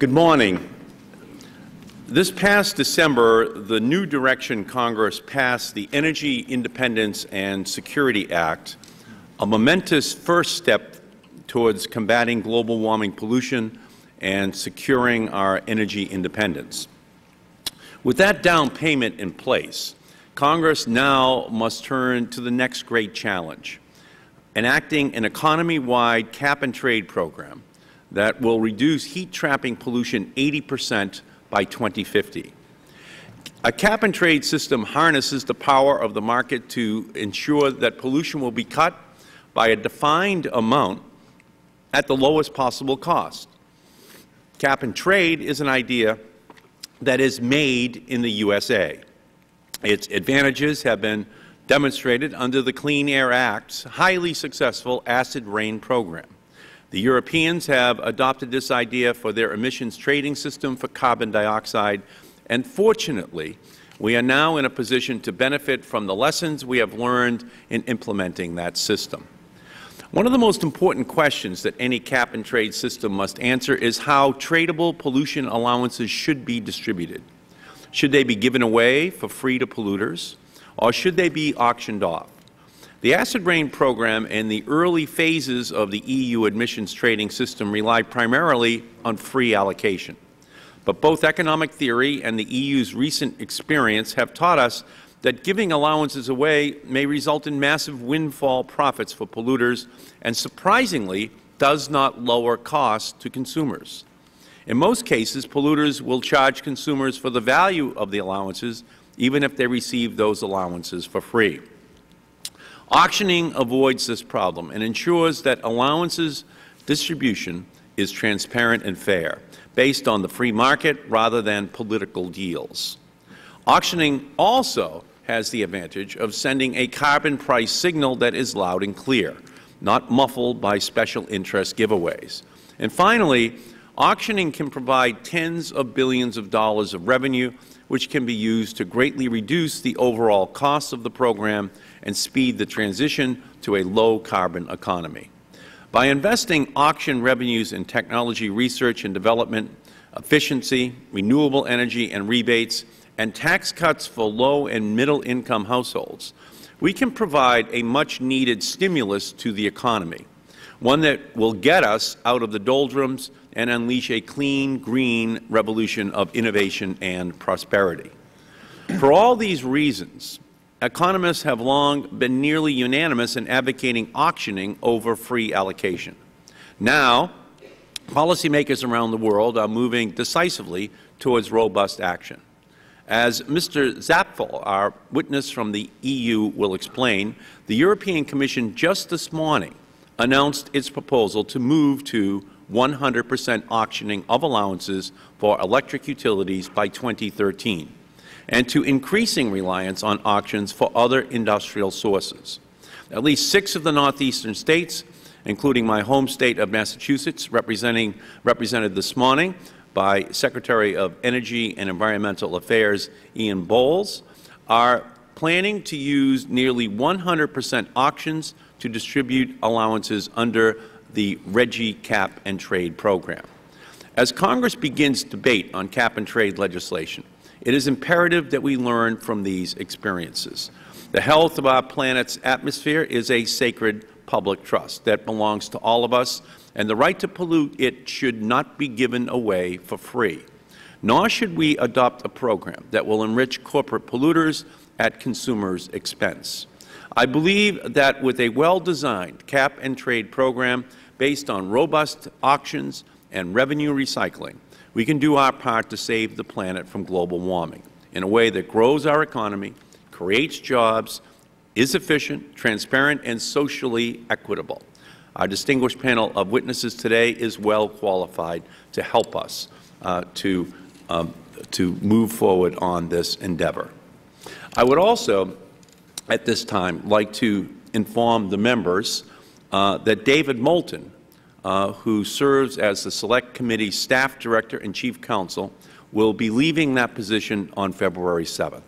Good morning. This past December, the new direction Congress passed the Energy Independence and Security Act, a momentous first step towards combating global warming pollution and securing our energy independence. With that down payment in place, Congress now must turn to the next great challenge, enacting an economy-wide cap-and-trade program that will reduce heat-trapping pollution 80% by 2050. A cap-and-trade system harnesses the power of the market to ensure that pollution will be cut by a defined amount at the lowest possible cost. Cap-and-trade is an idea that is made in the USA. Its advantages have been demonstrated under the Clean Air Act's highly successful acid rain program. The Europeans have adopted this idea for their emissions trading system for carbon dioxide, and fortunately, we are now in a position to benefit from the lessons we have learned in implementing that system. One of the most important questions that any cap-and-trade system must answer is how tradable pollution allowances should be distributed. Should they be given away for free to polluters, or should they be auctioned off? The acid rain program and the early phases of the EU emissions trading system rely primarily on free allocation. But both economic theory and the EU's recent experience have taught us that giving allowances away may result in massive windfall profits for polluters and, surprisingly, does not lower costs to consumers. In most cases, polluters will charge consumers for the value of the allowances, even if they receive those allowances for free. Auctioning avoids this problem and ensures that allowances distribution is transparent and fair, based on the free market rather than political deals. Auctioning also has the advantage of sending a carbon price signal that is loud and clear, not muffled by special interest giveaways. And finally, auctioning can provide tens of billions of dollars of revenue, which can be used to greatly reduce the overall cost of the program and speed the transition to a low-carbon economy. By investing auction revenues in technology research and development, efficiency, renewable energy and rebates, and tax cuts for low- and middle-income households, we can provide a much-needed stimulus to the economy, one that will get us out of the doldrums and unleash a clean, green revolution of innovation and prosperity. For all these reasons, economists have long been nearly unanimous in advocating auctioning over free allocation. Now, policymakers around the world are moving decisively towards robust action. As Mr. Zapfel, our witness from the EU, will explain, the European Commission just this morning announced its proposal to move to 100% auctioning of allowances for electric utilities by 2013, and to increasing reliance on auctions for other industrial sources. At least 6 of the northeastern states, including my home state of Massachusetts, represented this morning by Secretary of Energy and Environmental Affairs Ian Bowles, are planning to use nearly 100% auctions to distribute allowances under the RGGI cap-and-trade program. As Congress begins debate on cap-and-trade legislation, it is imperative that we learn from these experiences. The health of our planet's atmosphere is a sacred public trust that belongs to all of us, and the right to pollute it should not be given away for free. Nor should we adopt a program that will enrich corporate polluters at consumers' expense. I believe that with a well-designed cap-and-trade program based on robust auctions and revenue recycling, we can do our part to save the planet from global warming in a way that grows our economy, creates jobs, is efficient, transparent, and socially equitable. Our distinguished panel of witnesses today is well qualified to help us to move forward on this endeavor. I would also, at this time, like to inform the members that David Moulton, who serves as the Select Committee Staff Director and Chief Counsel, will be leaving that position on February 7th.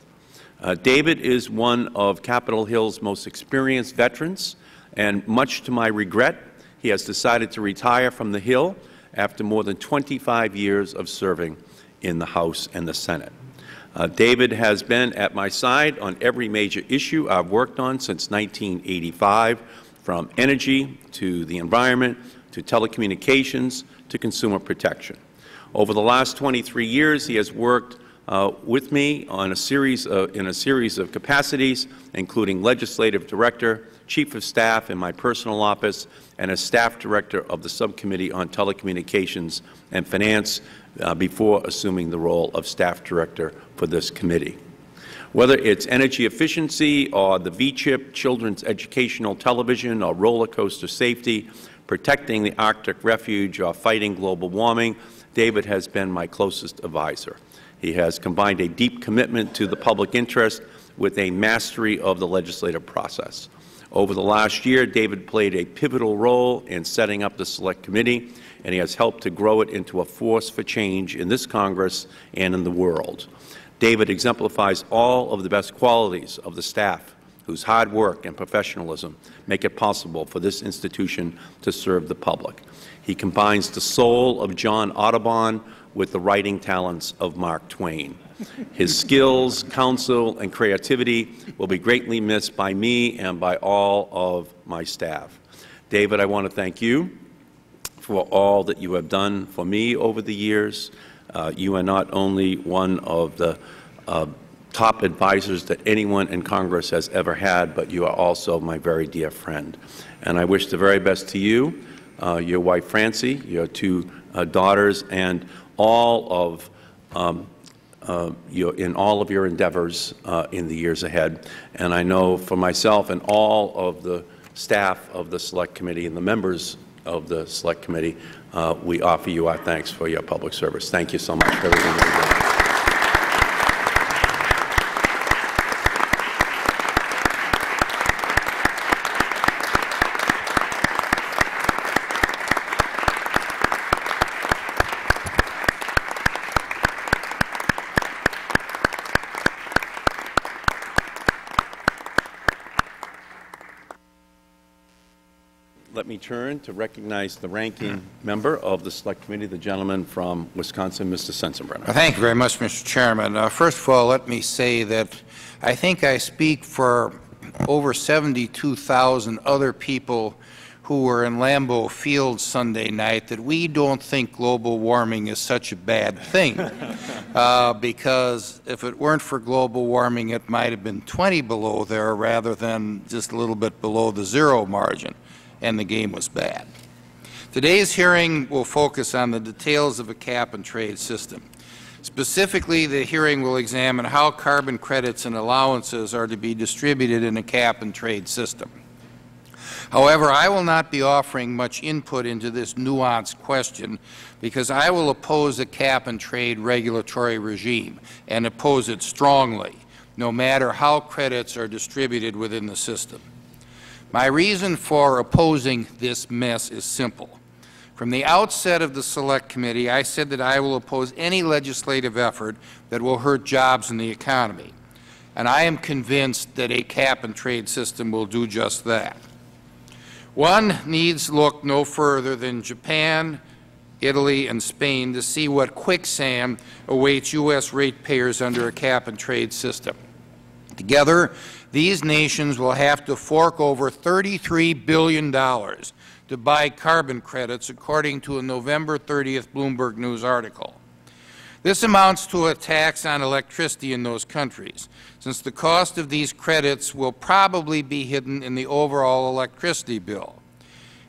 David is one of Capitol Hill's most experienced veterans, and much to my regret, he has decided to retire from the Hill after more than 25 years of serving in the House and the Senate. David has been at my side on every major issue I've worked on since 1985, from energy to the environment to telecommunications to consumer protection. Over the last 23 years, he has worked with me on in a series of capacities, including legislative director, chief of staff in my personal office, and as staff director of the subcommittee on telecommunications and finance before assuming the role of staff director for this committee. Whether it's energy efficiency or the VCHIP, children's educational television, or roller coaster safety, protecting the Arctic refuge, or fighting global warming, David has been my closest advisor. He has combined a deep commitment to the public interest with a mastery of the legislative process. Over the last year, David played a pivotal role in setting up the Select Committee, and he has helped to grow it into a force for change in this Congress and in the world. David exemplifies all of the best qualities of the staff, whose hard work and professionalism make it possible for this institution to serve the public. He combines the soul of John Audubon with the writing talents of Mark Twain. His skills, counsel, and creativity will be greatly missed by me and by all of my staff. David, I want to thank you for all that you have done for me over the years. You are not only one of the top advisors that anyone in Congress has ever had, but you are also my very dear friend. And I wish the very best to you, your wife Francie, your two daughters, and all of in all of your endeavors in the years ahead. And I know for myself and all of the staff of the Select Committee and the members of the Select Committee, we offer you our thanks for your public service. Thank you so much for everything you've done. Let me turn to recognize the ranking member of the Select Committee, the gentleman from Wisconsin, Mr. Sensenbrenner. Thank you very much, Mr. Chairman. First of all, let me say that I think I speak for over 72,000 other people who were in Lambeau Field Sunday night that we don't think global warming is such a bad thing, because if it weren't for global warming, it might have been 20 below there rather than just a little bit below the zero margin, and the game was bad. Today's hearing will focus on the details of a cap-and-trade system. Specifically, the hearing will examine how carbon credits and allowances are to be distributed in a cap-and-trade system. However, I will not be offering much input into this nuanced question because I will oppose a cap-and-trade regulatory regime and oppose it strongly, no matter how credits are distributed within the system. My reason for opposing this mess is simple. From the outset of the Select Committee, I said that I will oppose any legislative effort that will hurt jobs in the economy, and I am convinced that a cap-and-trade system will do just that. One needs look no further than Japan, Italy, and Spain to see what quicksand awaits U.S. ratepayers under a cap-and-trade system. Together, these nations will have to fork over $33 billion to buy carbon credits, according to a November 30th Bloomberg News article. This amounts to a tax on electricity in those countries, since the cost of these credits will probably be hidden in the overall electricity bill.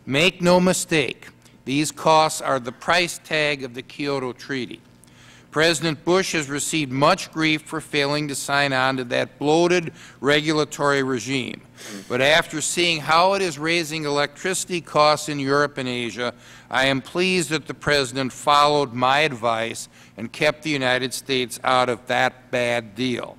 Make no mistake, these costs are the price tag of the Kyoto Treaty. President Bush has received much grief for failing to sign on to that bloated regulatory regime. But after seeing how it is raising electricity costs in Europe and Asia, I am pleased that the President followed my advice and kept the United States out of that bad deal.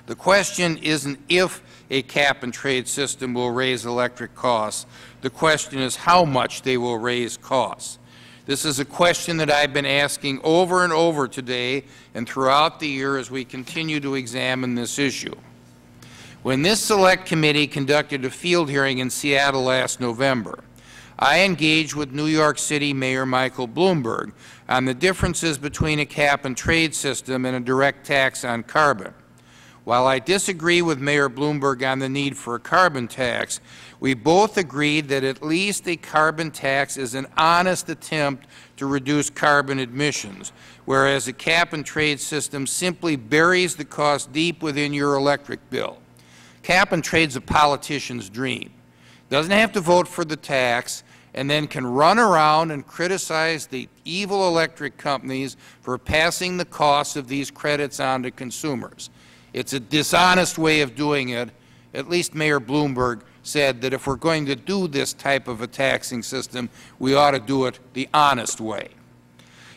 The question isn't if a cap-and-trade system will raise electric costs. The question is how much they will raise costs. This is a question that I've been asking over and over today and throughout the year as we continue to examine this issue. When this Select Committee conducted a field hearing in Seattle last November, I engaged with New York City Mayor Michael Bloomberg on the differences between a cap-and-trade system and a direct tax on carbon. While I disagree with Mayor Bloomberg on the need for a carbon tax, we both agreed that at least a carbon tax is an honest attempt to reduce carbon emissions, whereas a cap-and-trade system simply buries the cost deep within your electric bill. Cap-and-trade is a politician's dream. Doesn't have to vote for the tax and then can run around and criticize the evil electric companies for passing the cost of these credits on to consumers. It's a dishonest way of doing it. At least Mayor Bloomberg said that if we're going to do this type of a taxing system, we ought to do it the honest way.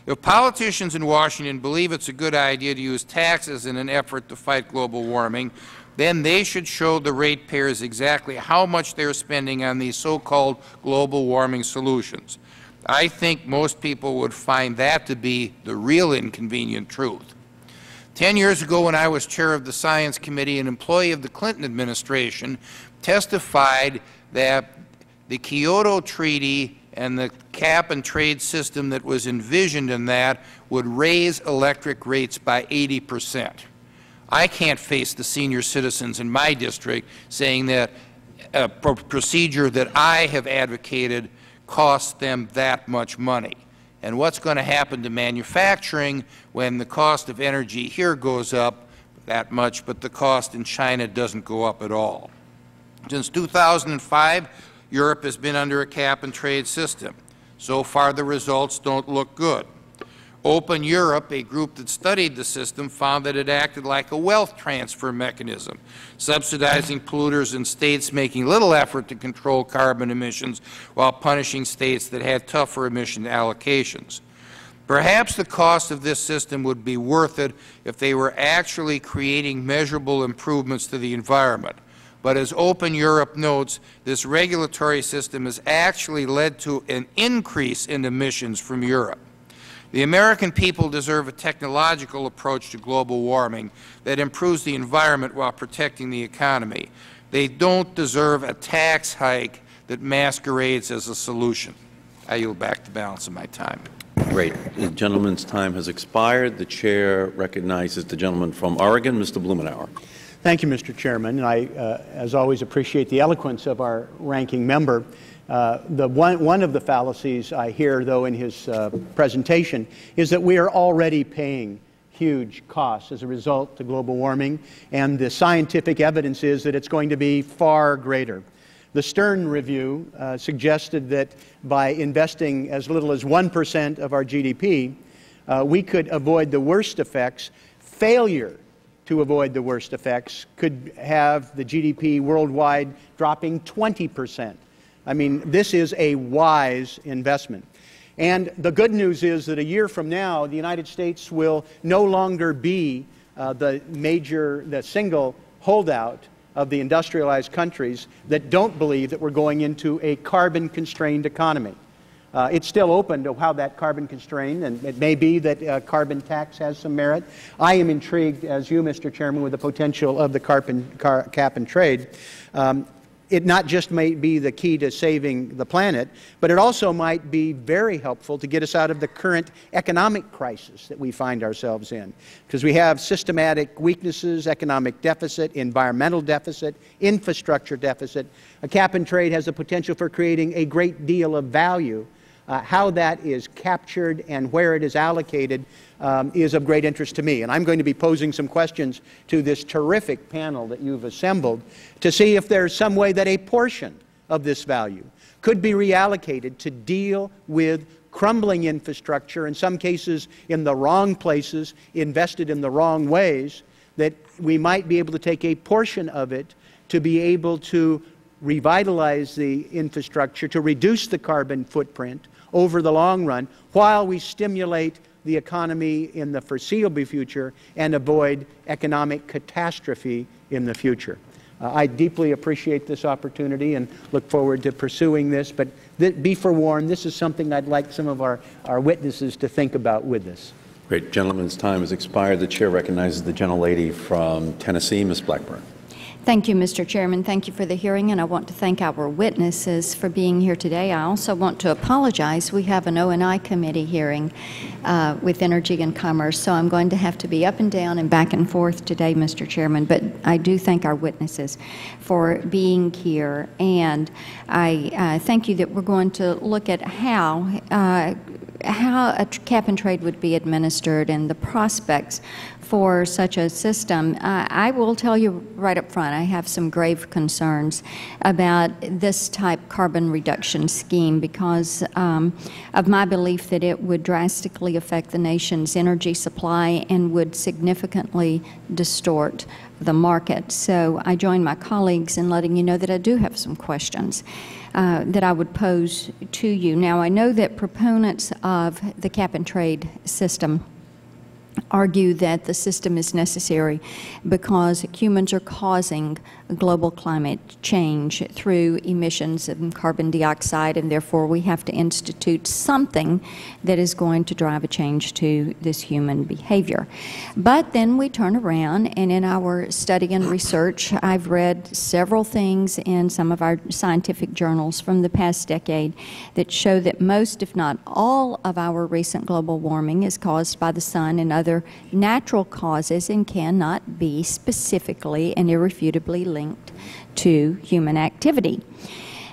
If politicians in Washington believe it's a good idea to use taxes in an effort to fight global warming, then they should show the ratepayers exactly how much they're spending on these so-called global warming solutions. I think most people would find that to be the real inconvenient truth. 10 years ago, when I was chair of the Science Committee, an employee of the Clinton administration testified that the Kyoto Treaty and the cap-and-trade system that was envisioned in that would raise electric rates by 80%. I can't face the senior citizens in my district saying that a procedure that I have advocated costs them that much money. And what's going to happen to manufacturing when the cost of energy here goes up that much, but the cost in China doesn't go up at all? Since 2005, Europe has been under a cap-and-trade system. So far, the results don't look good. Open Europe, a group that studied the system, found that it acted like a wealth transfer mechanism, subsidizing polluters in states making little effort to control carbon emissions while punishing states that had tougher emission allocations. Perhaps the cost of this system would be worth it if they were actually creating measurable improvements to the environment. But as Open Europe notes, this regulatory system has actually led to an increase in emissions from Europe. The American people deserve a technological approach to global warming that improves the environment while protecting the economy. They don't deserve a tax hike that masquerades as a solution. I yield back the balance of my time. Great. The gentleman's time has expired. The Chair recognizes the gentleman from Oregon, Mr. Blumenauer. Thank you, Mr. Chairman. I, as always, appreciate the eloquence of our ranking member. One of the fallacies I hear, though, in his presentation is that we are already paying huge costs as a result to global warming, and the scientific evidence is that it's going to be far greater. The Stern Review suggested that by investing as little as 1% of our GDP, we could avoid the worst effects. Failure to avoid the worst effects could have the GDP worldwide dropping 20%. I mean, this is a wise investment. And the good news is that a year from now, the United States will no longer be the single holdout of the industrialized countries that don't believe that we're going into a carbon-constrained economy. It's still open to how that carbon-constrained, and it may be that a carbon tax has some merit. I am intrigued, as you, Mr. Chairman, with the potential of the cap-and-trade. It not just may be the key to saving the planet, but it also might be very helpful to get us out of the current economic crisis that we find ourselves in. Because we have systematic weaknesses, economic deficit, environmental deficit, infrastructure deficit. A cap-and-trade has the potential for creating a great deal of value. How that is captured and where it is allocated is of great interest to me. And I'm going to be posing some questions to this terrific panel that you've assembled to see if there's some way that a portion of this value could be reallocated to deal with crumbling infrastructure, in some cases in the wrong places, invested in the wrong ways, that we might be able to take a portion of it to be able to revitalize the infrastructure, to reduce the carbon footprint over the long run, while we stimulate the economy in the foreseeable future and avoid economic catastrophe in the future. I deeply appreciate this opportunity and look forward to pursuing this, but be forewarned, this is something I'd like some of our witnesses to think about with this. Great. Gentleman's time has expired. The Chair recognizes the gentlelady from Tennessee, Ms. Blackburn. Thank you, Mr. Chairman. Thank you for the hearing, and I want to thank our witnesses for being here today. I also want to apologize. We have an O&I committee hearing with Energy and Commerce, so I'm going to have to be up and down and back and forth today, Mr. Chairman. But I do thank our witnesses for being here, and I thank you that we're going to look at how a cap and trade would be administered and the prospects for such a system. I will tell you right up front, I have some grave concerns about this type carbon reduction scheme because of my belief that it would drastically affect the nation's energy supply and would significantly distort the market. So I join my colleagues in letting you know that I do have some questions that I would pose to you. Now, I know that proponents of the cap and trade system argue that the system is necessary because humans are causing global climate change through emissions of carbon dioxide, and therefore we have to institute something that is going to drive a change to this human behavior. But then we turn around, and in our study and research, I've read several things in some of our scientific journals from the past decade that show that most, if not all, of our recent global warming is caused by the sun and other natural causes and cannot be specifically and irrefutably linked to human activity.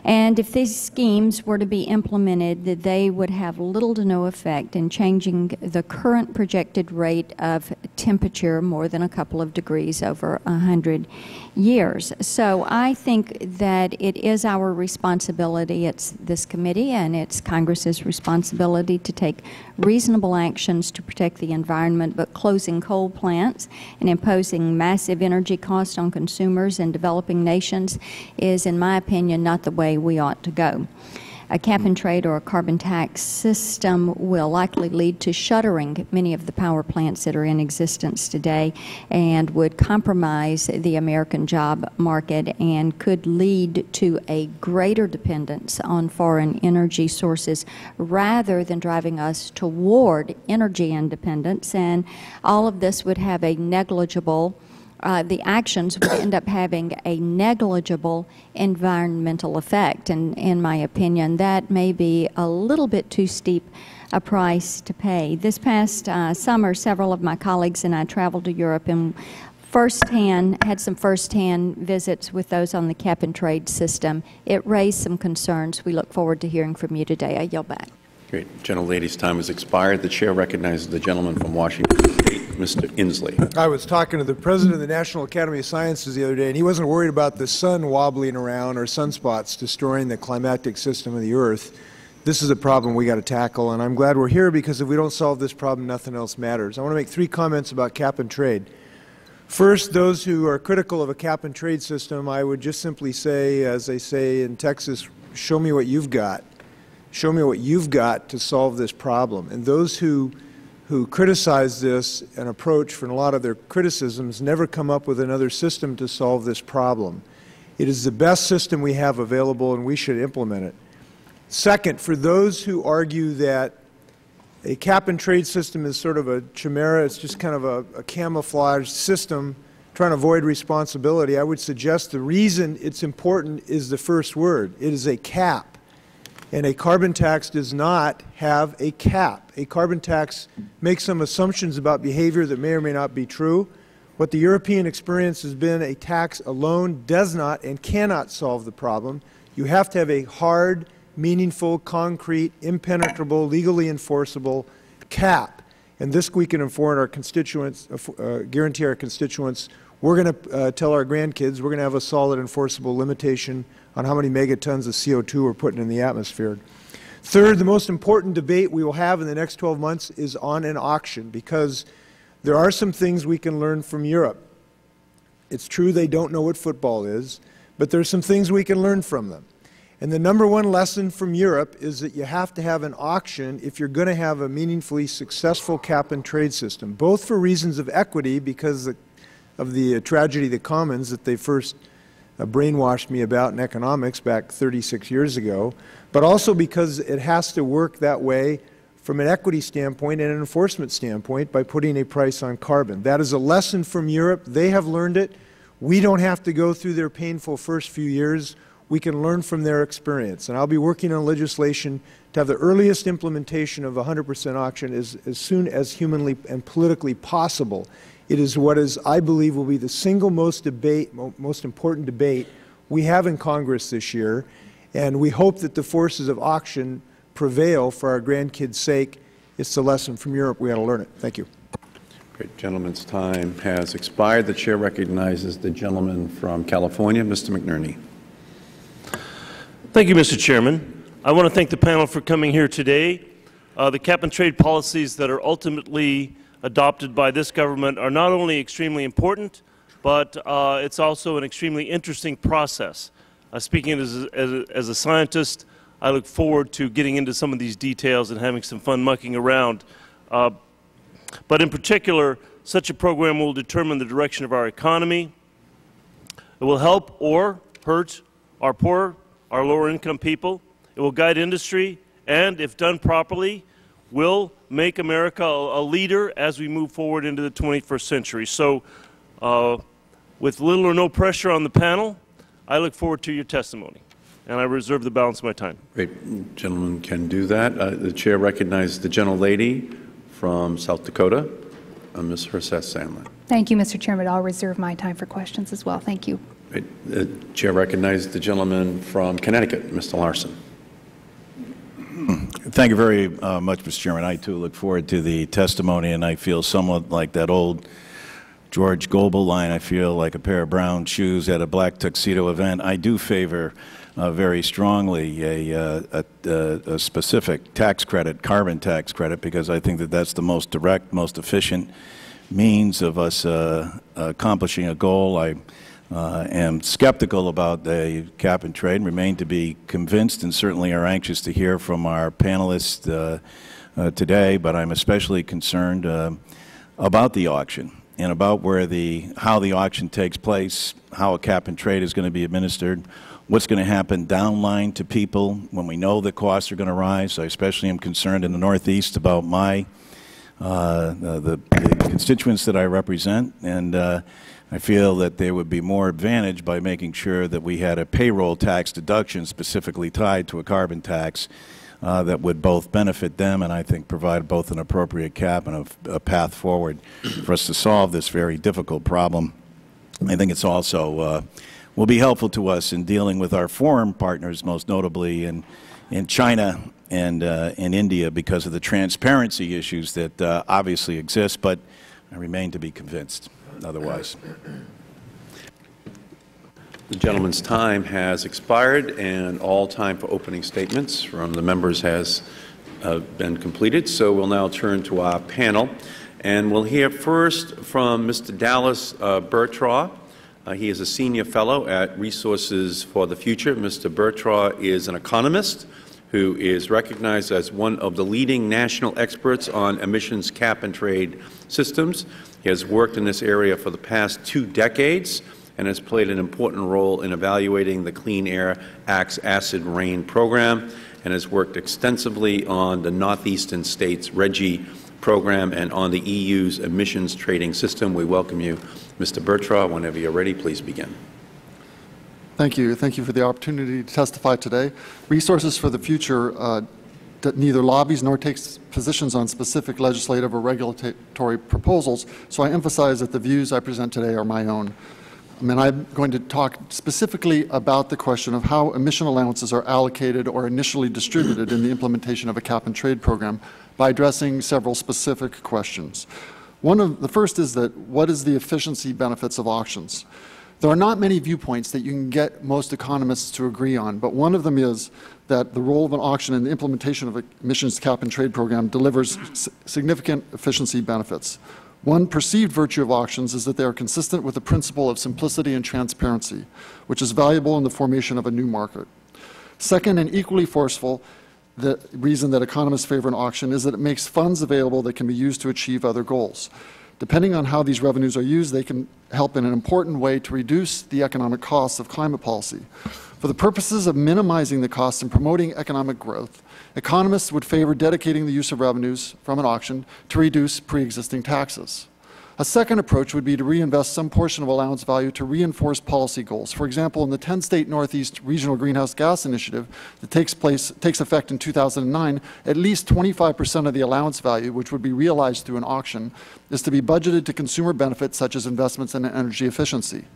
And if these schemes were to be implemented, that they would have little to no effect in changing the current projected rate of temperature more than a couple of degrees over 100 years. So I think that it is our responsibility, it's this committee and it's Congress's responsibility to take reasonable actions to protect the environment, but closing coal plants and imposing massive energy costs on consumers in developing nations is, in my opinion, not the way we ought to go. A cap and trade or a carbon tax system will likely lead to shuttering many of the power plants that are in existence today and would compromise the American job market and could lead to a greater dependence on foreign energy sources rather than driving us toward energy independence. And all of this would have a negligible the actions would end up having a negligible environmental effect. And in my opinion, that may be a little bit too steep a price to pay. This past summer, several of my colleagues and I traveled to Europe and had some firsthand visits with those on the cap and trade system. It raised some concerns. We look forward to hearing from you today. I yield back. Great. Gentlelady's time has expired. The chair recognizes the gentleman from Washington State, Mr. Inslee. I was talking to the president of the National Academy of Sciences the other day, and he wasn't worried about the sun wobbling around or sunspots destroying the climatic system of the Earth. This is a problem we got to tackle, and I'm glad we're here because if we don't solve this problem, nothing else matters. I want to make 3 comments about cap and trade. First, those who are critical of a cap and trade system, I would just simply say, as they say in Texas, show me what you've got. Show me what you've got to solve this problem. And those who criticize this and approach for a lot of their criticisms never come up with another system to solve this problem. It is the best system we have available, and we should implement it. Second, for those who argue that a cap and trade system is sort of a chimera, it's just kind of a camouflaged system trying to avoid responsibility, I would suggest the reason it's important is the first word. It is a cap. And a carbon tax does not have a cap. A carbon tax makes some assumptions about behavior that may or may not be true. What the European experience has been, a tax alone does not and cannot solve the problem. You have to have a hard, meaningful, concrete, impenetrable, legally enforceable cap. And this we can inform our constituents, guarantee our constituents, we're going to tell our grandkids we're going to have a solid enforceable limitation on how many megatons of CO2 we're putting in the atmosphere. Third, the most important debate we will have in the next 12 months is on an auction, because there are some things we can learn from Europe. It's true they don't know what football is, but there are some things we can learn from them. And the number one lesson from Europe is that you have to have an auction if you're going to have a meaningfully successful cap and trade system, both for reasons of equity because of the tragedy of the commons that they first brainwashed me about in economics back 36 years ago, but also because it has to work that way from an equity standpoint and an enforcement standpoint by putting a price on carbon. That is a lesson from Europe. They have learned it. We don't have to go through their painful first few years. We can learn from their experience. And I'll be working on legislation to have the earliest implementation of 100% auction as soon as humanly and politically possible. It is what is, I believe, will be the single most important debate we have in Congress this year. And we hope that the forces of auction prevail for our grandkids' sake. It's the lesson from Europe. We ought to learn it. Thank you. Great. Gentleman's time has expired. The Chair recognizes the gentleman from California, Mr. McNerney. Thank you, Mr. Chairman. I want to thank the panel for coming here today. The cap-and-trade policies that are ultimately adopted by this government are not only extremely important, but it's also an extremely interesting process. Speaking as a scientist, I look forward to getting into some of these details and having some fun mucking around. But in particular, such a program will determine the direction of our economy. It will help or hurt our poor, our lower-income people. It will guide industry, and if done properly, will make America a leader as we move forward into the 21st century. So with little or no pressure on the panel, I look forward to your testimony, and I reserve the balance of my time. Great. Gentleman can do that. The Chair recognizes the gentlelady from South Dakota, Ms. Herseth Sandlin. Thank you, Mr. Chairman. I'll reserve my time for questions as well. Thank you. The Chair recognizes the gentleman from Connecticut, Mr. Larson. Thank you very much, Mr. Chairman. I, too, look forward to the testimony, and I feel somewhat like that old George Goebel line, I feel like a pair of brown shoes at a black tuxedo event. I do favor very strongly a specific tax credit, carbon tax credit, because I think that that's the most direct, most efficient means of us accomplishing a goal. I am skeptical about the cap and trade and remain to be convinced, and certainly are anxious to hear from our panelists today, but I'm especially concerned about the auction and about how the auction takes place, how a cap and trade is going to be administered, what's going to happen downline to people when we know the costs are going to rise. I especially am concerned in the Northeast about the constituents that I represent, and I feel that there would be more advantage by making sure that we had a payroll tax deduction specifically tied to a carbon tax that would both benefit them and I think provide both an appropriate cap and a path forward for us to solve this very difficult problem. I think it's also will be helpful to us in dealing with our foreign partners, most notably in China and in India, because of the transparency issues that obviously exist, but I remain to be convinced otherwise. The gentleman's time has expired, and all time for opening statements from the members has been completed. So we'll now turn to our panel, and we'll hear first from Mr. Dallas Bertraw. He is a senior fellow at Resources for the Future. Mr. Bertraw is an economist who is recognized as one of the leading national experts on emissions cap and trade systems. He has worked in this area for the past 2 decades and has played an important role in evaluating the Clean Air Act's acid rain program, and has worked extensively on the Northeastern States RGGI program and on the EU's emissions trading system. We welcome you, Mr. Bertraw. Whenever you're ready, please begin. Thank you. Thank you for the opportunity to testify today. Resources for the Future neither lobbies nor takes positions on specific legislative or regulatory proposals, so I emphasize that the views I present today are my own. And I'm going to talk specifically about the question of how emission allowances are allocated or initially distributed in the implementation of a cap-and-trade program by addressing several specific questions. The first is that what is the efficiency benefits of auctions? There are not many viewpoints that you can get most economists to agree on, but one of them is that the role of an auction in the implementation of an emissions cap-and-trade program delivers significant efficiency benefits. One perceived virtue of auctions is that they are consistent with the principle of simplicity and transparency, which is valuable in the formation of a new market. Second, and equally forceful, the reason that economists favor an auction is that it makes funds available that can be used to achieve other goals. Depending on how these revenues are used, they can help in an important way to reduce the economic costs of climate policy. For the purposes of minimizing the costs and promoting economic growth, economists would favor dedicating the use of revenues from an auction to reduce pre-existing taxes. A second approach would be to reinvest some portion of allowance value to reinforce policy goals. For example, in the 10-state Northeast Regional Greenhouse Gas Initiative that takes effect in 2009, at least 25% of the allowance value, which would be realized through an auction, is to be budgeted to consumer benefits such as investments in energy efficiency.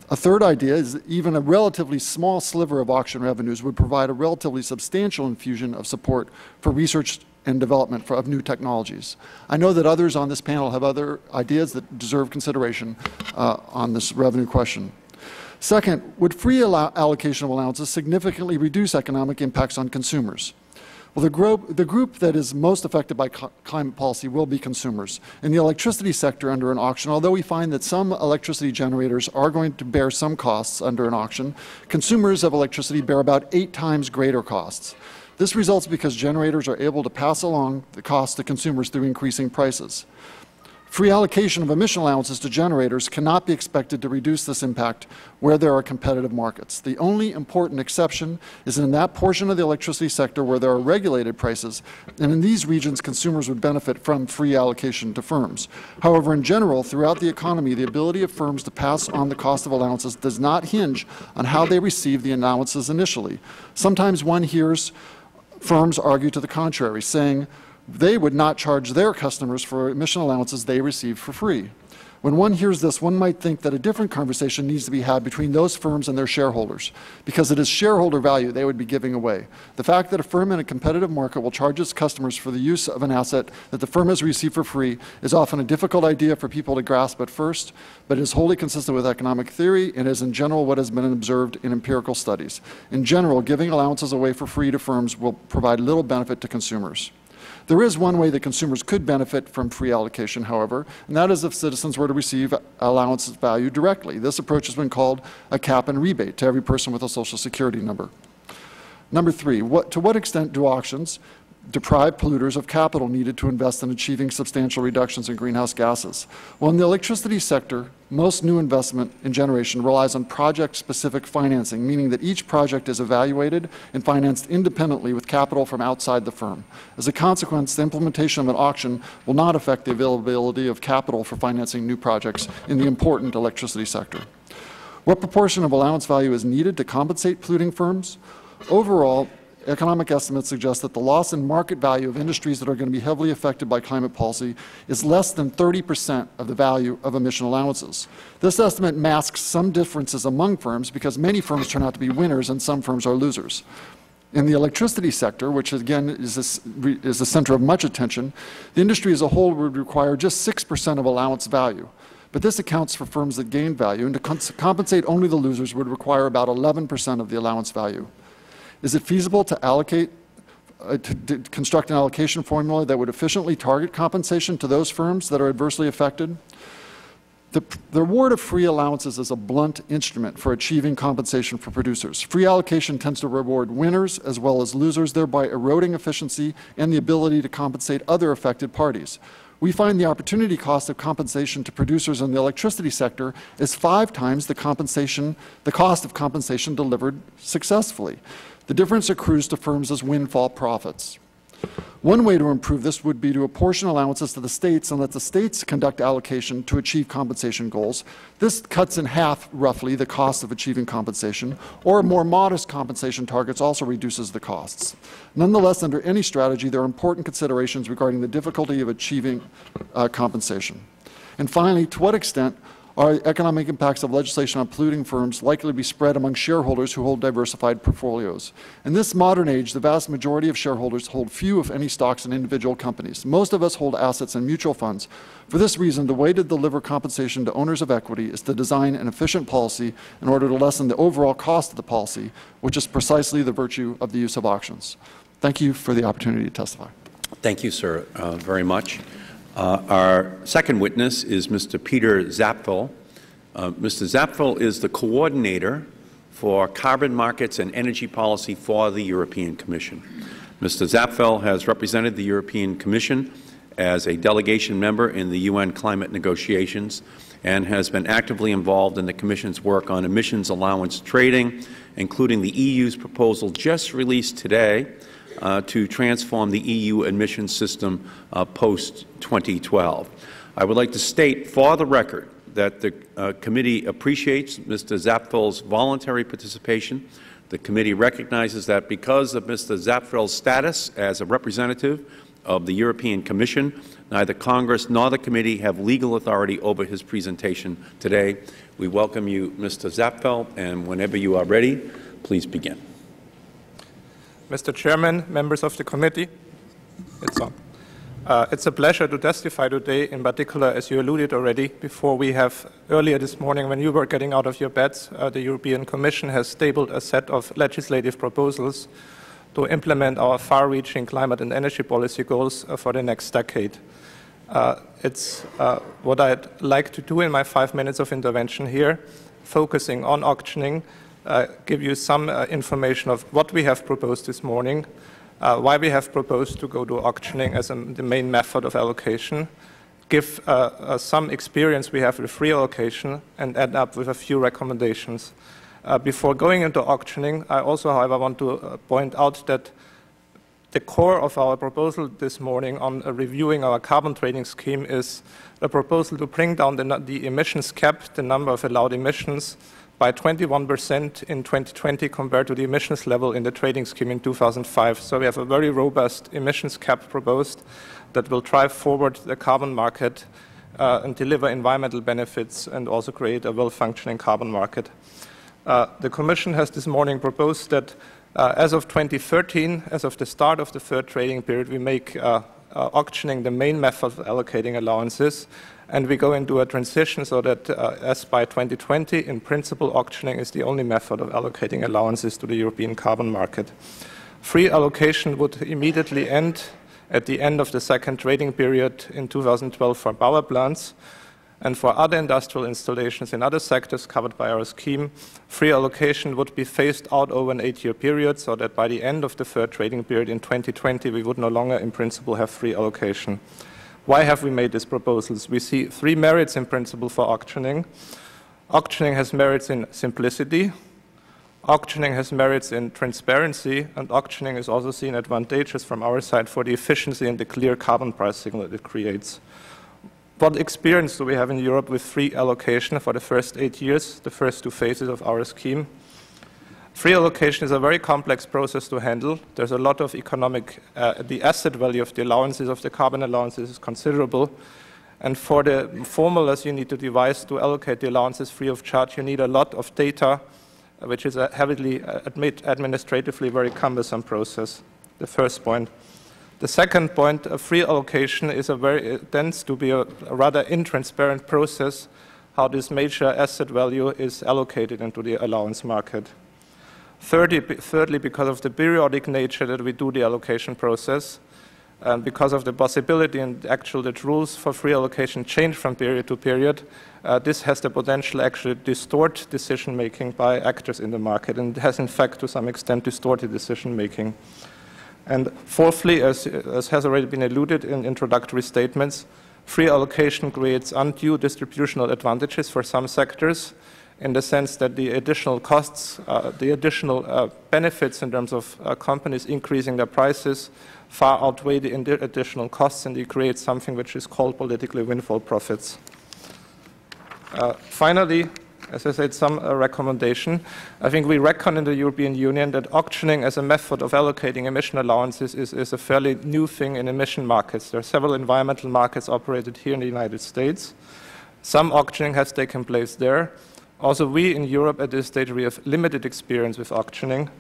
A third idea is that even a relatively small sliver of auction revenues would provide a relatively substantial infusion of support for research and development of new technologies. I know that others on this panel have other ideas that deserve consideration on this revenue question. Second, would free allocation of allowances significantly reduce economic impacts on consumers? Well, the group that is most affected by climate policy will be consumers. In the electricity sector under an auction, although we find that some electricity generators are going to bear some costs under an auction, consumers of electricity bear about 8 times greater costs. This results because generators are able to pass along the cost to consumers through increasing prices. Free allocation of emission allowances to generators cannot be expected to reduce this impact where there are competitive markets. The only important exception is in that portion of the electricity sector where there are regulated prices, and in these regions consumers would benefit from free allocation to firms. However, in general, throughout the economy, the ability of firms to pass on the cost of allowances does not hinge on how they receive the allowances initially. Sometimes one hears firms argue to the contrary, saying they would not charge their customers for emission allowances they receive for free. When one hears this, one might think that a different conversation needs to be had between those firms and their shareholders, because it is shareholder value they would be giving away. The fact that a firm in a competitive market will charge its customers for the use of an asset that the firm has received for free is often a difficult idea for people to grasp at first, but is wholly consistent with economic theory and is in general what has been observed in empirical studies. In general, giving allowances away for free to firms will provide little benefit to consumers. There is one way that consumers could benefit from free allocation, however, and that is if citizens were to receive allowance value directly. This approach has been called a cap and rebate to every person with a Social Security number. Number 3, to what extent do auctions deprive polluters of capital needed to invest in achieving substantial reductions in greenhouse gases? Well, in the electricity sector, most new investment in generation relies on project-specific financing, meaning that each project is evaluated and financed independently with capital from outside the firm. As a consequence, the implementation of an auction will not affect the availability of capital for financing new projects in the important electricity sector. What proportion of allowance value is needed to compensate polluting firms? Overall, economic estimates suggest that the loss in market value of industries that are going to be heavily affected by climate policy is less than 30% of the value of emission allowances. This estimate masks some differences among firms because many firms turn out to be winners and some firms are losers. In the electricity sector, which again is the center of much attention, the industry as a whole would require just 6% of allowance value. But this accounts for firms that gain value, and to compensate only the losers would require about 11% of the allowance value. Is it feasible to construct an allocation formula that would efficiently target compensation to those firms that are adversely affected? The reward of free allowances is a blunt instrument for achieving compensation for producers. Free allocation tends to reward winners as well as losers, thereby eroding efficiency and the ability to compensate other affected parties. We find the opportunity cost of compensation to producers in the electricity sector is 5 times the cost of compensation delivered successfully. The difference accrues to firms as windfall profits. One way to improve this would be to apportion allowances to the states and let the states conduct allocation to achieve compensation goals. This cuts in half, roughly, the cost of achieving compensation, or more modest compensation targets also reduces the costs. Nonetheless, under any strategy, there are important considerations regarding the difficulty of achieving compensation. And finally, to what extent are economic impacts of legislation on polluting firms likely to be spread among shareholders who hold diversified portfolios? In this modern age, the vast majority of shareholders hold few, if any, stocks in individual companies. Most of us hold assets in mutual funds. For this reason, the way to deliver compensation to owners of equity is to design an efficient policy in order to lessen the overall cost of the policy, which is precisely the virtue of the use of auctions. Thank you for the opportunity to testify. Thank you, sir, very much. Our second witness is Mr. Peter Zapfel. Mr. Zapfel is the coordinator for carbon markets and energy policy for the European Commission. Mr. Zapfel has represented the European Commission as a delegation member in the UN climate negotiations and has been actively involved in the Commission's work on emissions allowance trading, including the EU's proposal just released today to transform the EU emissions system post-2012. I would like to state for the record that the committee appreciates Mr. Zapfel's voluntary participation. The committee recognizes that because of Mr. Zapfel's status as a representative of the European Commission, neither Congress nor the committee have legal authority over his presentation today. We welcome you, Mr. Zapfel, and whenever you are ready, please begin. Mr. Chairman, members of the committee, it's a pleasure to testify today, in particular, as you alluded already, before we have, earlier this morning when you were getting out of your beds, the European Commission has tabled a set of legislative proposals to implement our far-reaching climate and energy policy goals for the next decade. It's what I'd like to do in my 5 minutes of intervention here, focusing on auctioning, give you some information of what we have proposed this morning, why we have proposed to go to auctioning as the main method of allocation, give some experience we have with free allocation, and end up with a few recommendations. Before going into auctioning, I also, however, want to point out that the core of our proposal this morning on reviewing our carbon trading scheme is a proposal to bring down the emissions cap, the number of allowed emissions, by 21% in 2020 compared to the emissions level in the trading scheme in 2005. So we have a very robust emissions cap proposed that will drive forward the carbon market and deliver environmental benefits and also create a well-functioning carbon market. The Commission has this morning proposed that as of 2013, as of the start of the third trading period, we make auctioning the main method of allocating allowances, and we go into a transition so that as by 2020, in principle, auctioning is the only method of allocating allowances to the European carbon market. Free allocation would immediately end at the end of the second trading period in 2012 for power plants, and for other industrial installations in other sectors covered by our scheme, free allocation would be phased out over an 8-year period, so that by the end of the third trading period in 2020, we would no longer, in principle, have free allocation. Why have we made these proposals? We see 3 merits in principle for auctioning. Auctioning has merits in simplicity, auctioning has merits in transparency, and auctioning is also seen advantageous from our side for the efficiency and the clear carbon price signal that it creates. What experience do we have in Europe with free allocation for the first 8 years, the first 2 phases of our scheme? Free allocation is a very complex process to handle. There's a lot of economic, the asset value of the allowances, of the carbon allowances, is considerable. And for the formulas you need to devise to allocate the allowances free of charge, you need a lot of data, which is a heavily administratively very cumbersome process, the first point. The second point, a free allocation is tends to be a rather intransparent process, how this major asset value is allocated into the allowance market. Thirdly, because of the periodic nature that we do the allocation process, and because of the possibility and the rules for free allocation change from period to period, this has the potential to actually distort decision-making by actors in the market, and has in fact to some extent distorted decision-making. And fourthly, as has already been alluded in introductory statements, free allocation creates undue distributional advantages for some sectors, in the sense that the additional costs, the additional benefits in terms of companies increasing their prices far outweigh the additional costs, and you create something which is called politically windfall profits. Finally, as I said, some recommendation. I think we reckon in the European Union that auctioning as a method of allocating emission allowances is a fairly new thing in emission markets. There are several environmental markets operated here in the United States. Some auctioning has taken place there. Also, we in Europe at this stage, we have limited experience with auctioning,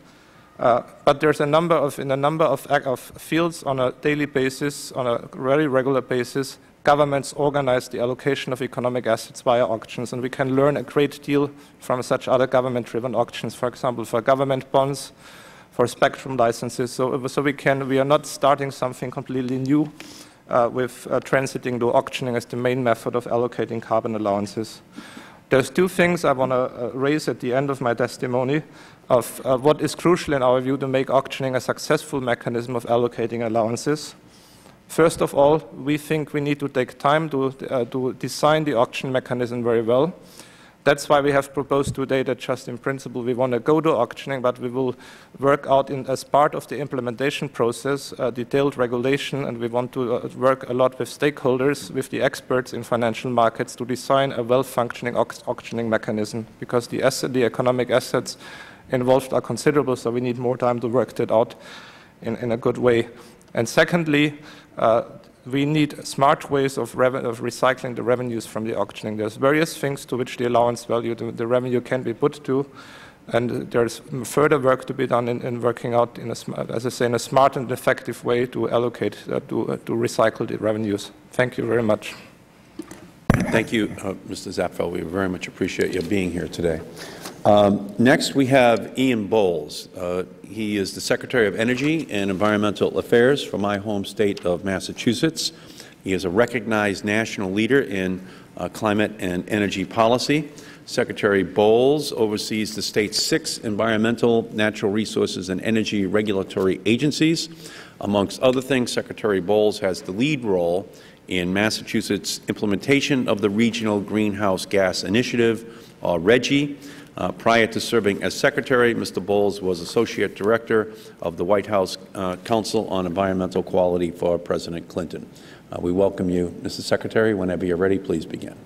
but there's in a number of fields on a daily basis, on a very regular basis, governments organize the allocation of economic assets via auctions, and we can learn a great deal from such other government-driven auctions, for example, for government bonds, for spectrum licenses. So we are not starting something completely new with transiting to auctioning as the main method of allocating carbon allowances. There's 2 things I want to raise at the end of my testimony of what is crucial in our view to make auctioning a successful mechanism of allocating allowances. First of all, we think we need to take time to design the auction mechanism very well. That's why we have proposed today that just in principle we want to go to auctioning, but we will work out as part of the implementation process detailed regulation, and we want to work a lot with stakeholders, with the experts in financial markets to design a well-functioning auctioning mechanism, because the economic assets involved are considerable, so we need more time to work that out in a good way. And secondly, we need smart ways of recycling the revenues from the auctioning. There's various things to which the allowance value, the revenue can be put to, and there's further work to be done in working out, as I say, in a smart and effective way to allocate, to recycle the revenues. Thank you very much. Thank you, Mr. Zapfel. We very much appreciate you being here today. Next, we have Ian Bowles. He is the Secretary of Energy and Environmental Affairs for my home state of Massachusetts. He is a recognized national leader in climate and energy policy. Secretary Bowles oversees the state's 6 environmental, natural resources, and energy regulatory agencies. Amongst other things, Secretary Bowles has the lead role in Massachusetts' implementation of the Regional Greenhouse Gas Initiative, or RGGI. Prior to serving as Secretary, Mr. Bowles was Associate Director of the White House Council on Environmental Quality for President Clinton. We welcome you, Mr. Secretary. Whenever you're ready, please begin.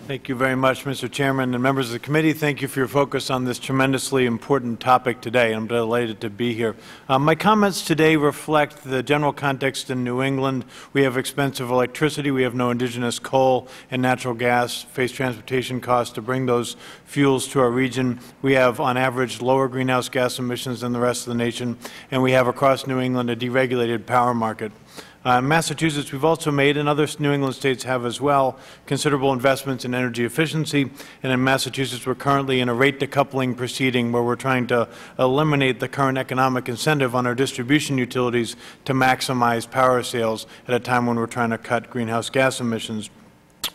Thank you very much, Mr. Chairman, and members of the committee. Thank you for your focus on this tremendously important topic today. I'm delighted to be here. My comments today reflect the general context in New England. We have expensive electricity. We have no indigenous coal and natural gas, face transportation costs to bring those fuels to our region. We have, on average, lower greenhouse gas emissions than the rest of the nation, and we have across New England a deregulated power market. In Massachusetts, we've also made, and other New England states have as well, considerable investments in energy efficiency. And in Massachusetts, we're currently in a rate decoupling proceeding where we're trying to eliminate the current economic incentive on our distribution utilities to maximize power sales at a time when we're trying to cut greenhouse gas emissions.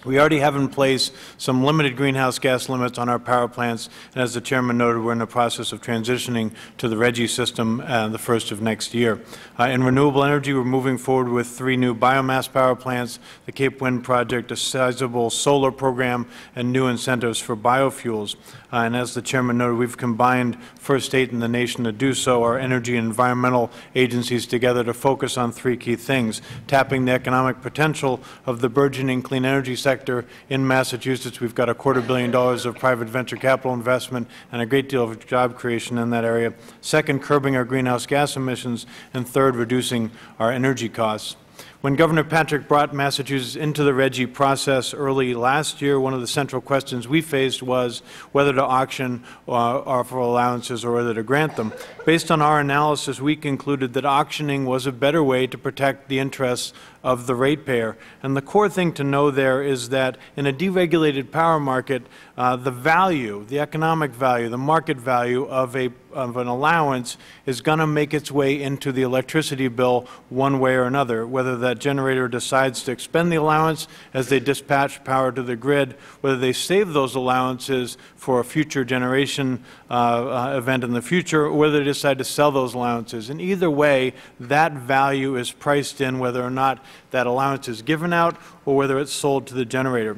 We already have in place some limited greenhouse gas limits on our power plants, and as the Chairman noted, we're in the process of transitioning to the RGGI system the first of next year. In renewable energy, we're moving forward with 3 new biomass power plants, the Cape Wind project, a sizable solar program, and new incentives for biofuels. And as the Chairman noted, we've combined first state in the nation to do so, our energy and environmental agencies together to focus on 3 key things: tapping the economic potential of the burgeoning clean energy sector in Massachusetts. We've got $250 million of private venture capital investment and a great deal of job creation in that area. Second, curbing our greenhouse gas emissions. And third, reducing our energy costs. When Governor Patrick brought Massachusetts into the RGGI process early last year, one of the central questions we faced was whether to auction or for allowances or whether to grant them. Based on our analysis, we concluded that auctioning was a better way to protect the interests of the ratepayer. And the core thing to know there is that in a deregulated power market, the value, the economic value, the market value of an allowance is going to make its way into the electricity bill one way or another, whether that generator decides to expend the allowance as they dispatch power to the grid, whether they save those allowances for a future generation event in the future, or whether they decide to sell those allowances. In either way, that value is priced in whether or not that allowance is given out or whether it's sold to the generator.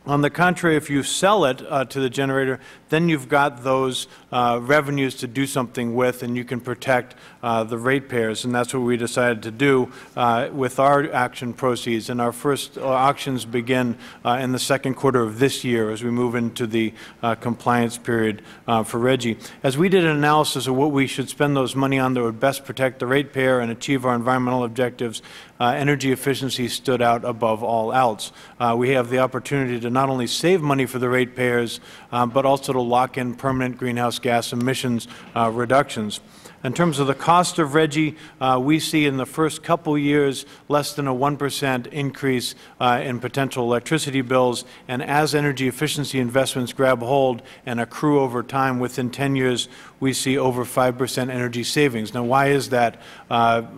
On the contrary, if you sell it to the generator, then you've got those revenues to do something with, and you can protect the ratepayers. And that's what we decided to do with our auction proceeds. And our first auctions begin in the second quarter of this year as we move into the compliance period for RGGI. As we did an analysis of what we should spend those money on that would best protect the ratepayer and achieve our environmental objectives, energy efficiency stood out above all else. We have the opportunity to not only save money for the ratepayers, but also to lock in permanent greenhouse gas emissions reductions. In terms of the cost of RGGI, we see in the first couple years less than a 1% increase in potential electricity bills, and as energy efficiency investments grab hold and accrue over time, within 10 years we see over 5% energy savings. Now, why is that?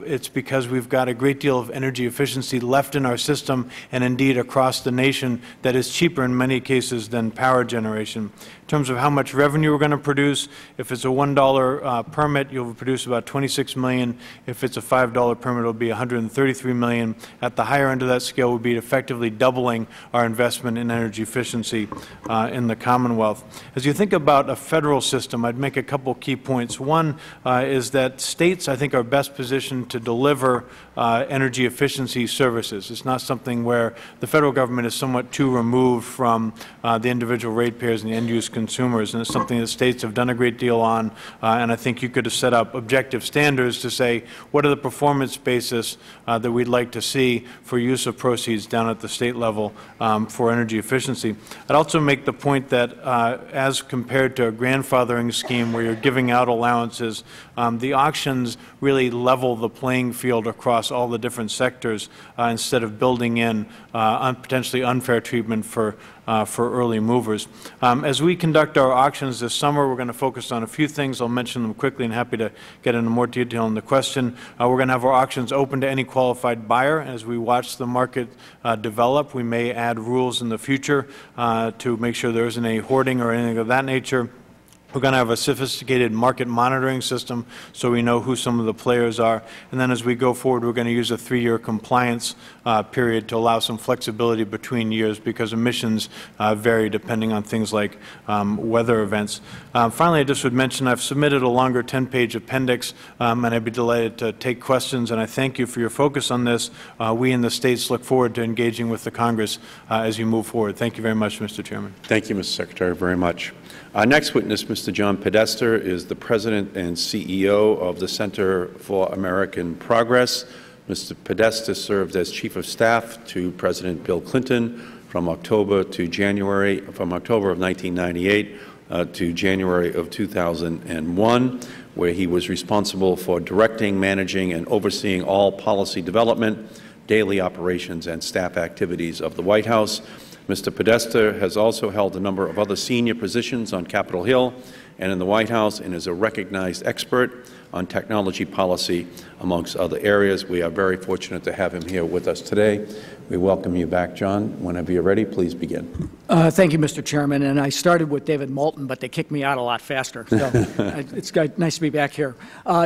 It's because we've got a great deal of energy efficiency left in our system and indeed across the nation that is cheaper in many cases than power generation. In terms of how much revenue we're going to produce, if it's a $1 permit, you'll produce about $26 million. If it's a $5 permit, it'll be $133 million. At the higher end of that scale would be effectively doubling our investment in energy efficiency in the Commonwealth. As you think about a federal system, I'd make a couple key points. One is that states, I think, are best positioned to deliver energy efficiency services. It's not something where the federal government is somewhat too removed from the individual ratepayers and the end-use consumers, and it's something that states have done a great deal on, and I think you could have set up objective standards to say what are the performance basis that we'd like to see for use of proceeds down at the state level for energy efficiency. I'd also make the point that as compared to a grandfathering scheme where you're giving out allowances, the auctions really level the playing field across all the different sectors instead of building in potentially unfair treatment for early movers. As we conduct our auctions this summer, we're going to focus on a few things. I'll mention them quickly and happy to get into more detail in the question. We're going to have our auctions open to any qualified buyer. As we watch the market develop, we may add rules in the future to make sure there isn't any hoarding or anything of that nature. We're going to have a sophisticated market monitoring system so we know who some of the players are. And then as we go forward, we're going to use a 3-year compliance period to allow some flexibility between years because emissions vary depending on things like weather events. Finally, I just would mention I've submitted a longer 10-page appendix, and I'd be delighted to take questions. And I thank you for your focus on this. We in the states look forward to engaging with the Congress as you move forward. Thank you very much, Mr. Chairman. Thank you, Mr. Secretary, very much. Our next witness, Mr. John Podesta, is the President and CEO of the Center for American Progress. Mr. Podesta served as Chief of Staff to President Bill Clinton from October of 1998 to January of 2001, where he was responsible for directing, managing, and overseeing all policy development, daily operations, and staff activities of the White House. Mr. Podesta has also held a number of other senior positions on Capitol Hill and in the White House and is a recognized expert on technology policy, amongst other areas. We are very fortunate to have him here with us today. We welcome you back, John. Whenever you're ready, please begin. Thank you, Mr. Chairman. And I started with David Moulton, but they kicked me out a lot faster. So it's nice to be back here.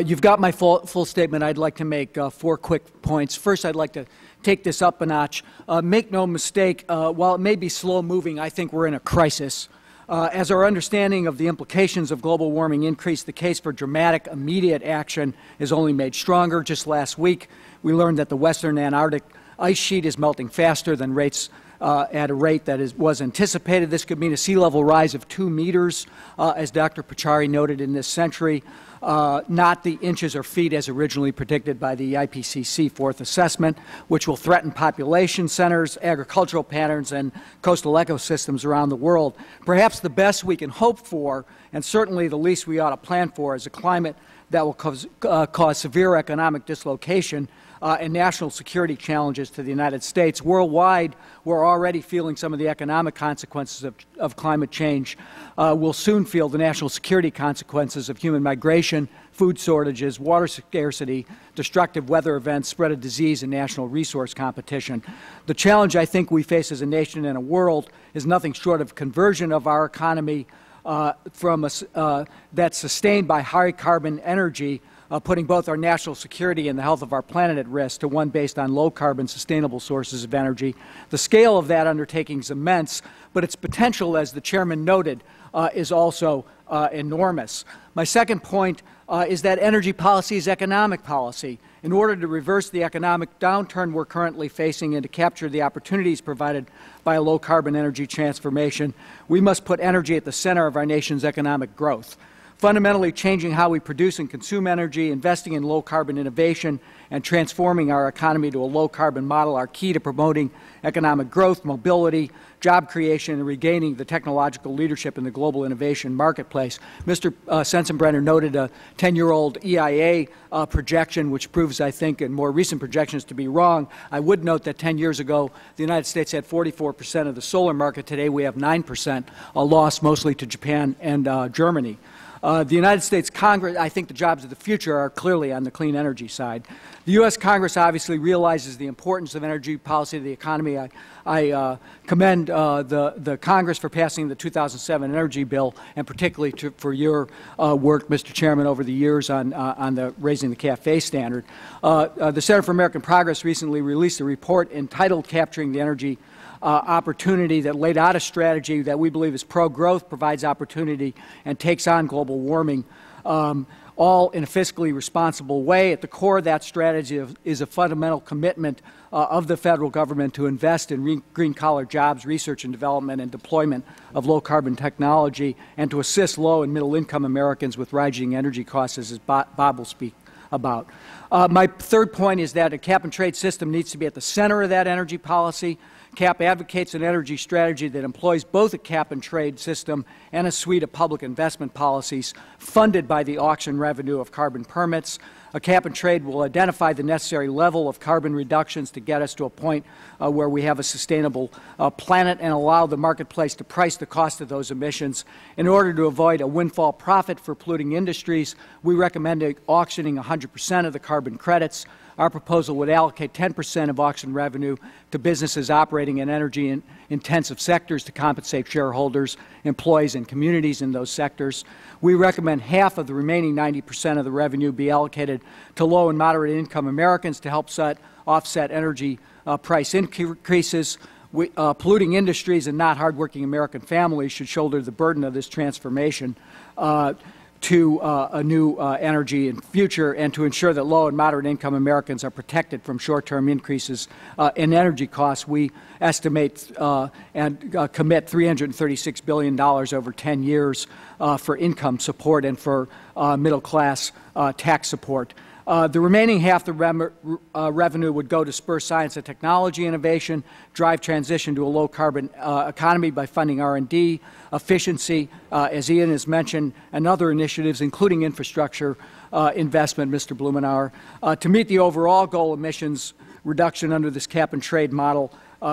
You've got my full statement. I'd like to make 4 quick points. First, I'd like to take this up a notch. Make no mistake, while it may be slow-moving, I think we're in a crisis. As our understanding of the implications of global warming increase, the case for dramatic, immediate action is only made stronger. Just last week, we learned that the western Antarctic ice sheet is melting faster than at a rate that was anticipated. This could mean a sea level rise of 2 meters, as Dr. Pachauri noted, in this century. Not the inches or feet as originally predicted by the IPCC fourth assessment, which will threaten population centers, agricultural patterns, and coastal ecosystems around the world. Perhaps the best we can hope for, and certainly the least we ought to plan for, is a climate that will cause severe economic dislocation and national security challenges to the United States. Worldwide, we're already feeling some of the economic consequences of climate change. We'll soon feel the national security consequences of human migration, food shortages, water scarcity, destructive weather events, spread of disease, and national resource competition. The challenge I think we face as a nation and a world is nothing short of conversion of our economy that's sustained by high-carbon energy, putting both our national security and the health of our planet at risk, to one based on low-carbon, sustainable sources of energy. The scale of that undertaking is immense, but its potential, as the Chairman noted, is also enormous. My second point is that energy policy is economic policy. In order to reverse the economic downturn we're currently facing and to capture the opportunities provided by a low-carbon energy transformation, we must put energy at the center of our nation's economic growth. Fundamentally changing how we produce and consume energy, investing in low-carbon innovation, and transforming our economy to a low-carbon model are key to promoting economic growth, mobility, job creation, and regaining the technological leadership in the global innovation marketplace. Mr. Sensenbrenner noted a 10-year-old EIA projection, which proves, I think, in more recent projections to be wrong. I would note that 10 years ago, the United States had 44% of the solar market. Today, we have 9%, lost mostly to Japan and Germany. The United States Congress, I think the jobs of the future are clearly on the clean energy side. The U.S. Congress obviously realizes the importance of energy policy to the economy. I commend the Congress for passing the 2007 energy bill, and particularly for your work, Mr. Chairman, over the years on the raising the CAFE standard. The Center for American Progress recently released a report entitled Capturing the Energy Opportunity that laid out a strategy that we believe is pro-growth, provides opportunity, and takes on global warming, all in a fiscally responsible way. At the core of that strategy is a fundamental commitment of the federal government to invest in green-collar jobs, research and development, and deployment of low-carbon technology, and to assist low- and middle-income Americans with rising energy costs, as Bob will speak about. My third point is that a cap-and-trade system needs to be at the center of that energy policy. CAP advocates an energy strategy that employs both a cap-and-trade system and a suite of public investment policies funded by the auction revenue of carbon permits. A cap-and-trade will identify the necessary level of carbon reductions to get us to a point where we have a sustainable planet and allow the marketplace to price the cost of those emissions. In order to avoid a windfall profit for polluting industries, we recommend auctioning 100% of the carbon credits. Our proposal would allocate 10% of auction revenue to businesses operating in energy-intensive sectors to compensate shareholders, employees, and communities in those sectors. We recommend half of the remaining 90% of the revenue be allocated to low and moderate income Americans to help offset energy price increases. Polluting industries and not hardworking American families should shoulder the burden of this transformation to a new energy and future, and to ensure that low and moderate income Americans are protected from short-term increases in energy costs. We estimate and commit $336 billion over 10 years for income support and for middle-class tax support. The remaining half of the revenue would go to spur science and technology innovation, drive transition to a low-carbon economy by funding R&D, efficiency, as Ian has mentioned, and other initiatives, including infrastructure investment, Mr. Blumenauer. To meet the overall goal of emissions reduction under this cap-and-trade model,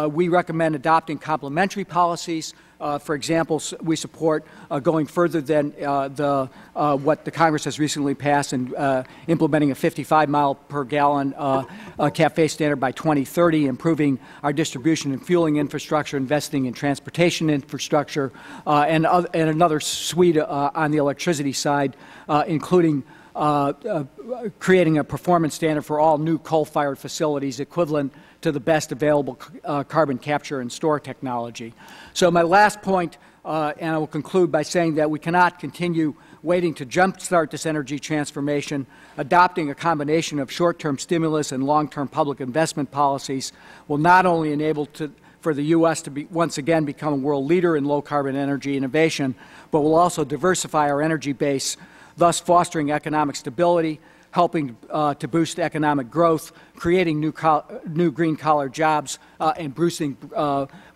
we recommend adopting complementary policies. For example, we support going further than what the Congress has recently passed and implementing a 55-mile-per-gallon CAFE standard by 2030, improving our distribution and fueling infrastructure, investing in transportation infrastructure, and another suite on the electricity side, including creating a performance standard for all new coal-fired facilities equivalent to the best available carbon capture and store technology. So my last point, and I will conclude by saying that we cannot continue waiting to jumpstart this energy transformation. Adopting a combination of short-term stimulus and long-term public investment policies will not only enable for the U.S. to once again become a world leader in low-carbon energy innovation, but will also diversify our energy base, thus fostering economic stability, helping to boost economic growth, creating new green-collar jobs, and boosting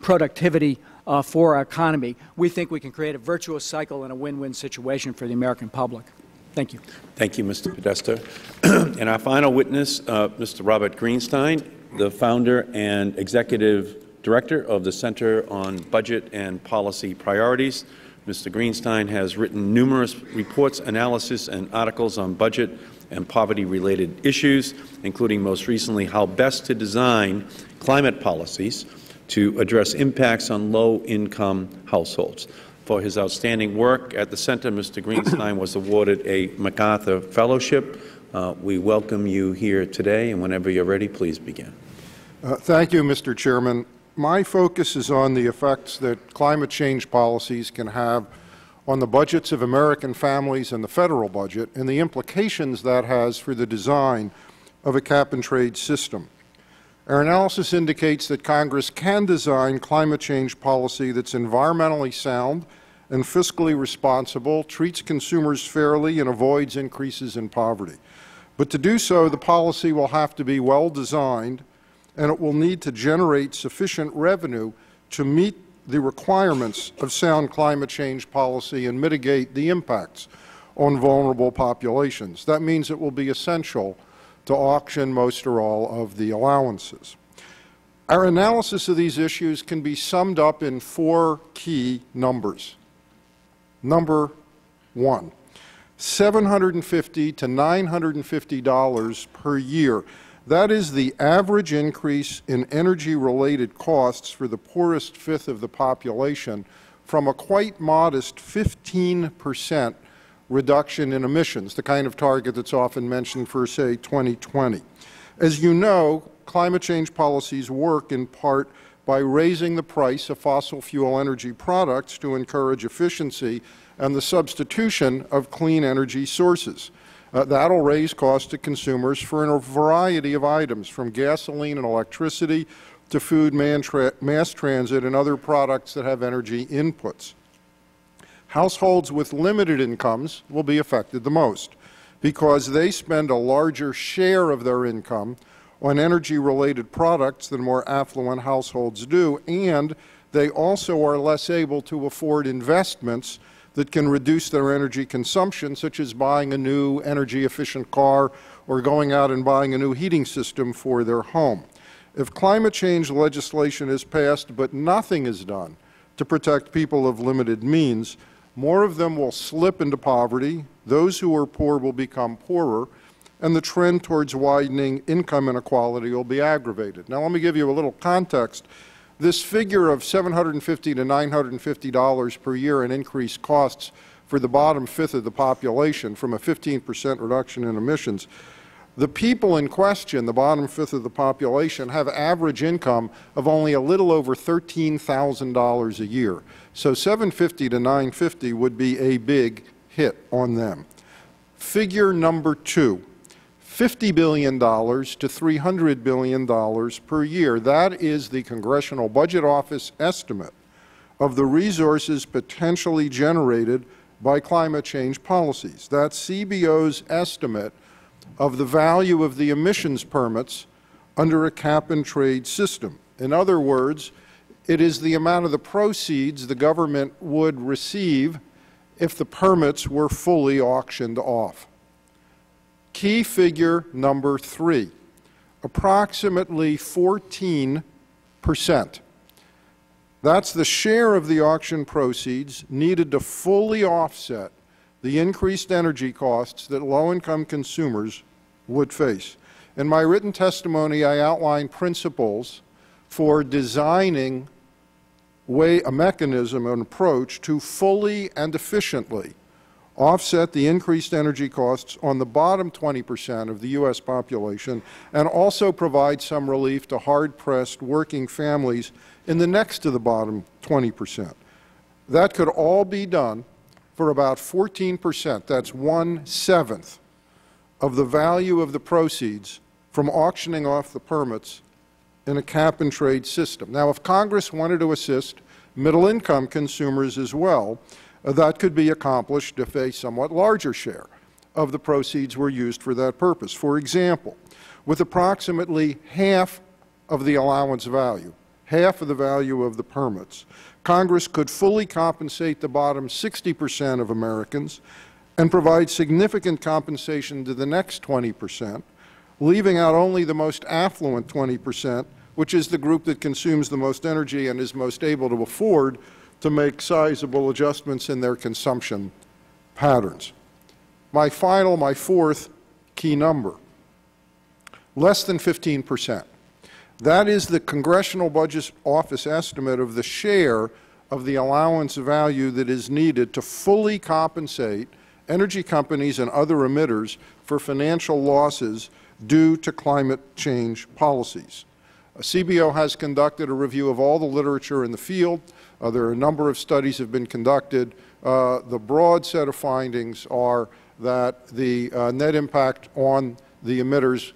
productivity for our economy. We think we can create a virtuous cycle and a win-win situation for the American public. Thank you. Thank you, Mr. Podesta. And our final witness, Mr. Robert Greenstein, the founder and executive director of the Center on Budget and Policy Priorities. Mr. Greenstein has written numerous reports, analysis, and articles on budget and poverty-related issues, including most recently how best to design climate policies to address impacts on low-income households. For his outstanding work at the Center, Mr. Greenstein was awarded a MacArthur Fellowship. We welcome you here today, and whenever you're ready, please begin. Thank you, Mr. Chairman. My focus is on the effects that climate change policies can have on the budgets of American families and the federal budget, and the implications that has for the design of a cap-and-trade system. Our analysis indicates that Congress can design climate change policy that's environmentally sound and fiscally responsible, treats consumers fairly, and avoids increases in poverty. But to do so, the policy will have to be well designed, and it will need to generate sufficient revenue to meet the requirements of sound climate change policy and mitigate the impacts on vulnerable populations. That means it will be essential to auction most or all of the allowances. Our analysis of these issues can be summed up in 4 key numbers. Number 1, $750 to $950 per year. That is the average increase in energy-related costs for the poorest fifth of the population, from a quite modest 15% reduction in emissions, the kind of target that's often mentioned for, say, 2020. As you know, climate change policies work in part by raising the price of fossil fuel energy products to encourage efficiency and the substitution of clean energy sources. That will raise costs to consumers for a variety of items, from gasoline and electricity to food, mass transit, and other products that have energy inputs. Households with limited incomes will be affected the most because they spend a larger share of their income on energy-related products than more affluent households do, and they also are less able to afford investments that can reduce their energy consumption, such as buying a new energy-efficient car or going out and buying a new heating system for their home. If climate change legislation is passed but nothing is done to protect people of limited means, more of them will slip into poverty, those who are poor will become poorer, and the trend towards widening income inequality will be aggravated. Now, let me give you a little context. This figure of $750 to $950 per year in increased costs for the bottom fifth of the population from a 15% reduction in emissions, the people in question, the bottom fifth of the population, have average income of only a little over $13,000 a year. So $750 to $950 would be a big hit on them. Figure number two, $50 billion to $300 billion per year. That is the Congressional Budget Office estimate of the resources potentially generated by climate change policies. That's CBO's estimate of the value of the emissions permits under a cap-and-trade system. In other words, it is the amount of the proceeds the government would receive if the permits were fully auctioned off. Key figure number three, approximately 14%. That's the share of the auction proceeds needed to fully offset the increased energy costs that low-income consumers would face. In my written testimony, I outlined principles for designing a mechanism, an approach to fully and efficiently offset the increased energy costs on the bottom 20% of the U.S. population, and also provide some relief to hard-pressed working families in the next to the bottom 20%. That could all be done for about 14%, that's 1/7 of the value of the proceeds from auctioning off the permits in a cap-and-trade system. Now, if Congress wanted to assist middle-income consumers as well, that could be accomplished if a somewhat larger share of the proceeds were used for that purpose. For example, with approximately half of the allowance value, half of the value of the permits, Congress could fully compensate the bottom 60% of Americans and provide significant compensation to the next 20%, leaving out only the most affluent 20%, which is the group that consumes the most energy and is most able to afford to make sizable adjustments in their consumption patterns. My fourth key number, less than 15%. That is the Congressional Budget Office estimate of the share of the allowance value that is needed to fully compensate energy companies and other emitters for financial losses due to climate change policies. CBO has conducted a review of all the literature in the field. There are a number of studies have been conducted. The broad set of findings are that the net impact on the emitters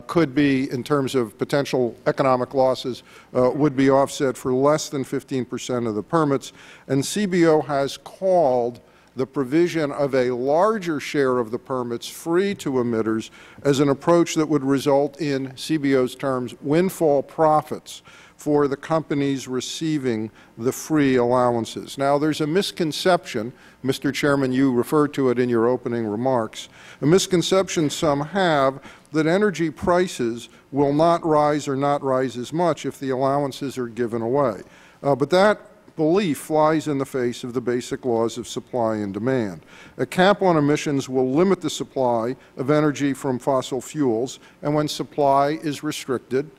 could be, in terms of potential economic losses, would be offset for less than 15% of the permits. And CBO has called the provision of a larger share of the permits free to emitters as an approach that would result in, CBO's terms, windfall profits for the companies receiving the free allowances. Now, there's a misconception, Mr. Chairman, you referred to it in your opening remarks, a misconception some have that energy prices will not rise or not rise as much if the allowances are given away. But that belief flies in the face of the basic laws of supply and demand. A cap on emissions will limit the supply of energy from fossil fuels, and when supply is restricted,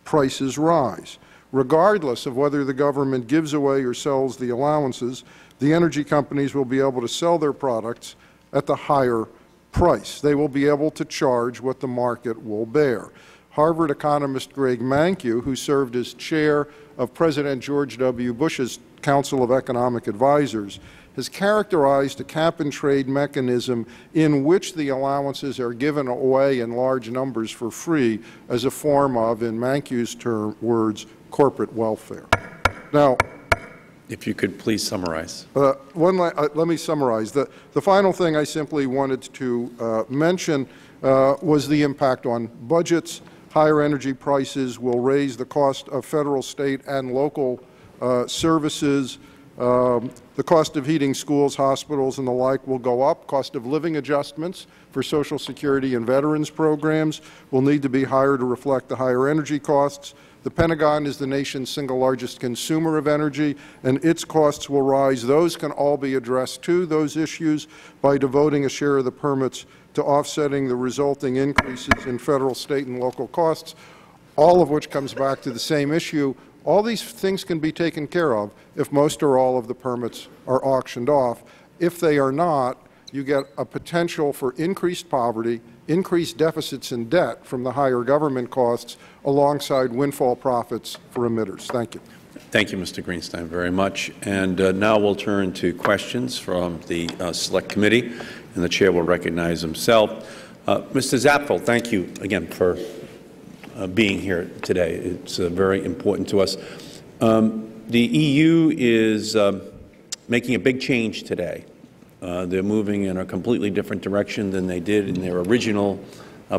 prices rise. Regardless of whether the government gives away or sells the allowances, the energy companies will be able to sell their products at the higher price. They will be able to charge what the market will bear. Harvard economist Greg Mankiw, who served as chair of President George W. Bush's Council of Economic Advisors, has characterized a cap-and-trade mechanism in which the allowances are given away in large numbers for free as a form of, in Mankiw's words, corporate welfare. Now, if you could please summarize. Let me summarize. The final thing I simply wanted to mention was the impact on budgets. Higher energy prices will raise the cost of federal, state, and local services. The cost of heating schools, hospitals, and the like will go up. Cost of living adjustments for Social Security and veterans programs will need to be higher to reflect the higher energy costs. The Pentagon is the nation's single largest consumer of energy, and its costs will rise. Those can all be addressed too, those issues, by devoting a share of the permits to offsetting the resulting increases in federal, state, and local costs, all of which comes back to the same issue. All these things can be taken care of if most or all of the permits are auctioned off. If they are not, you get a potential for increased poverty, increased deficits and debt from the higher government costs, alongside windfall profits for emitters. Thank you. Thank you, Mr. Greenstein, very much. And now we'll turn to questions from the Select Committee, and the Chair will recognize himself. Mr. Zapfel, thank you again for being here today. It's very important to us. The EU is making a big change today. They're moving in a completely different direction than they did in their original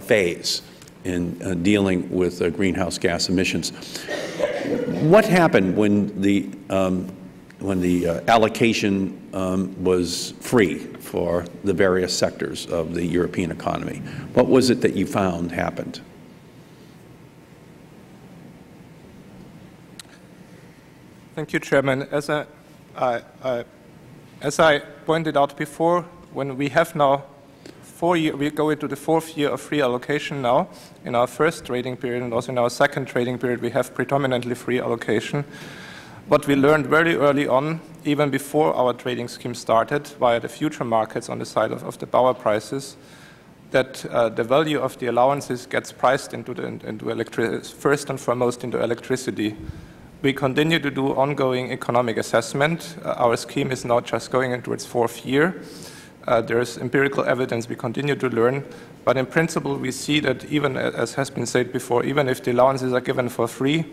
phase in dealing with greenhouse gas emissions. What happened when the allocation was free for the various sectors of the European economy? What was it that you found happened? Thank you, Chairman. As I pointed out before, when we have now we go into the 4th year of free allocation now. In our first trading period and also in our second trading period, we have predominantly free allocation. What we learned very early on, even before our trading scheme started, via the future markets on the side of the power prices, that the value of the allowances gets priced into first and foremost into electricity. We continue to do ongoing economic assessment. Our scheme is now just going into its 4th year. There is empirical evidence we continue to learn, but in principle we see that even, as has been said before, even if the allowances are given for free,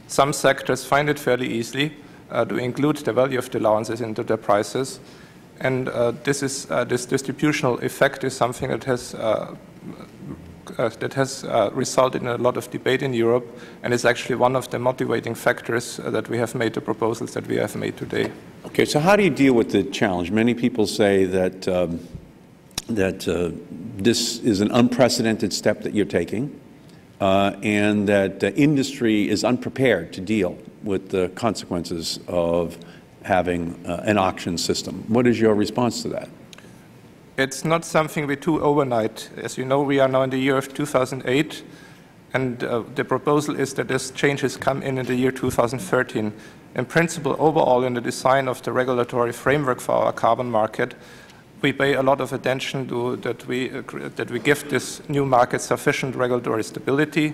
some sectors find it fairly easily to include the value of the allowances into their prices. And this distributional effect is something that has resulted in a lot of debate in Europe, and is actually one of the motivating factors that we have made the proposals that we have made today. Okay, so how do you deal with the challenge? Many people say that this is an unprecedented step that you're taking, and that industry is unprepared to deal with the consequences of having an auction system. What is your response to that? It's not something we do overnight. As you know, we are now in the year of 2008, and the proposal is that this changes come in the year 2013. In principle, overall, in the design of the regulatory framework for our carbon market, we pay a lot of attention to that we give this new market sufficient regulatory stability.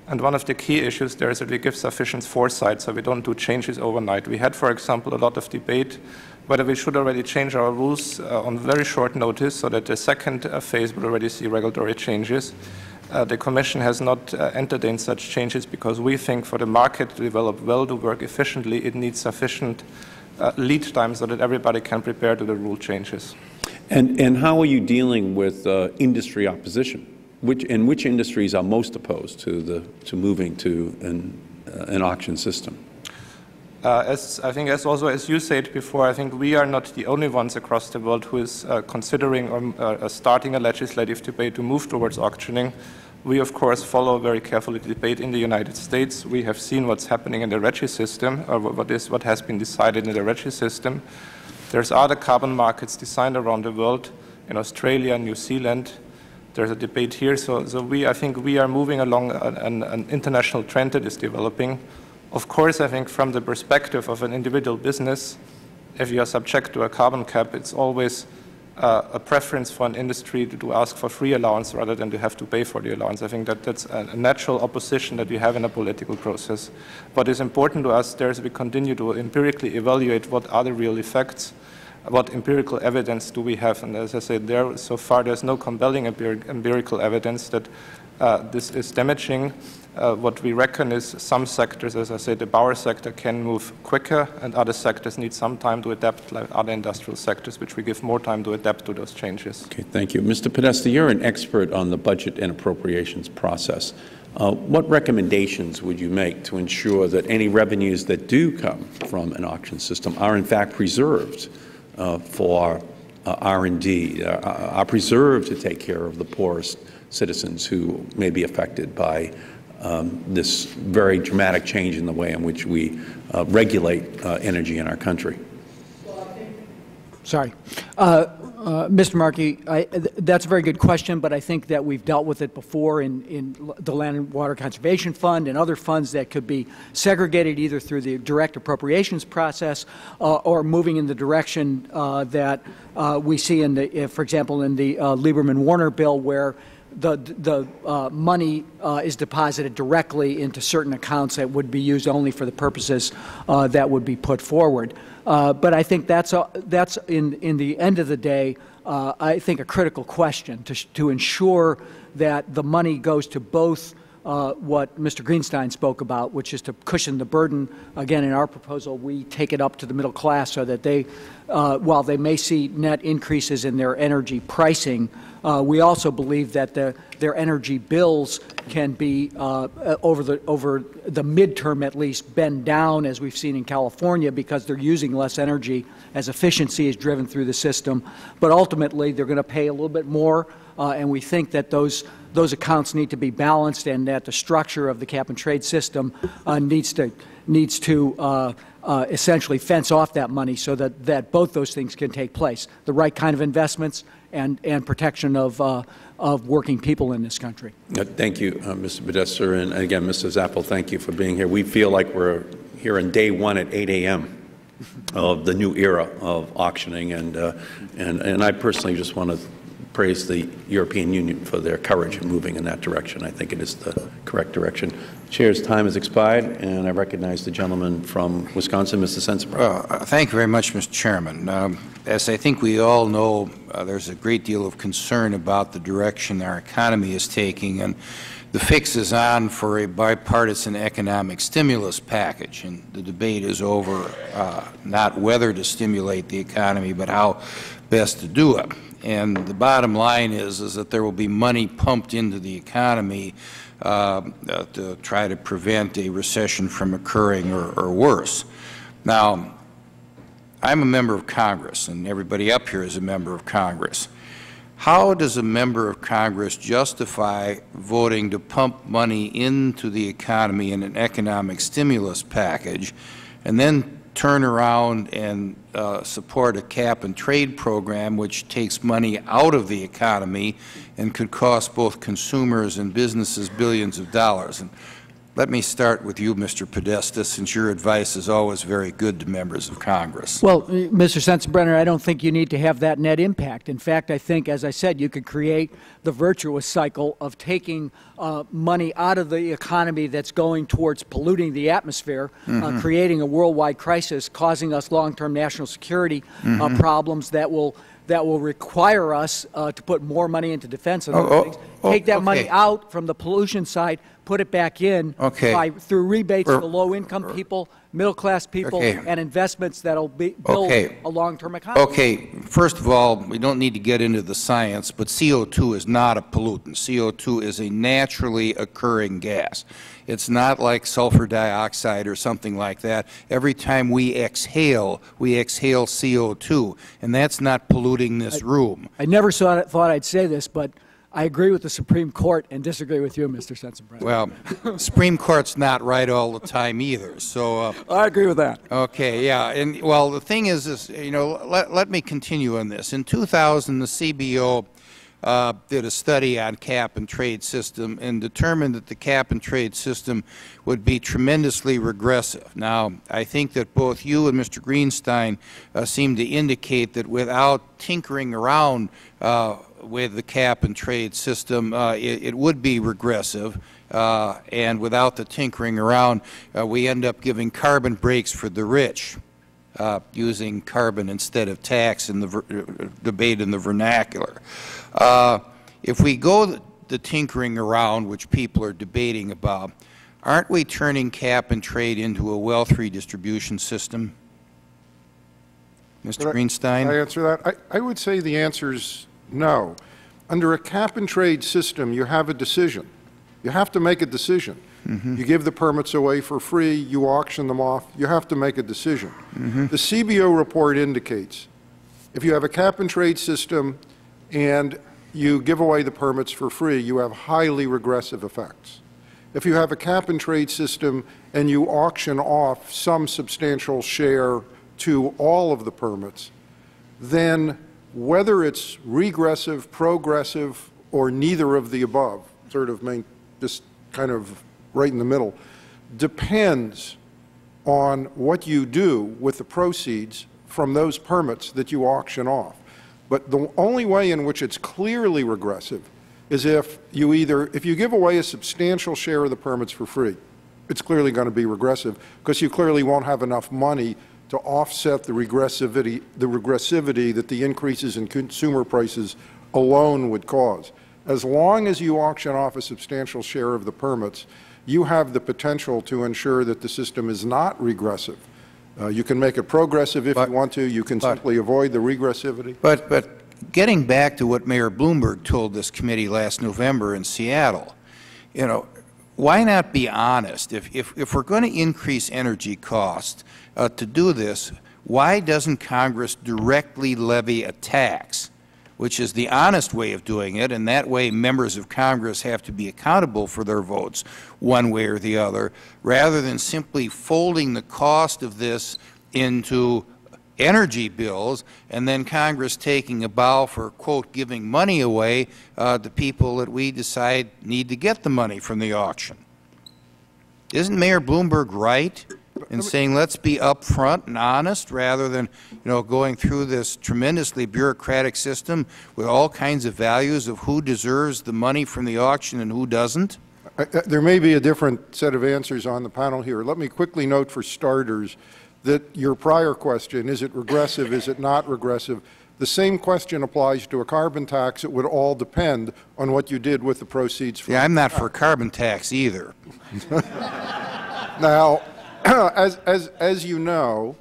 And one of the key issues there is that we give sufficient foresight, so we don't do changes overnight. We had, for example, a lot of debate whether we should already change our rules on very short notice so that the second phase would already see regulatory changes. The Commission has not entertained such changes because we think for the market to develop well, to work efficiently, it needs sufficient lead time so that everybody can prepare to the rule changes. And how are you dealing with industry opposition? Which industries are most opposed to moving to an auction system? As you said before, I think we are not the only ones across the world who is considering or starting a legislative debate to move towards auctioning. We, of course, follow very carefully the debate in the United States. We have seen what's happening in the RGGI system, or what has been decided in the RGGI system. There's other carbon markets designed around the world, in Australia, New Zealand. There's a debate here. So I think we are moving along an international trend that is developing. Of course, I think from the perspective of an individual business, if you are subject to a carbon cap, it's always a preference for an industry to ask for free allowance rather than to have to pay for the allowance. I think that's a natural opposition that we have in a political process. What is important to us there is we continue to empirically evaluate what are the real effects, what empirical evidence do we have. And as I said, so far there's no compelling empirical evidence that this is damaging. What we reckon is some sectors, as I said, the power sector can move quicker, and other sectors need some time to adapt, like other industrial sectors, which we give more time to adapt to those changes. Okay, thank you. Mr. Podesta, you're an expert on the budget and appropriations process. What recommendations would you make to ensure that any revenues that do come from an auction system are in fact preserved for R&D, are preserved to take care of the poorest citizens who may be affected by this very dramatic change in the way in which we regulate energy in our country? Sorry. Mr. Markey, that's a very good question, but I think that we've dealt with it before in the Land and Water Conservation Fund and other funds that could be segregated either through the direct appropriations process or moving in the direction that we see in the, for example, in the Lieberman-Warner bill, where the money is deposited directly into certain accounts that would be used only for the purposes that would be put forward. But I think that's in the end of the day, I think a critical question to ensure that the money goes to both what Mr. Greenstein spoke about, which is to cushion the burden. Again, in our proposal, we take it up to the middle class so that they, while they may see net increases in their energy pricing, we also believe that their energy bills can be, over the midterm at least, bend down, as we've seen in California, because they're using less energy as efficiency is driven through the system. But ultimately, they're going to pay a little bit more, and we think that those accounts need to be balanced, and that the structure of the cap-and-trade system needs to essentially fence off that money so that both those things can take place, the right kind of investments and protection of working people in this country. Thank you, Mr. Podesta, and again, Mr. Zappel, thank you for being here. We feel like we're here on day one at 8 a.m. of the new era of auctioning, and I personally just want to praise the European Union for their courage in moving in that direction. I think it is the correct direction. Chair's time has expired, and I recognize the gentleman from Wisconsin, Mr. Sensenbrenner. Thank you very much, Mr. Chairman. As I think we all know, there's a great deal of concern about the direction our economy is taking, and the fix is on for a bipartisan economic stimulus package, and the debate is over not whether to stimulate the economy, but how best to do it. And the bottom line is that there will be money pumped into the economy to try to prevent a recession from occurring or worse. Now, I'm a member of Congress, and everybody up here is a member of Congress. How does a member of Congress justify voting to pump money into the economy in an economic stimulus package and then turn around and support a cap-and-trade program which takes money out of the economy and could cost both consumers and businesses billions of dollars? And let me start with you, Mr. Podesta, since your advice is always very good to members of Congress. Well, Mr. Sensenbrenner, I don't think you need to have that net impact. In fact, I think, as I said, you could create the virtuous cycle of taking money out of the economy that's going towards polluting the atmosphere, creating a worldwide crisis, causing us long-term national security problems that will require us to put more money into defense and other things. Take that money out from the pollution side, put it back in through rebates for low-income people, middle-class people, and investments that will build a long-term economy. Okay. First of all, we don't need to get into the science, but CO2 is not a pollutant. CO2 is a naturally occurring gas. It's not like sulfur dioxide or something like that. Every time we exhale CO2, and that's not polluting this room. I never thought I'd say this, but I agree with the Supreme Court and disagree with you, Mr. Sensenbrenner. Well, Supreme Court's not right all the time either. So I agree with that. Okay, yeah, and well, the thing is you know, let me continue on this. In 2000, the CBO did a study on cap-and-trade system and determined that the cap-and-trade system would be tremendously regressive. Now, I think that both you and Mr. Greenstein seem to indicate that without tinkering around with the cap-and-trade system, it would be regressive. And without the tinkering around, we end up giving carbon breaks for the rich, using carbon instead of tax in the debate in the vernacular. If we go the tinkering around, which people are debating about, aren't we turning cap and trade into a wealth redistribution system? Mr. Greenstein? Can I answer that? I would say the answer is no. Under a cap and trade system, you have a decision. You have to make a decision. You give the permits away for free, you auction them off, you have to make a decision. The CBO report indicates if you have a cap and trade system and you give away the permits for free, you have highly regressive effects. If you have a cap and trade system and you auction off some substantial share to all of the permits, then whether it's regressive, progressive, or neither of the above, sort of just kind of right in the middle, depends on what you do with the proceeds from those permits that you auction off. But the only way in which it's clearly regressive is if you give away a substantial share of the permits for free, it's clearly going to be regressive because you clearly won't have enough money to offset the regressivity that the increases in consumer prices alone would cause. As long as you auction off a substantial share of the permits, you have the potential to ensure that the system is not regressive. You can make it progressive if you want to. You can simply avoid the regressivity. But getting back to what Mayor Bloomberg told this committee last November in Seattle, you know, why not be honest? If we're going to increase energy costs to do this, why doesn't Congress directly levy a tax, which is the honest way of doing it, and that way members of Congress have to be accountable for their votes one way or the other, rather than simply folding the cost of this into energy bills and then Congress taking a bow for, quote, giving money away to people that we decide need to get the money from the auction. Isn't Mayor Bloomberg right in saying let's be upfront and honest rather than, you know, going through this tremendously bureaucratic system with all kinds of values of who deserves the money from the auction and who doesn't? There may be a different set of answers on the panel here. Let me quickly note for starters that your prior question, is it regressive, is it not regressive, the same question applies to a carbon tax. It would all depend on what you did with the proceeds from I'm not for a carbon tax either. Now, as you know,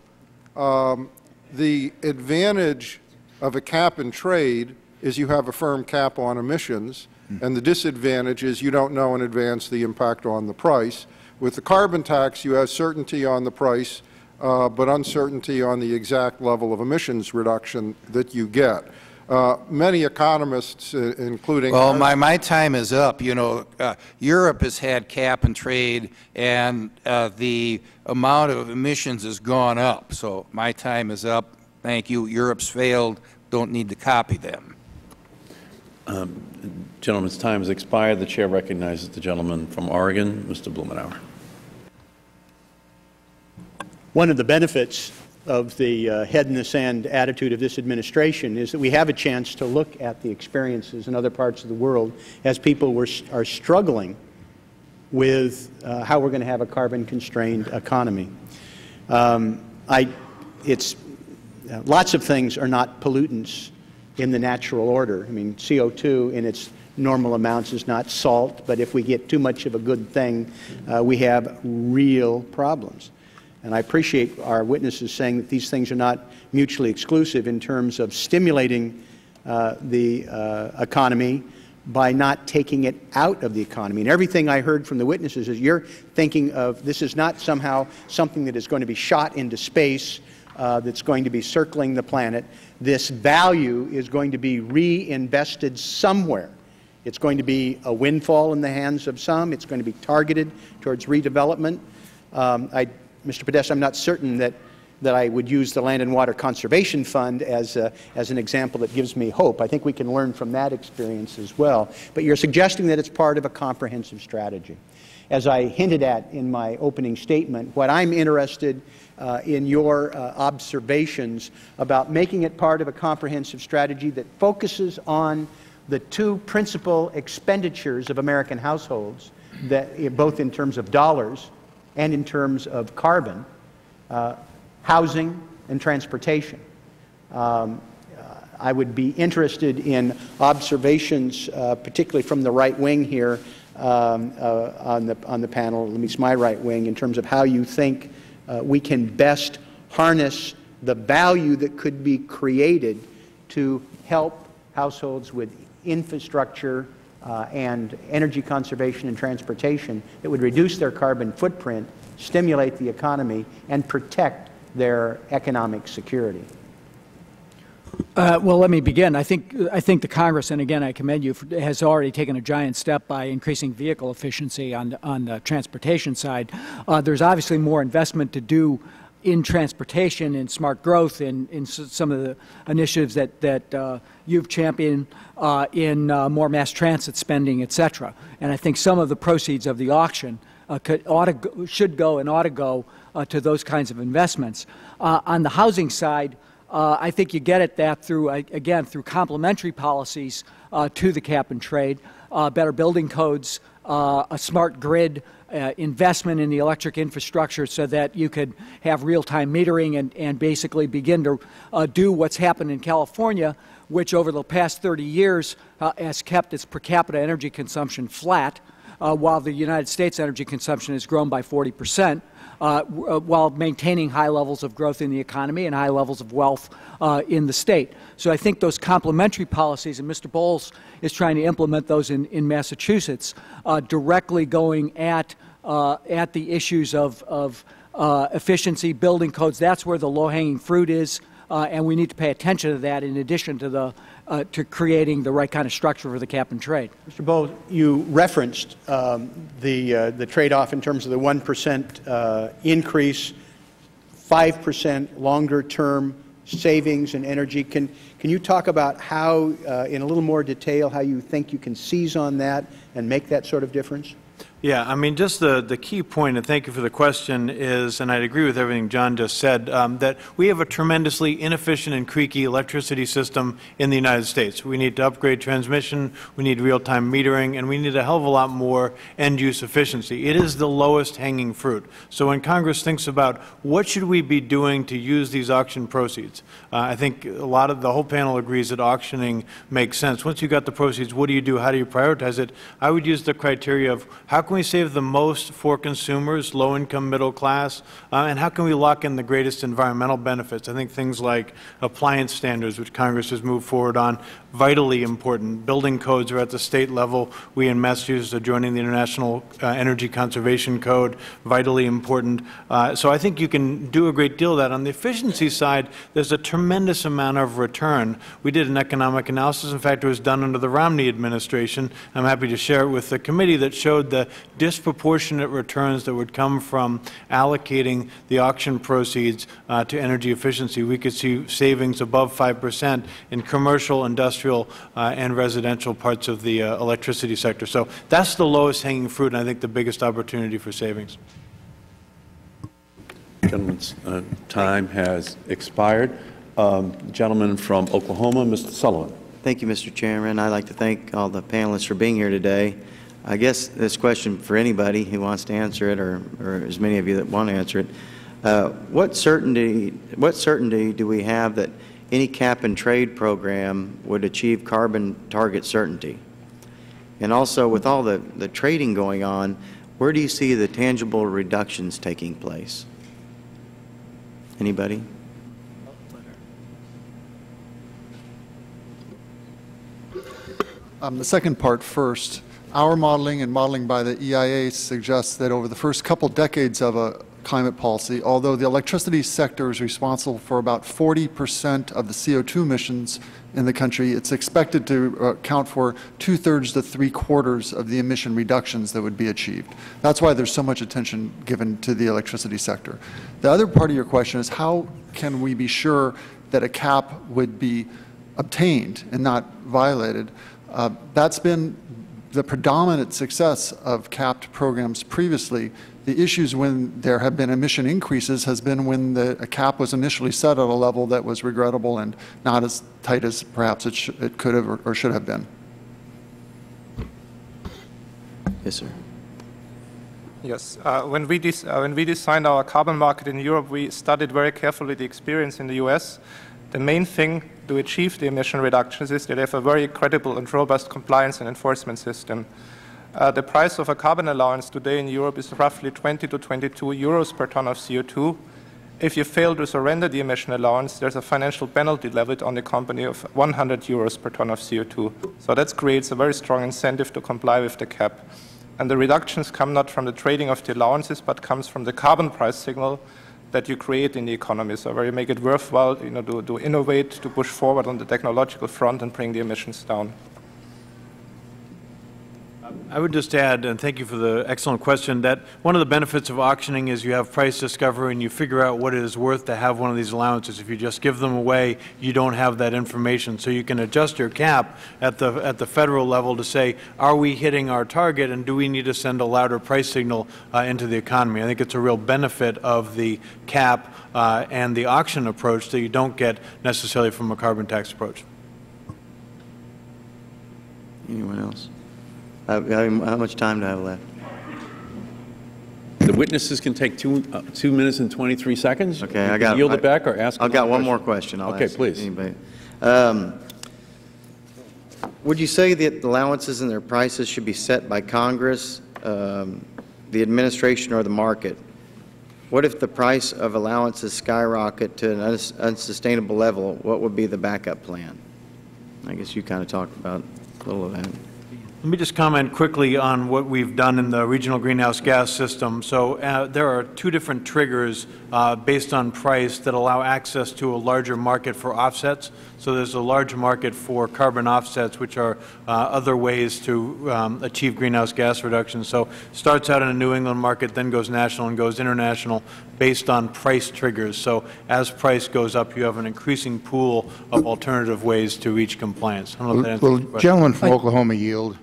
the advantage of a cap and trade is you have a firm cap on emissions, and the disadvantage is you don't know in advance the impact on the price. With the carbon tax, you have certainty on the price, but uncertainty on the exact level of emissions reduction that you get. Many economists, including... Well, my time is up. You know, Europe has had cap and trade, and the amount of emissions has gone up. So my time is up. Thank you. Europe's failed. Don't need to copy them. Gentleman's time has expired. The Chair recognizes the gentleman from Oregon, Mr. Blumenauer. One of the benefits of the head-in-the-sand attitude of this administration is that we have a chance to look at the experiences in other parts of the world as people are struggling with how we're going to have a carbon-constrained economy. Lots of things are not pollutants in the natural order. I mean, CO2 in its normal amounts is not salt, but if we get too much of a good thing, we have real problems. And I appreciate our witnesses saying that these things are not mutually exclusive in terms of stimulating the economy by not taking it out of the economy. And everything I heard from the witnesses is you're thinking of this is not somehow something that is going to be shot into space, that's going to be circling the planet. This value is going to be reinvested somewhere. It's going to be a windfall in the hands of some. It's going to be targeted towards redevelopment. Mr. Podesta, I'm not certain that I would use the Land and Water Conservation Fund as an example that gives me hope. I think we can learn from that experience as well. But you're suggesting that it's part of a comprehensive strategy. As I hinted at in my opening statement, what I'm interested in your observations about making it part of a comprehensive strategy that focuses on the two principal expenditures of American households, that both in terms of dollars and in terms of carbon, housing and transportation. I would be interested in observations, particularly from the right wing here on the panel, at least my right wing, in terms of how you think we can best harness the value that could be created to help households with infrastructure and energy conservation and transportation that would reduce their carbon footprint, stimulate the economy, and protect their economic security. Well, let me begin. I think the Congress, and again I commend you, has already taken a giant step by increasing vehicle efficiency on the transportation side. There's obviously more investment to do in transportation, in smart growth, in some of the initiatives that you've championed, in more mass transit spending, et cetera. And I think some of the proceeds of the auction should go and ought to go to those kinds of investments. On the housing side, I think you get at that through, again, through complementary policies to the cap and trade, better building codes, a smart grid, investment in the electric infrastructure so that you could have real-time metering and basically begin to do what's happened in California, which over the past 30 years has kept its per capita energy consumption flat, while the United States energy consumption has grown by 40%. While maintaining high levels of growth in the economy and high levels of wealth in the state. So I think those complementary policies, and Mr. Bowles is trying to implement those in Massachusetts, directly going at the issues of efficiency, building codes. That's where the low-hanging fruit is, and we need to pay attention to that in addition to to creating the right kind of structure for the cap and trade. Mr. Bowles, you referenced the trade-off in terms of the 1% increase, 5% longer-term savings in energy. Can you talk about how, in a little more detail, how you think you can seize on that and make that sort of difference? Yeah, I mean, just the key point, and thank you for the question, is, and I'd agree with everything John just said, that we have a tremendously inefficient and creaky electricity system in the United States. We need to upgrade transmission, we need real-time metering, and we need a hell of a lot more end-use efficiency. It is the lowest hanging fruit. So when Congress thinks about what should we be doing to use these auction proceeds, I think the whole panel agrees that auctioning makes sense. Once you've got the proceeds, what do you do? How do you prioritize it? I would use the criteria of how can we save the most for consumers, low-income, middle class, and how can we lock in the greatest environmental benefits? I think things like appliance standards, which Congress has moved forward on, vitally important. Building codes are at the state level. We in Massachusetts are joining the International Energy Conservation Code, vitally important. So I think you can do a great deal of that. On the efficiency side, there's a tremendous amount of return. We did an economic analysis. In fact, it was done under the Romney administration. I'm happy to share it with the committee that showed the disproportionate returns that would come from allocating the auction proceeds to energy efficiency. We could see savings above 5% in commercial, industrial, and residential parts of the electricity sector. So that's the lowest hanging fruit, and I think the biggest opportunity for savings. Gentleman's time has expired. Gentleman from Oklahoma, Mr. Sullivan. Thank you, Mr. Chairman. I'd like to thank all the panelists for being here today. I guess this question for anybody who wants to answer it, or as many of you that want to answer it, what certainty do we have that any cap and trade program would achieve carbon target certainty? And also, with all the trading going on, where do you see the tangible reductions taking place? Anybody? The second part first. Our modeling and modeling by the EIA suggests that over the first couple decades of a climate policy, although the electricity sector is responsible for about 40% of the CO2 emissions in the country. It's expected to account for 2/3 to 3/4 of the emission reductions that would be achieved. That's why there's so much attention given to the electricity sector. The other part of your question is how can we be sure that a cap would be obtained and not violated? That's been the predominant success of capped programs previously. The issues when there have been emission increases has been when a cap was initially set at a level that was regrettable and not as tight as perhaps it could have or should have been. Yes, sir. Yes. When we designed our carbon market in Europe, we studied very carefully the experience in the US. The main thing to achieve the emission reductions is that they have a very credible and robust compliance and enforcement system. The price of a carbon allowance today in Europe is roughly 20 to 22 euros per ton of CO2. If you fail to surrender the emission allowance, there's a financial penalty levied on the company of 100 euros per ton of CO2. So that creates a very strong incentive to comply with the cap. And the reductions come not from the trading of the allowances, but comes from the carbon price signal that you create in the economy. So where you make it worthwhile, to innovate, to push forward on the technological front and bring the emissions down. I would just add, and thank you for the excellent question, that one of the benefits of auctioning is you have price discovery and you figure out what it is worth to have one of these allowances. If you just give them away, you don't have that information. So you can adjust your cap at the federal level to say, are we hitting our target and do we need to send a louder price signal into the economy? I think it's a real benefit of the cap and the auction approach that you don't get necessarily from a carbon tax approach. Anyone else? How much time do I have left? The witnesses can take 2 minutes and 23 seconds. Okay, I got. Yield it back or ask. I've got one more question. Okay, please. Anybody. Would you say that allowances and their prices should be set by Congress, the administration, or the market? What if the price of allowances skyrocket to an unsustainable level? What would be the backup plan? I guess you kind of talked about a little of that. Let me just comment quickly on what we've done in the regional greenhouse gas system. So there are two different triggers based on price that allow access to a larger market for offsets. So there's a large market for carbon offsets, which are other ways to achieve greenhouse gas reductions. So it starts out in a New England market, then goes national and goes international based on price triggers. So as price goes up, you have an increasing pool of alternative ways to reach compliance. I don't know if that answers your question. Gentleman from Oklahoma yield.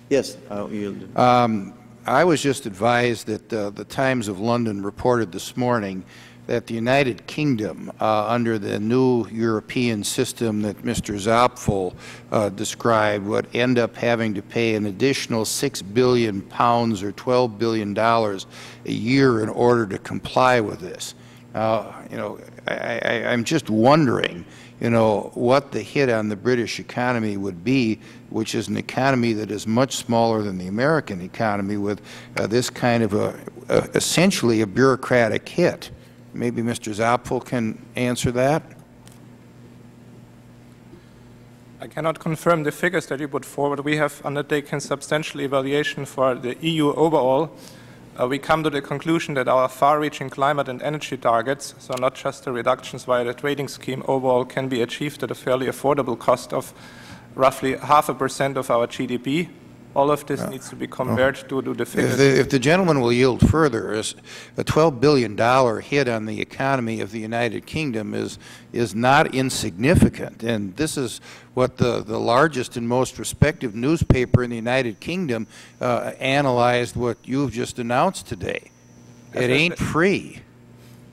Yes, I'll yield. I was just advised that the Times of London reported this morning that the United Kingdom, under the new European system that Mr. Zapfel described, would end up having to pay an additional £6 billion or $12 billion a year in order to comply with this. I'm just wondering, what the hit on the British economy would be, which is an economy that is much smaller than the American economy, with this kind of essentially a bureaucratic hit. Maybe Mr. Zapfel can answer that. I cannot confirm the figures that you put forward. We have undertaken substantial evaluation for the EU overall. We come to the conclusion that our far-reaching climate and energy targets, so not just the reductions via the trading scheme overall, can be achieved at a fairly affordable cost of roughly 0.5% of our GDP. All of this needs to be compared to the figures. If the gentleman will yield further, a $12 billion hit on the economy of the United Kingdom is not insignificant. And this is what the largest and most respected newspaper in the United Kingdom analyzed what you've just announced today. It ain't free.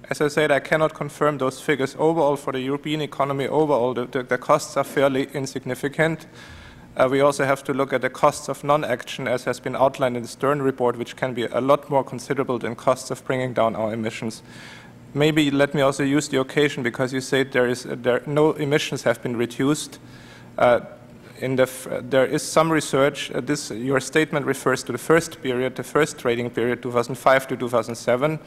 As I said, I cannot confirm those figures. Overall, for the European economy, overall, the costs are fairly insignificant. We also have to look at the costs of non-action, as has been outlined in the Stern report, which can be a lot more considerable than costs of bringing down our emissions. Maybe let me also use the occasion, because you said no emissions have been reduced. There is some research. Your statement refers to the first period, the first trading period, 2005 to 2007,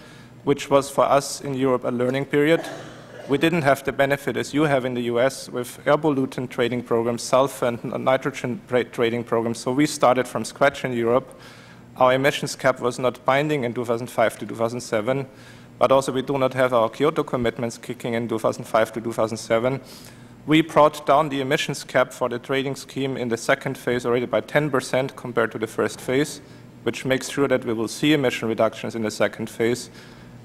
which was for us in Europe a learning period. We didn't have the benefit as you have in the US with air pollutant trading programs, sulfur and nitrogen trading programs. So we started from scratch in Europe. Our emissions cap was not binding in 2005 to 2007, but also we do not have our Kyoto commitments kicking in 2005 to 2007. We brought down the emissions cap for the trading scheme in the second phase already by 10% compared to the first phase, which makes sure that we will see emission reductions in the second phase.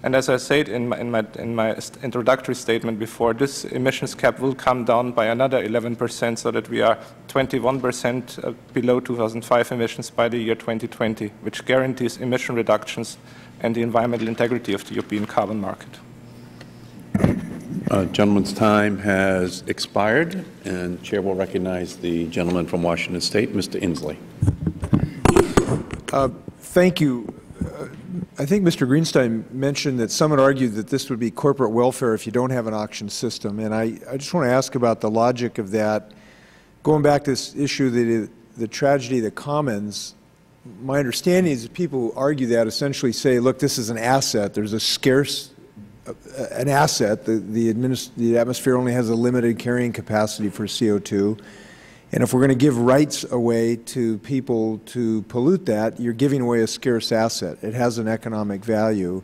And as I said in my introductory statement before, this emissions cap will come down by another 11% so that we are 21% below 2005 emissions by the year 2020, which guarantees emission reductions and the environmental integrity of the European carbon market. Gentleman's time has expired, and the Chair will recognize the gentleman from Washington State, Mr. Inslee. Thank you. I think Mr. Greenstein mentioned that some had argued that this would be corporate welfare if you don't have an auction system, and I just want to ask about the logic of that. Going back to this issue, the tragedy of the commons, my understanding is that people who argue that essentially say, look, this is an asset. There's a scarce an asset. The atmosphere only has a limited carrying capacity for CO2. And if we're going to give rights away to people to pollute that, you're giving away a scarce asset. It has an economic value,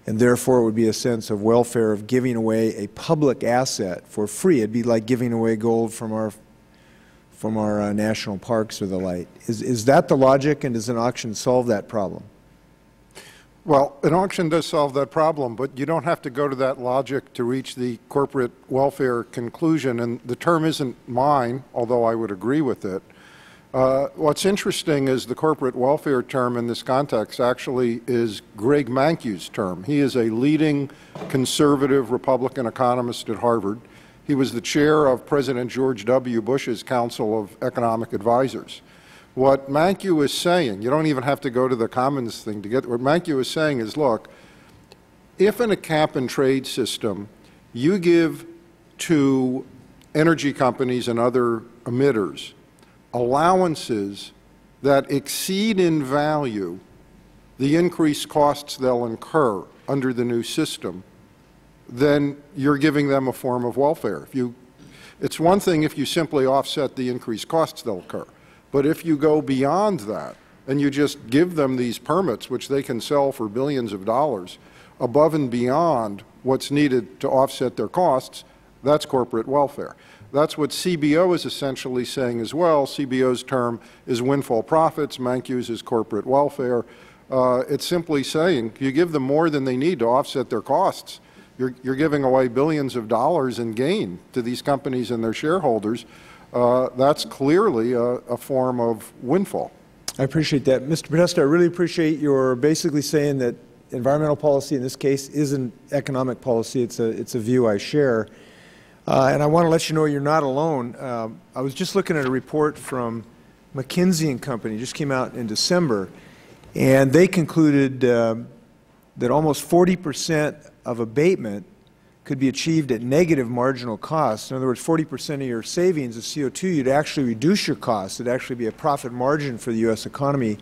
and therefore it would be a sense of welfare of giving away a public asset for free. It'd be like giving away gold from our national parks or the like. Is that the logic, and does an auction solve that problem? Well, an auction does solve that problem, but you don't have to go to that logic to reach the corporate welfare conclusion, and the term isn't mine, although I would agree with it. What's interesting is the corporate welfare term in this context actually is Greg Mankiw's term. He is a leading conservative Republican economist at Harvard. He was the chair of President George W. Bush's Council of Economic Advisors. What Mankiw is saying, you don't even have to go to the commons thing to get, what Mankiw is saying is, look, if in a cap-and-trade system you give to energy companies and other emitters allowances that exceed in value the increased costs they'll incur under the new system, then you're giving them a form of welfare. It's one thing if you simply offset the increased costs they'll incur. But if you go beyond that and you just give them these permits, which they can sell for billions of dollars, above and beyond what's needed to offset their costs, that's corporate welfare. That's what CBO is essentially saying as well. CBO's term is windfall profits. Mankiw's is corporate welfare. It's simply saying you give them more than they need to offset their costs. You're giving away billions of dollars in gain to these companies and their shareholders. That's clearly a form of windfall. I appreciate that. Mr. Podesta, I really appreciate your basically saying that environmental policy in this case isn't economic policy. It's a view I share. And I want to let you know you're not alone. I was just looking at a report from McKinsey & Company, just came out in December, and they concluded that almost 40% of abatement could be achieved at negative marginal cost. In other words, 40% of your savings of CO2, you'd actually reduce your costs. It'd actually be a profit margin for the U.S. economy,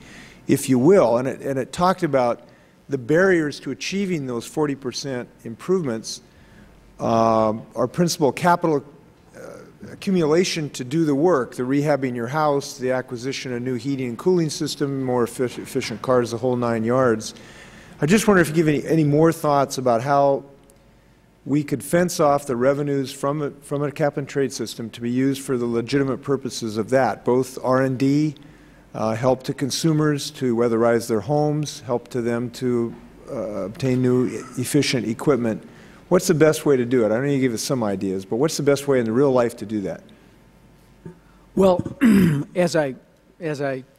if you will. And it talked about the barriers to achieving those 40% improvements are principal capital accumulation to do the work, the rehabbing your house, the acquisition of new heating and cooling system, more efficient cars, the whole 9 yards. I just wonder if you give any more thoughts about how we could fence off the revenues from a cap-and-trade system to be used for the legitimate purposes of that, both R&D, help to consumers to weatherize their homes, help to them to obtain new efficient equipment. What's the best way to do it? I know you gave us some ideas, but what's the best way in the real life to do that? Well, as I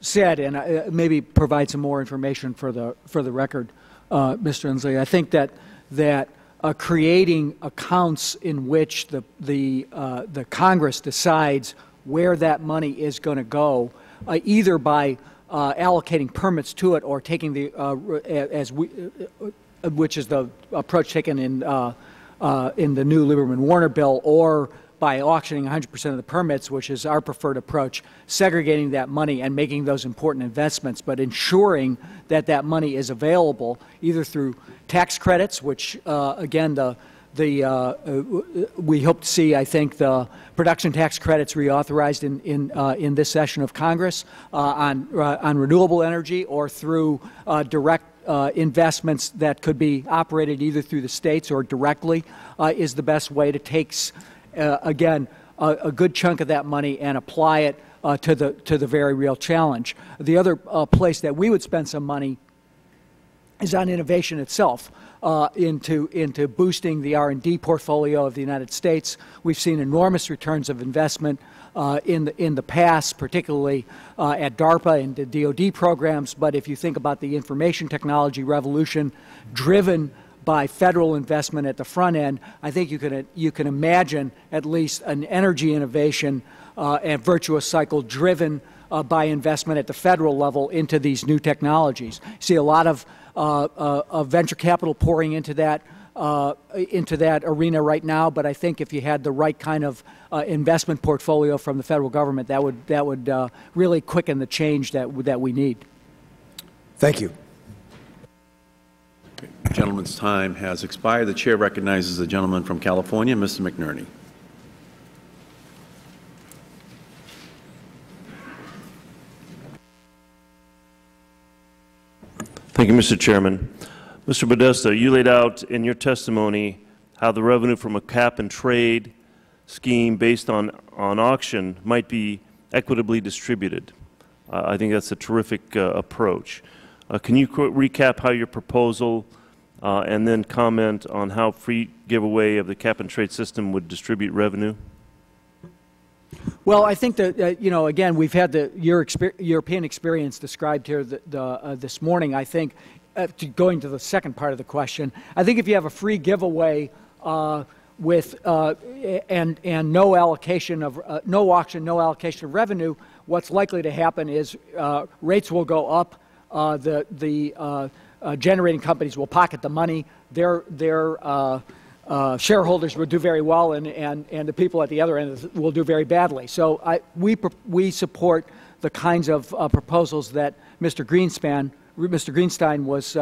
said, and maybe provide some more information for the record, Mr. Inslee, I think that creating accounts in which the Congress decides where that money is going to go, either by allocating permits to it or taking which is the approach taken in the new Lieberman-Warner bill, or by auctioning 100% of the permits, which is our preferred approach, segregating that money and making those important investments, but ensuring that that money is available either through tax credits, which again we hope to see, I think, the production tax credits reauthorized in this session of Congress on renewable energy or through direct investments that could be operated either through the states or directly is the best way to take, again, a good chunk of that money and apply it to the very real challenge. The other place that we would spend some money is on innovation itself, into boosting the R&D portfolio of the United States. We've seen enormous returns of investment in the past, particularly at DARPA and the DoD programs. But if you think about the information technology revolution driven by federal investment at the front end, I think you can imagine at least an energy innovation and virtuous cycle driven by investment at the federal level into these new technologies. See a lot of venture capital pouring into that arena right now, but I think if you had the right kind of investment portfolio from the federal government, that would really quicken the change that we need. Thank you. The gentleman's time has expired. The chair recognizes the gentleman from California, Mr. McNerney. Thank you, Mr. Chairman. Mr. Podesta, you laid out in your testimony how the revenue from a cap-and-trade scheme based on auction might be equitably distributed. I think that's a terrific approach. Can you recap how your proposal and then comment on how free giveaway of the cap-and-trade system would distribute revenue? Well, I think that, you know, again, we've had the European experience described here this morning. I think, going to the second part of the question, I think if you have a free giveaway with and no allocation of no auction, no allocation of revenue, what's likely to happen is rates will go up. The generating companies will pocket the money. Their shareholders will do very well, and the people at the other end will do very badly. So we support the kinds of proposals that Mr. Greenstein was.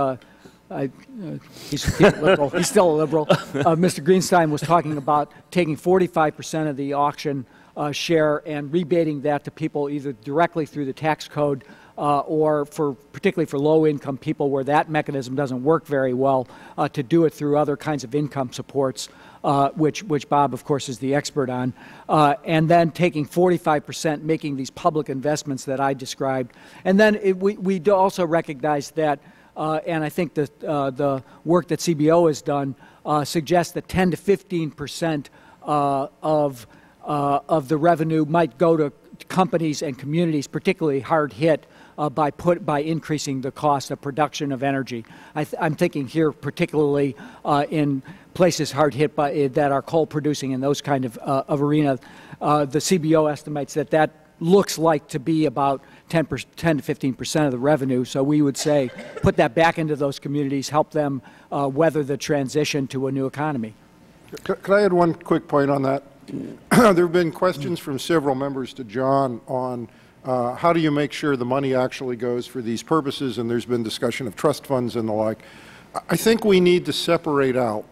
He's liberal. He's still a liberal. Mr. Greenstein was talking about taking 45% of the auction share and rebating that to people either directly through the tax code or particularly for low-income people where that mechanism doesn't work very well, to do it through other kinds of income supports, which Bob, of course, is the expert on, and then taking 45%, making these public investments that I described. And then we do also recognize that, and I think that the work that CBO has done suggests that 10 to 15% of the revenue might go to companies and communities particularly hard hit by increasing the cost of production of energy. I'm thinking here particularly in places hard hit that are coal producing in those kind of arena. The CBO estimates that looks like to be about 10 to 15% of the revenue. So we would say put that back into those communities, help them weather the transition to a new economy. Could I add one quick point on that? There have been questions from several members to John on how do you make sure the money actually goes for these purposes, and there's been discussion of trust funds and the like. I think we need to separate out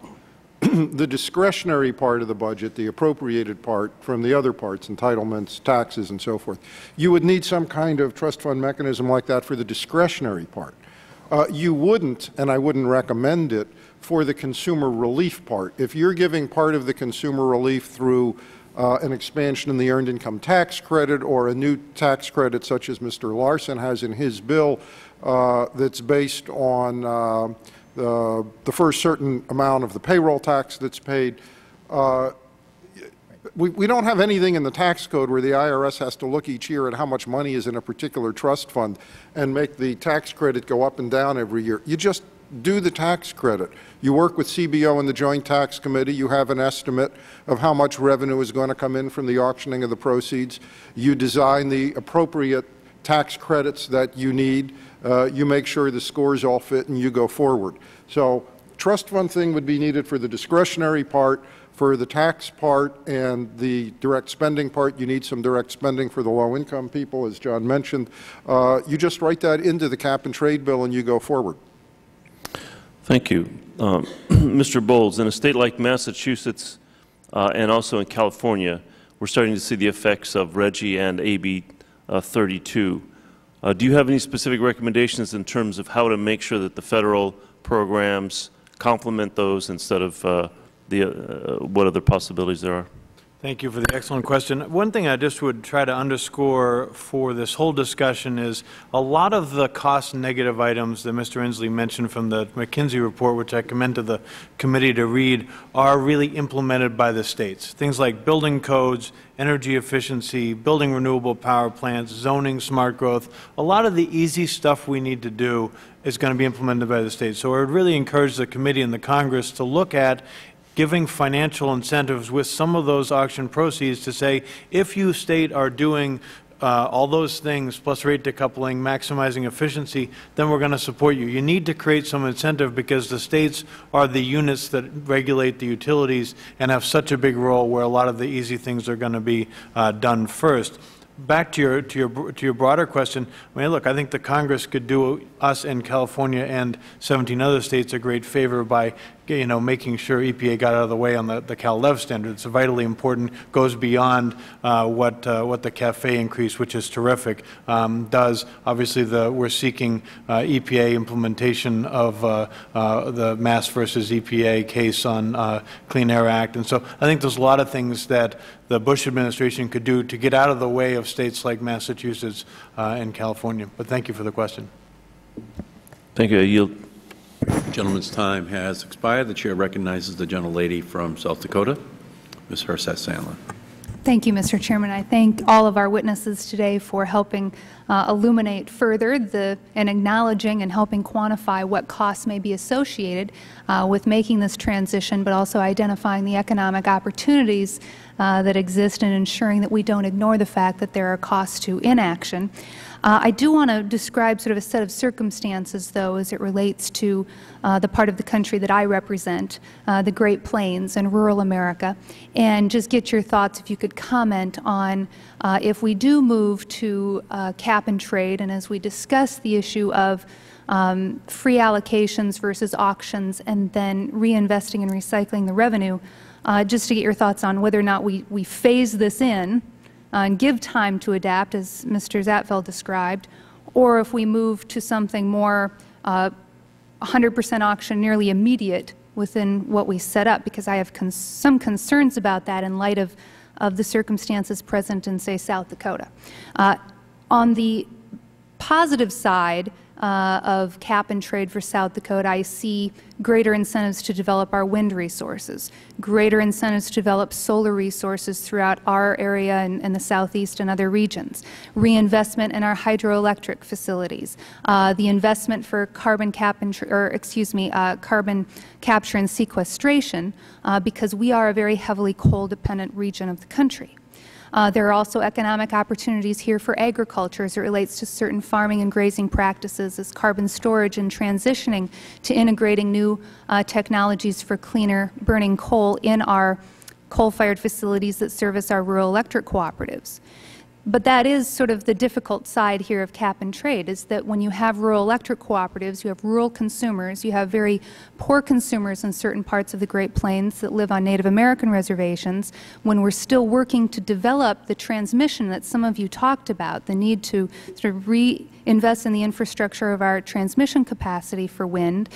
the discretionary part of the budget, the appropriated part, from the other parts, entitlements, taxes, and so forth. You would need some kind of trust fund mechanism like that for the discretionary part. You wouldn't, and I wouldn't recommend it, for the consumer relief part. If you're giving part of the consumer relief through an expansion in the earned income tax credit or a new tax credit such as Mr. Larson has in his bill that's based on the first certain amount of the payroll tax that's paid, we don't have anything in the tax code where the IRS has to look each year at how much money is in a particular trust fund and make the tax credit go up and down every year. You just do the tax credit. You work with CBO and the Joint Tax Committee. You have an estimate of how much revenue is going to come in from the auctioning of the proceeds. You design the appropriate tax credits that you need. You make sure the scores all fit, and you go forward. So trust fund thing would be needed for the discretionary part. For the tax part and the direct spending part, you need some direct spending for the low-income people, as John mentioned. You just write that into the cap-and-trade bill, and you go forward. Thank you. Mr. Bowles, in a state like Massachusetts and also in California, we're starting to see the effects of RGGI and AB 32. Do you have any specific recommendations in terms of how to make sure that the federal programs complement those instead of what other possibilities there are? Thank you for the excellent question. One thing I just would try to underscore for this whole discussion is a lot of the cost negative items that Mr. Inslee mentioned from the McKinsey report, which I commend to the committee to read, are really implemented by the states. Things like building codes, energy efficiency, building renewable power plants, zoning, smart growth. A lot of the easy stuff we need to do is going to be implemented by the states. So I would really encourage the committee and the Congress to look at giving financial incentives with some of those auction proceeds to say, if you state are doing all those things, plus rate decoupling, maximizing efficiency, then we're going to support you. You need to create some incentive because the states are the units that regulate the utilities and have such a big role where a lot of the easy things are going to be done first. Back to your broader question, I mean, look, I think the Congress could do us in California and 17 other states a great favor by, making sure EPA got out of the way on the Cal Lev standard. It's vitally important, goes beyond what the CAFE increase, which is terrific, does. Obviously, we're seeking EPA implementation of the Mass versus EPA case on Clean Air Act. And so I think there's a lot of things that the Bush administration could do to get out of the way of states like Massachusetts and California. But thank you for the question. Thank you. I yield. The gentleman's time has expired. The chair recognizes the gentlelady from South Dakota, Ms. Herseth Sandlin. Thank you, Mr. Chairman. I thank all of our witnesses today for helping illuminate further and acknowledging and helping quantify what costs may be associated with making this transition, but also identifying the economic opportunities that exist and ensuring that we don't ignore the fact that there are costs to inaction. I do want to describe sort of a set of circumstances, though, as it relates to the part of the country that I represent, the Great Plains and rural America, and just get your thoughts, if you could comment on if we do move to cap and trade, and as we discuss the issue of free allocations versus auctions and then reinvesting and recycling the revenue, just to get your thoughts on whether or not we phase this in and give time to adapt, as Mr. Zatfeld described, or if we move to something more 100% auction, nearly immediate within what we set up, because I have some concerns about that in light of the circumstances present in, say, South Dakota. On the positive side of cap and trade for South Dakota, I see greater incentives to develop our wind resources, greater incentives to develop solar resources throughout our area and the southeast and other regions, reinvestment in our hydroelectric facilities, the investment for carbon capture and sequestration, because we are a very heavily coal-dependent region of the country. There are also economic opportunities here for agriculture as it relates to certain farming and grazing practices, as carbon storage and transitioning to integrating new technologies for cleaner burning coal in our coal-fired facilities that service our rural electric cooperatives. But that is sort of the difficult side here of cap and trade, is that when you have rural electric cooperatives, you have rural consumers, you have very poor consumers in certain parts of the Great Plains that live on Native American reservations. When we're still working to develop the transmission that some of you talked about, the need to sort of reinvest in the infrastructure of our transmission capacity for wind,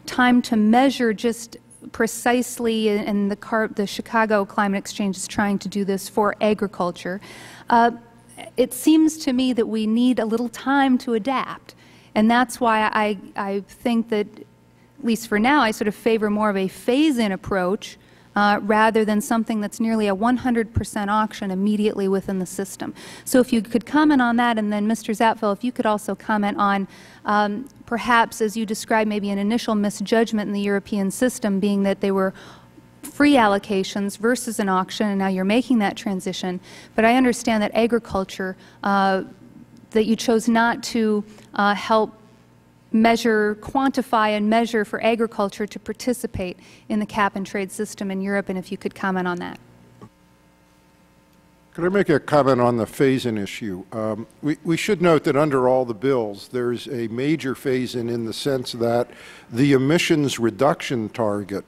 time to measure just precisely, and the Chicago Climate Exchange is trying to do this for agriculture. It seems to me that we need a little time to adapt, and that's why I think that, at least for now, I sort of favor more of a phase-in approach rather than something that's nearly a 100% auction immediately within the system. So if you could comment on that, and then Mr. Zatfeld, if you could also comment on perhaps, as you described, maybe an initial misjudgment in the European system being that they were free allocations versus an auction, and now you're making that transition. But I understand that agriculture, that you chose not to help measure, quantify and measure for agriculture to participate in the cap and trade system in Europe, and if you could comment on that. Could I make a comment on the phase-in issue? We should note that under all the bills, there's a major phase-in in the sense that the emissions reduction target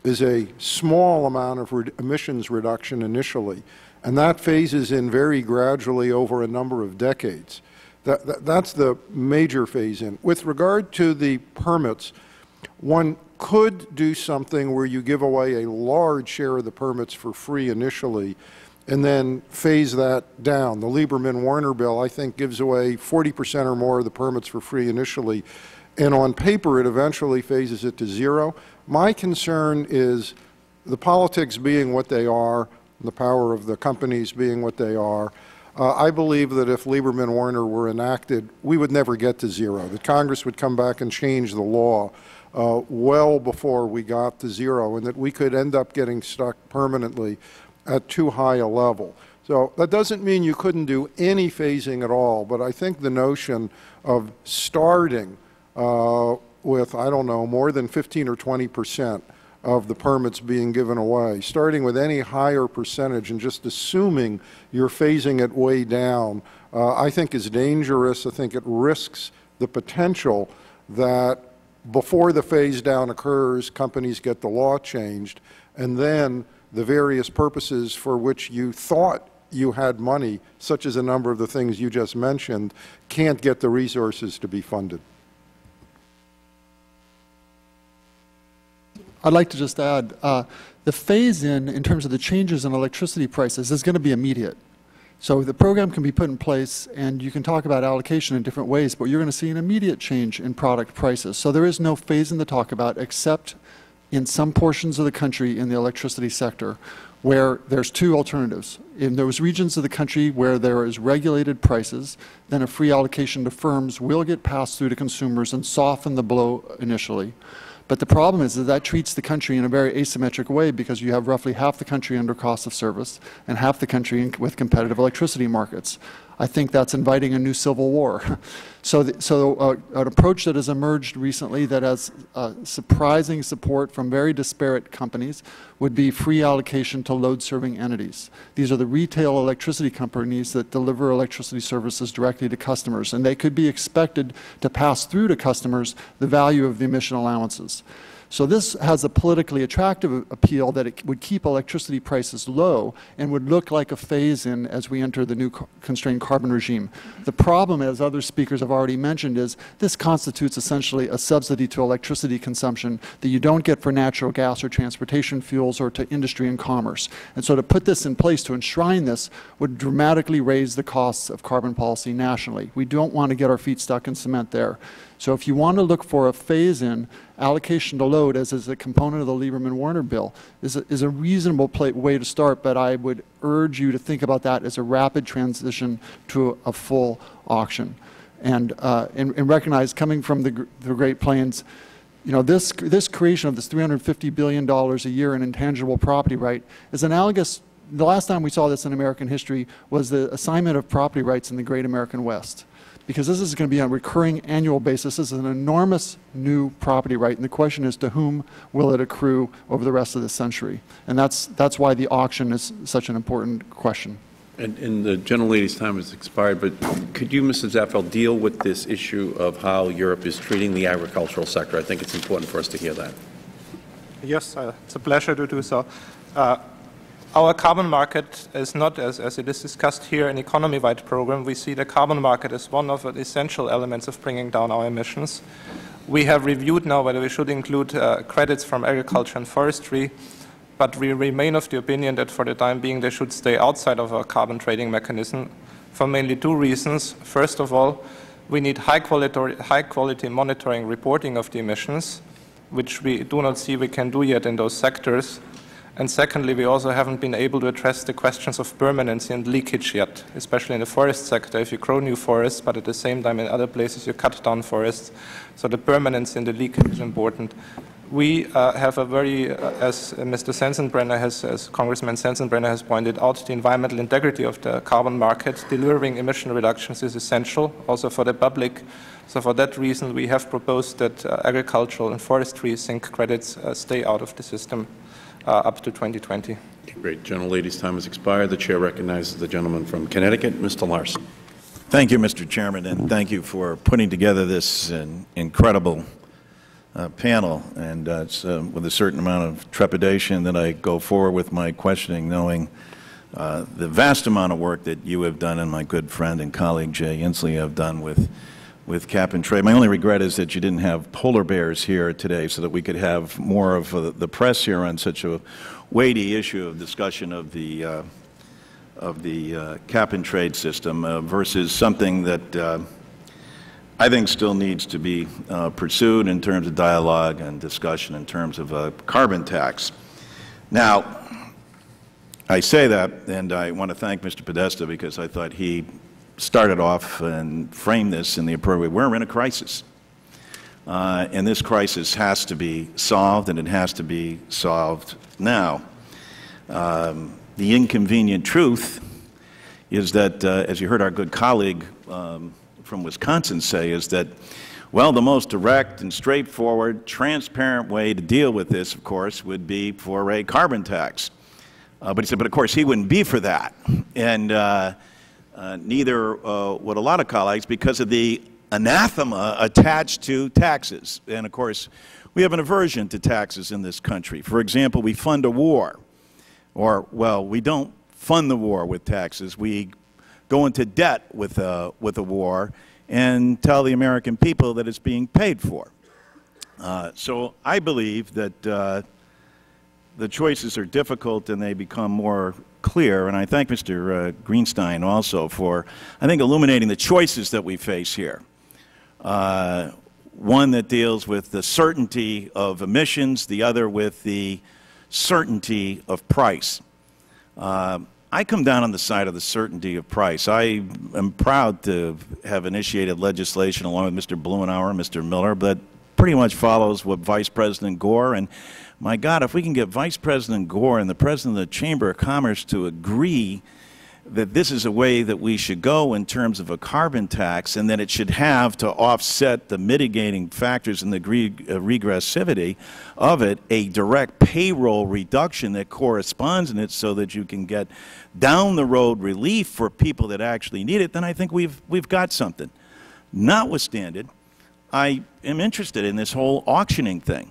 is a small amount of emissions reduction initially, and that phases in very gradually over a number of decades. That's the major phase-in. With regard to the permits, one could do something where you give away a large share of the permits for free initially and then phase that down. The Lieberman-Warner bill, I think, gives away 40% or more of the permits for free initially, and on paper it eventually phases it to zero. My concern is the politics being what they are, the power of the companies being what they are. I believe that if Lieberman-Warner were enacted, we would never get to zero, that Congress would come back and change the law well before we got to zero, and that we could end up getting stuck permanently at too high a level. So that doesn't mean you couldn't do any phasing at all, but I think the notion of starting with, I don't know, more than 15 or 20% of the permits being given away, starting with any higher percentage and just assuming you're phasing it way down, I think is dangerous. I think it risks the potential that before the phase down occurs, companies get the law changed, and then the various purposes for which you thought you had money, such as a number of the things you just mentioned, can't get the resources to be funded. I'd like to just add, the phase-in terms of the changes in electricity prices is going to be immediate. So the program can be put in place, and you can talk about allocation in different ways, but you're going to see an immediate change in product prices. So there is no phase-in to talk about except in some portions of the country in the electricity sector where there's two alternatives. In those regions of the country where there is regulated prices, then a free allocation to firms will get passed through to consumers and soften the blow initially. But the problem is that treats the country in a very asymmetric way because you have roughly half the country under cost of service and half the country with competitive electricity markets. I think that's inviting a new civil war. So an approach that has emerged recently that has surprising support from very disparate companies would be free allocation to load-serving entities. These are the retail electricity companies that deliver electricity services directly to customers, and they could be expected to pass through to customers the value of the emission allowances. So this has a politically attractive appeal that it would keep electricity prices low and would look like a phase-in as we enter the new constrained carbon regime. The problem, as other speakers have already mentioned, is this constitutes essentially a subsidy to electricity consumption that you don't get for natural gas or transportation fuels or to industry and commerce. And so to put this in place, to enshrine this, would dramatically raise the costs of carbon policy nationally. We don't want to get our feet stuck in cement there. So if you want to look for a phase-in, allocation to load as a component of the Lieberman-Warner bill is a reasonable way to start, but I would urge you to think about that as a rapid transition to a full auction. And recognize, coming from the Great Plains, you know, this creation of this $350 billion a year in intangible property right is analogous. The last time we saw this in American history was the assignment of property rights in the Great American West. Because this is going to be on a recurring annual basis. This is an enormous new property right, and the question is to whom will it accrue over the rest of the century? And that's why the auction is such an important question. And the gentlelady's time has expired, but could you, Mrs. Zaffel, deal with this issue of how Europe is treating the agricultural sector? I think it's important for us to hear that. Yes, it's a pleasure to do so. Our carbon market is not, as it is discussed here, an economy-wide program. We see the carbon market as one of the essential elements of bringing down our emissions. We have reviewed now whether we should include credits from agriculture and forestry, but we remain of the opinion that for the time being they should stay outside of our carbon trading mechanism for mainly two reasons. First of all, we need high-quality monitoring reporting of the emissions, which we do not see we can do yet in those sectors. And secondly, we also haven't been able to address the questions of permanency and leakage yet, especially in the forest sector. If you grow new forests, but at the same time in other places you cut down forests, so the permanency and the leakage is important. We have a very, as Mr. Sensenbrenner has, as Congressman Sensenbrenner has pointed out, the environmental integrity of the carbon market, delivering emission reductions is essential, also for the public. So for that reason, we have proposed that agricultural and forestry zinc credits stay out of the system. up to 2020. Great. Gentlelady's time has expired. The Chair recognizes the gentleman from Connecticut, Mr. Larson. Thank you, Mr. Chairman, and thank you for putting together this incredible panel. And it's with a certain amount of trepidation that I go forward with my questioning, knowing the vast amount of work that you have done and my good friend and colleague Jay Inslee have done with cap and trade. My only regret is that you didn't have polar bears here today so that we could have more of the press here on such a weighty issue of discussion of the cap and trade system versus something that I think still needs to be pursued in terms of dialogue and discussion in terms of a carbon tax. Now, I say that, and I want to thank Mr. Podesta because I thought he started off and framed this in the appropriate way. We're in a crisis. And this crisis has to be solved, and it has to be solved now. The inconvenient truth is that, as you heard our good colleague from Wisconsin say, is that, well, the most direct and straightforward, transparent way to deal with this, of course, would be for a carbon tax. But he said, but of course, he wouldn't be for that. And neither would a lot of colleagues because of the anathema attached to taxes. And of course, we have an aversion to taxes in this country. For example, we fund a war. Or, well, we don't fund the war with taxes. We go into debt with a war and tell the American people that it's being paid for. So I believe that the choices are difficult and they become more clear. And I thank Mr. Greenstein also for, I think, illuminating the choices that we face here. One that deals with the certainty of emissions, the other with the certainty of price. I come down on the side of the certainty of price. I am proud to have initiated legislation along with Mr. Blumenauer and Mr. Miller that pretty much follows what Vice President Gore, and my God, if we can get Vice President Gore and the President of the Chamber of Commerce to agree that this is a way that we should go in terms of a carbon tax and that it should have to offset the mitigating factors and the regressivity of it, a direct payroll reduction that corresponds in it so that you can get down the road relief for people that actually need it, then I think we've got something. Notwithstanding, I am interested in this whole auctioning thing.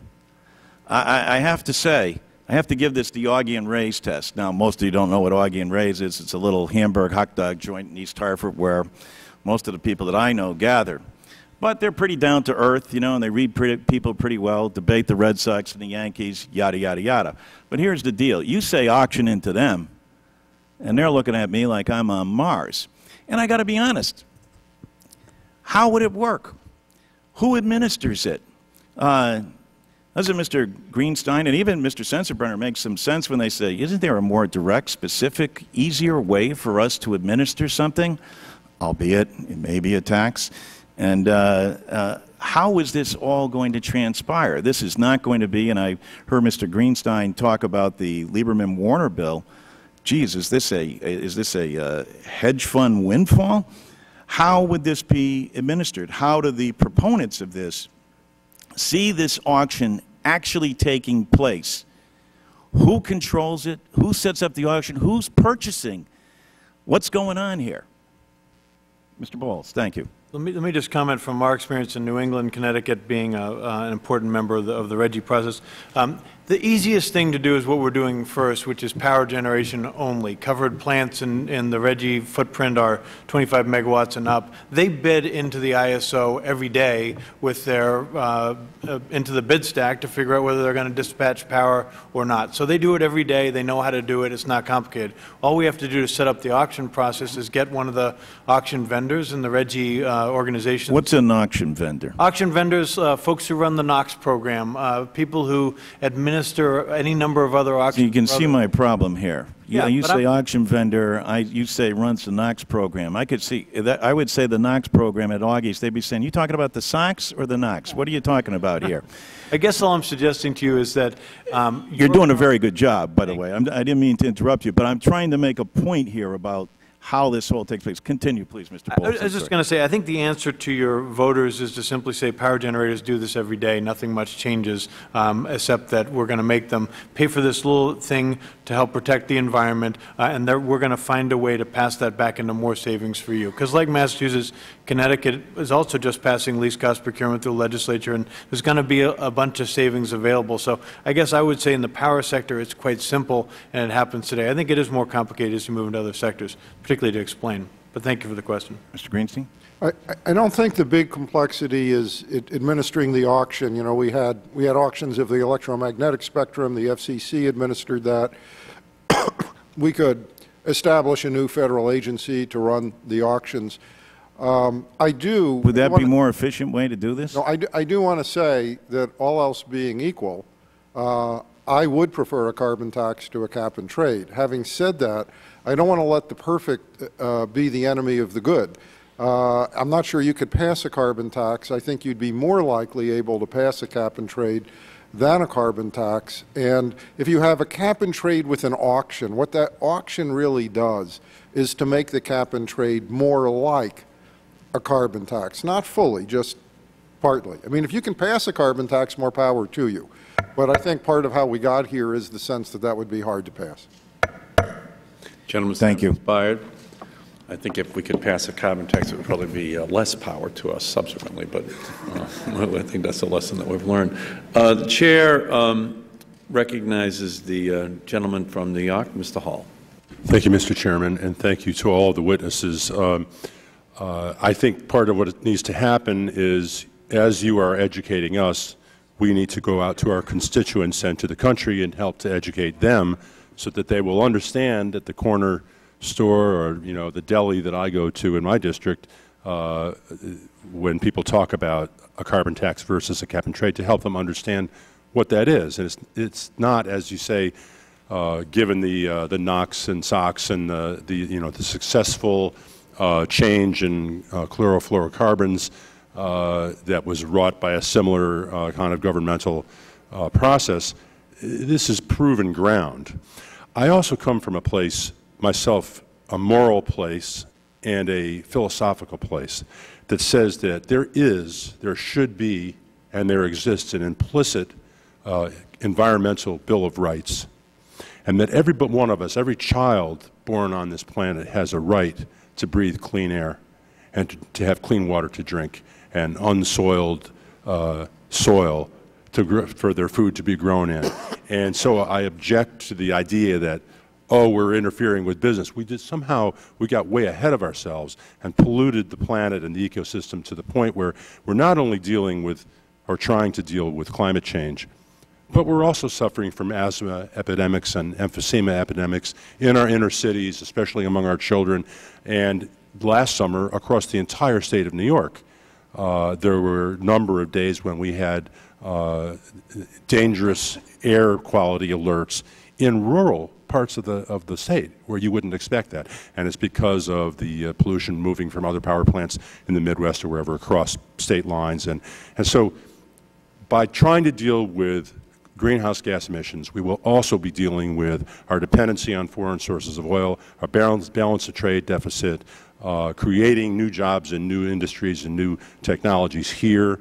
I have to say, I have to give this the Augie and Ray's test. Now, most of you don't know what Augie and Ray's is. It's a little Hamburg hot dog joint in East Hartford where most of the people that I know gather. But they're pretty down to earth, you know, and they read people pretty well, debate the Red Sox and the Yankees, yada, yada, yada. But here's the deal. You say auction into them, and they're looking at me like I'm on Mars. And I got to be honest. How would it work? Who administers it? Doesn't Mr. Greenstein and even Mr. Sensenbrenner make some sense when they say, isn't there a more direct, specific, easier way for us to administer something, albeit it may be a tax? And how is this all going to transpire? This is not going to be, and I heard Mr. Greenstein talk about the Lieberman-Warner bill. Geez, is this a hedge fund windfall? How would this be administered? How do the proponents of this see this auction actually taking place? Who controls it? Who sets up the auction? Who's purchasing? What's going on here? Mr. Bowles, thank you. Let me just comment from our experience in New England, Connecticut, being an important member of the RGGI process. The easiest thing to do is what we're doing first, which is power generation only. Covered plants in the RGGI footprint are 25 megawatts and up. They bid into the ISO every day with their into the bid stack to figure out whether they're going to dispatch power or not. So they do it every day. They know how to do it. It's not complicated. All we have to do to set up the auction process is get one of the auction vendors in the RGGI organization. What's an auction vendor? Auction vendors, folks who run the NOx program, people who administer any number of other auctions. You can see my problem here. Yeah, you say auction vendor, you say runs the NOx program. I could see that. I would say the NOx program at Augie's, they'd be saying, you talking about the SOx or the NOx? What are you talking about here? I guess all I'm suggesting to you is that you're doing a very good job, by the way. I didn't mean to interrupt you, but I'm trying to make a point here about how this all takes place. Continue, please, Mr. I Paulson. was just going to say, I think the answer to your voters is to simply say power generators do this every day. Nothing much changes, except that we're going to make them pay for this little thing to help protect the environment, and we're going to find a way to pass that back into more savings for you. Because like Massachusetts, Connecticut is also just passing least cost procurement through the legislature, and there's going to be a bunch of savings available. So I guess I would say in the power sector, it's quite simple, and it happens today. I think it is more complicated as you move into other sectors, particularly to explain. But thank you for the question. Mr. Greenstein? I don't think the big complexity is administering the auction. You know, we had auctions of the electromagnetic spectrum. The FCC administered that. We could establish a new federal agency to run the auctions. Would that be a more efficient way to do this? No, I do want to say that all else being equal, I would prefer a carbon tax to a cap and trade. Having said that, I don't want to let the perfect be the enemy of the good. I'm not sure you could pass a carbon tax. I think you'd be more likely able to pass a cap and trade than a carbon tax. And if you have a cap and trade with an auction, what that auction really does is to make the cap and trade more like a carbon tax. Not fully, just partly. I mean, if you can pass a carbon tax, more power to you. But I think part of how we got here is the sense that that would be hard to pass. Gentlemen, thank you. Inspired. I think if we could pass a carbon tax, it would probably be less power to us subsequently, but I think that's a lesson that we've learned. The Chair recognizes the gentleman from New York, Mr. Hall. Thank you, Mr. Chairman, and thank you to all of the witnesses. I think part of what needs to happen is, as you are educating us, we need to go out to our constituents and to the country and help to educate them so that they will understand that the corner store or, you know, the deli that I go to in my district, when people talk about a carbon tax versus a cap and trade, to help them understand what that is. And it's not, as you say, given the NOx and SOx and the successful change in chlorofluorocarbons that was wrought by a similar kind of governmental process. This is proven ground. I also come from a place myself, a moral place and a philosophical place that says that there should be, and there exists an implicit environmental Bill of Rights, and that every but one of us, every child born on this planet has a right to breathe clean air and to have clean water to drink and unsoiled soil for their food to be grown in. And so I object to the idea that, oh, we're interfering with business. Somehow we got way ahead of ourselves and polluted the planet and the ecosystem to the point where we're not only dealing with or trying to deal with climate change, but we're also suffering from asthma epidemics and emphysema epidemics in our inner cities, especially among our children. And last summer, across the entire state of New York, there were a number of days when we had dangerous air quality alerts in rural parts of the state where you wouldn't expect that. And it's because of the pollution moving from other power plants in the Midwest or wherever across state lines. And so by trying to deal with greenhouse gas emissions, we will also be dealing with our dependency on foreign sources of oil, our balance of trade deficit, creating new jobs and new industries and new technologies here,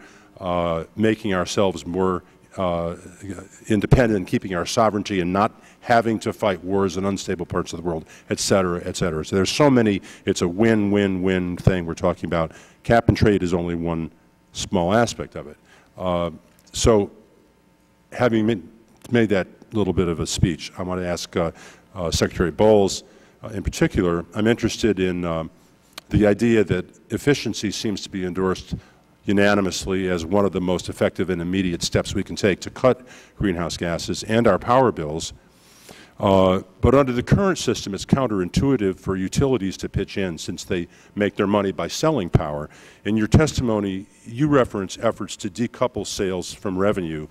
making ourselves more independent, keeping our sovereignty and not having to fight wars in unstable parts of the world, et cetera, et cetera. So there's so many, it's a win-win-win thing we're talking about. Cap and trade is only one small aspect of it. So having made that little bit of a speech, I want to ask Secretary Bowles in particular, I'm interested in the idea that efficiency seems to be endorsed unanimously as one of the most effective and immediate steps we can take to cut greenhouse gases and our power bills. But under the current system, it's counterintuitive for utilities to pitch in since they make their money by selling power. In your testimony, you reference efforts to decouple sales from revenue.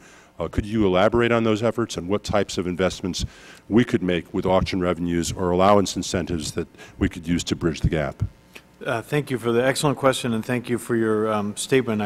Could you elaborate on those efforts and what types of investments we could make with auction revenues or allowance incentives that we could use to bridge the gap? Thank you for the excellent question, and thank you for your statement.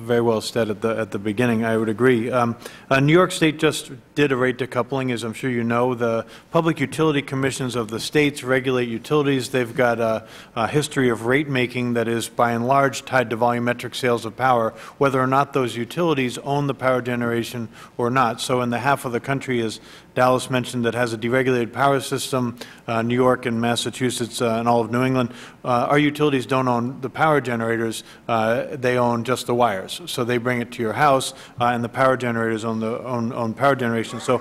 Very well said at the beginning. I would agree. New York State just did a rate decoupling. As I'm sure you know, the public utility commissions of the states regulate utilities. They've got a history of rate making that is by and large tied to volumetric sales of power, whether or not those utilities own the power generation or not. So in the half of the country, as Dallas mentioned, that has a deregulated power system, New York and Massachusetts and all of New England, our utilities don't own the power generators. They own just the wires. So they bring it to your house, and the power generators own power generation. So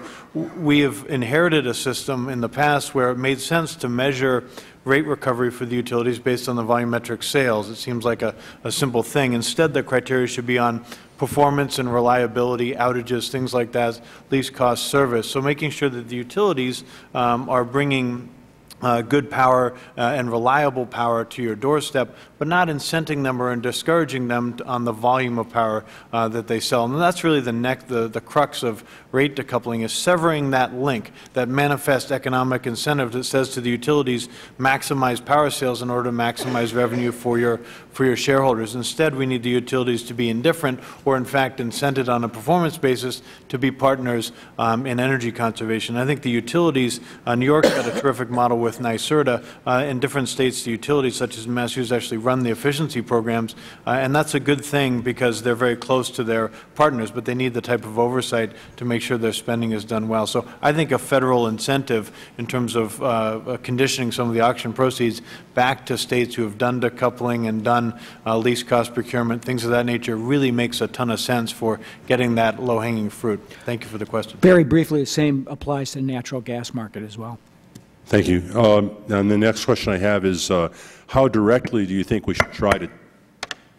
we have inherited a system in the past where it made sense to measure rate recovery for the utilities based on the volumetric sales. It seems like a simple thing. Instead, the criteria should be on performance and reliability, outages, things like that, least cost service. So making sure that the utilities are bringing good power and reliable power to your doorstep, but not incenting them or discouraging them on the volume of power that they sell. And that's really the crux of rate decoupling, is severing that link, that manifest economic incentive that says to the utilities, maximize power sales in order to maximize revenue for your shareholders. Instead, we need the utilities to be indifferent or, in fact, incented on a performance basis to be partners in energy conservation. I think the utilities, New York's got a terrific model with NYSERDA. In different states, the utilities, such as Massachusetts, actually run the efficiency programs, and that's a good thing because they're very close to their partners, but they need the type of oversight to make sure their spending is done well. So I think a federal incentive in terms of conditioning some of the auction proceeds back to states who have done decoupling and done least cost procurement, things of that nature, really makes a ton of sense for getting that low-hanging fruit. Thank you for the question. Very briefly, the same applies to the natural gas market as well. Thank you. And the next question I have is, how directly do you think we should try to,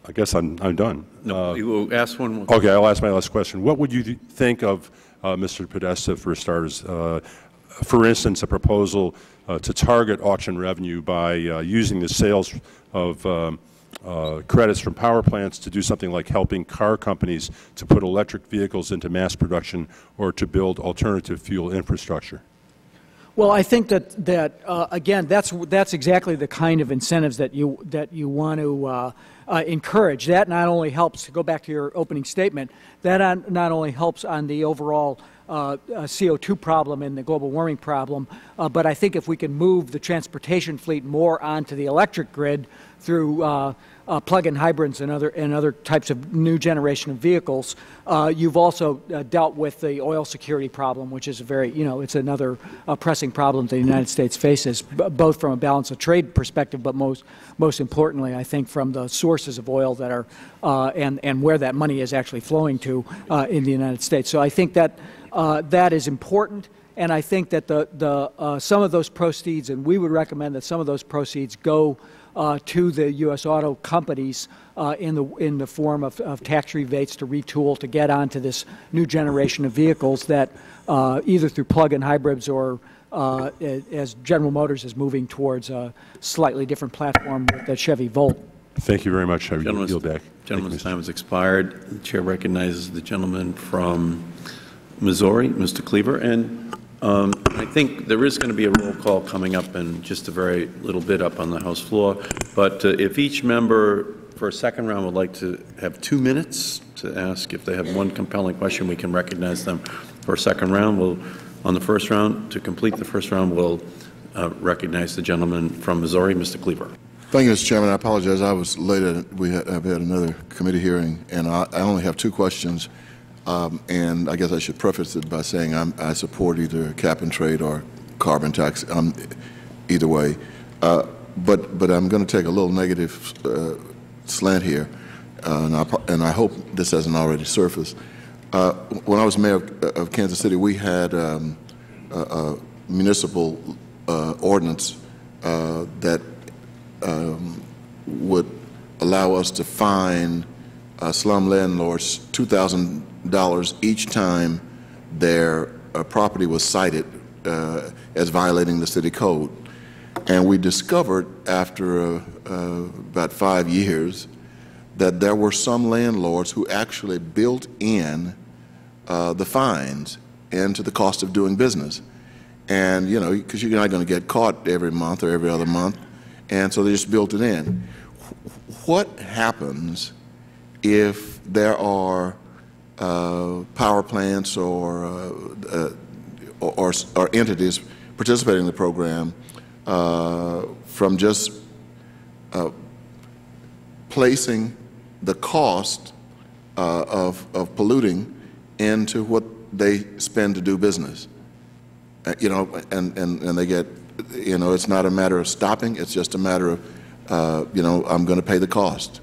I guess I'm done. No, you will ask one more. Okay, I'll ask my last question. What would you think of, Mr. Podesta, for starters, for instance, a proposal to target auction revenue by using the sales of credits from power plants to do something like helping car companies to put electric vehicles into mass production or to build alternative fuel infrastructure? Well, I think that again, that's exactly the kind of incentives that you want to encourage. That not only helps, to go back to your opening statement, that not only helps on the overall CO2 problem and the global warming problem, but I think if we can move the transportation fleet more onto the electric grid through plug-in hybrids and other types of new generation of vehicles, you've also dealt with the oil security problem, which is a very, it's another pressing problem the United States faces, both from a balance of trade perspective, but most importantly, I think, from the sources of oil that are and where that money is actually flowing to in the United States. So I think that that is important. And I think that some of those proceeds, and we would recommend that some of those proceeds go to the U.S. auto companies in the form of tax rebates to retool to get onto this new generation of vehicles that either through plug-in hybrids or as General Motors is moving towards a slightly different platform with the Chevy Volt. Thank you very much. I yield back. Gentleman's time has expired. The Chair recognizes the gentleman from Missouri, Mr. Cleaver, and I think there is going to be a roll call coming up in just a very little bit up on the House floor, but if each member for a second round would like to have 2 minutes to ask if they have one compelling question, we can recognize them for a second round. On the first round, to complete the first round, we'll recognize the gentleman from Missouri, Mr. Cleaver. Thank you, Mr. Chairman. I apologize. I was late. I've had another committee hearing, and I only have 2 questions. And I guess I should preface it by saying I support either cap and trade or carbon tax, either way. But I'm going to take a little negative slant here, and I hope this hasn't already surfaced. When I was mayor of Kansas City, we had a municipal ordinance that would allow us to fine slum landlords $2,000 each time their property was cited as violating the city code. And we discovered after about 5 years that there were some landlords who actually built in the fines into the cost of doing business. And, because you're not going to get caught every month or every other month, and so they just built it in. What happens if there are power plants or entities participating in the program from just placing the cost of polluting into what they spend to do business. You know, and they get, you know, it's not a matter of stopping, it's just a matter of, you know, I'm going to pay the cost.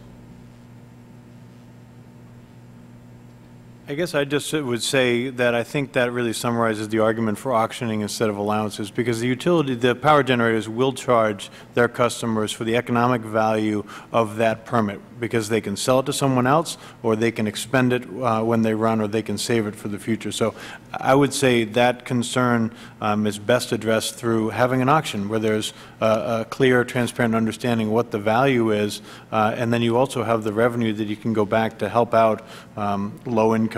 I guess I just would say that I think that really summarizes the argument for auctioning instead of allowances, because the power generators will charge their customers for the economic value of that permit, because they can sell it to someone else, or they can expend it when they run, or they can save it for the future. So I would say that concern is best addressed through having an auction where there's a clear, transparent understanding what the value is, and then you also have the revenue that you can go back to help out low-income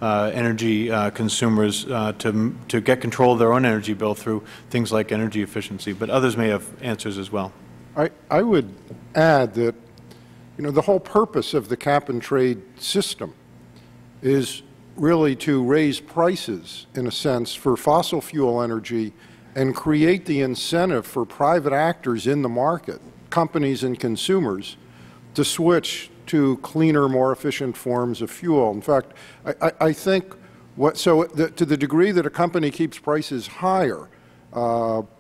energy consumers to get control of their own energy bill through things like energy efficiency. But others may have answers as well. I would add that, you know, the whole purpose of the cap-and-trade system is really to raise prices, in a sense, for fossil fuel energy and create the incentive for private actors in the market, companies and consumers, to switch to cleaner, more efficient forms of fuel. In fact, I think to the degree that a company keeps prices higher,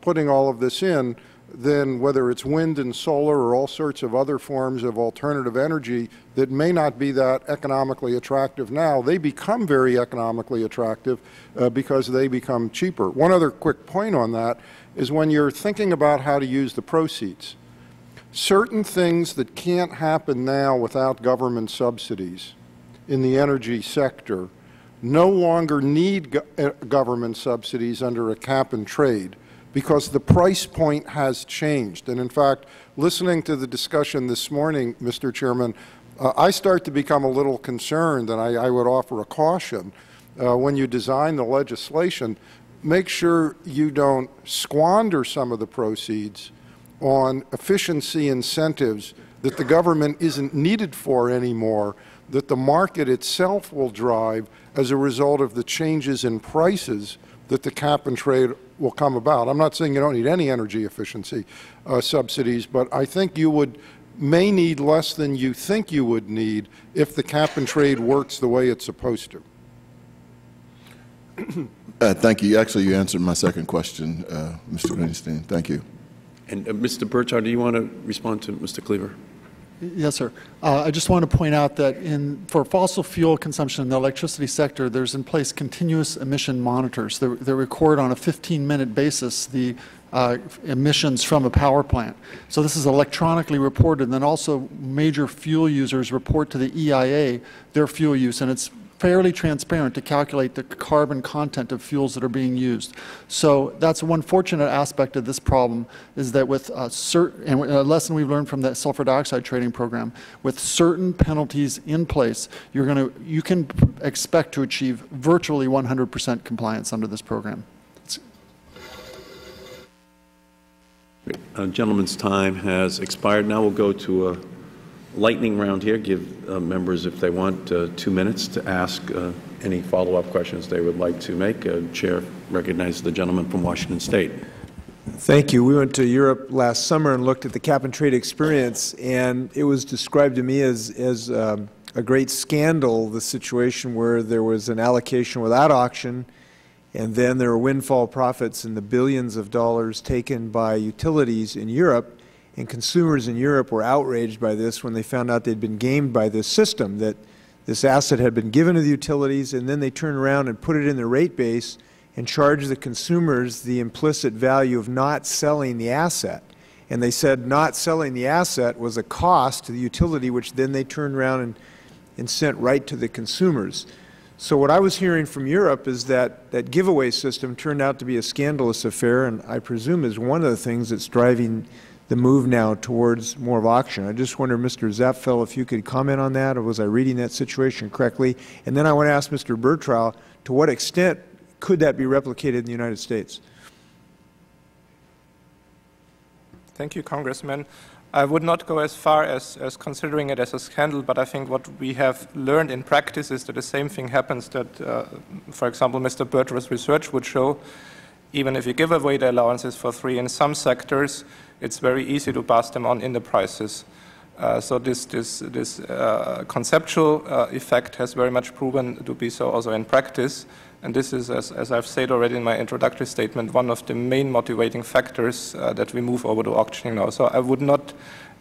putting all of this in, then whether it's wind and solar or all sorts of other forms of alternative energy that may not be that economically attractive now, they become very economically attractive because they become cheaper. One other quick point on that is when you're thinking about how to use the proceeds, certain things that can't happen now without government subsidies in the energy sector no longer need government subsidies under a cap and trade, because the price point has changed. And in fact, listening to the discussion this morning, Mr. Chairman, I start to become a little concerned, and I would offer a caution. When you design the legislation, make sure you don't squander some of the proceeds on efficiency incentives that the government isn't needed for anymore, that the market itself will drive as a result of the changes in prices that the cap and trade will come about. I'm not saying you don't need any energy efficiency subsidies, but I think you may need less than you think you would need if the cap and trade works the way it's supposed to. Thank you. Actually, you answered my second question, Mr. Greenstein. Thank you. And Mr. Burchard, do you want to respond to Mr. Cleaver? Yes, sir. I just want to point out that for fossil fuel consumption in the electricity sector, there's in place continuous emission monitors. They record on a 15-minute basis the emissions from a power plant. So this is electronically reported, and then also major fuel users report to the EIA their fuel use, and it's fairly transparent to calculate the carbon content of fuels that are being used. So that's one fortunate aspect of this problem, is that with a lesson we've learned from the sulfur dioxide trading program, with certain penalties in place, you can expect to achieve virtually 100% compliance under this program. Gentleman's time has expired. Now we'll go to a lightning round here. Give members, if they want, 2 minutes to ask any follow-up questions they would like to make. Chair recognizes the gentleman from Washington State. Thank you. We went to Europe last summer and looked at the cap-and-trade experience, and it was described to me as a great scandal, the situation where there was an allocation without auction, and then there were windfall profits in the billions of dollars taken by utilities in Europe. And consumers in Europe were outraged by this when they found out they'd been gamed by this system, that this asset had been given to the utilities, and then they turned around and put it in the rate base and charged the consumers the implicit value of not selling the asset. And they said not selling the asset was a cost to the utility, which then they turned around and sent right to the consumers. So what I was hearing from Europe is that that giveaway system turned out to be a scandalous affair, and I presume is one of the things that's driving the move now towards more of auction. I just wonder, Mr. Zapfel, if you could comment on that, or was I reading that situation correctly? And then I want to ask Mr. Bertrand, to what extent could that be replicated in the United States? Thank you, Congressman. I would not go as far as considering it as a scandal, but I think what we have learned in practice is that the same thing happens that, for example, Mr. Berger's research would show. Even if you give away the allowances for free in some sectors, it's very easy to pass them on in the prices. So this conceptual effect has very much proven to be so also in practice. And this is, as I've said already in my introductory statement, one of the main motivating factors that we move over to auctioning now. So I would not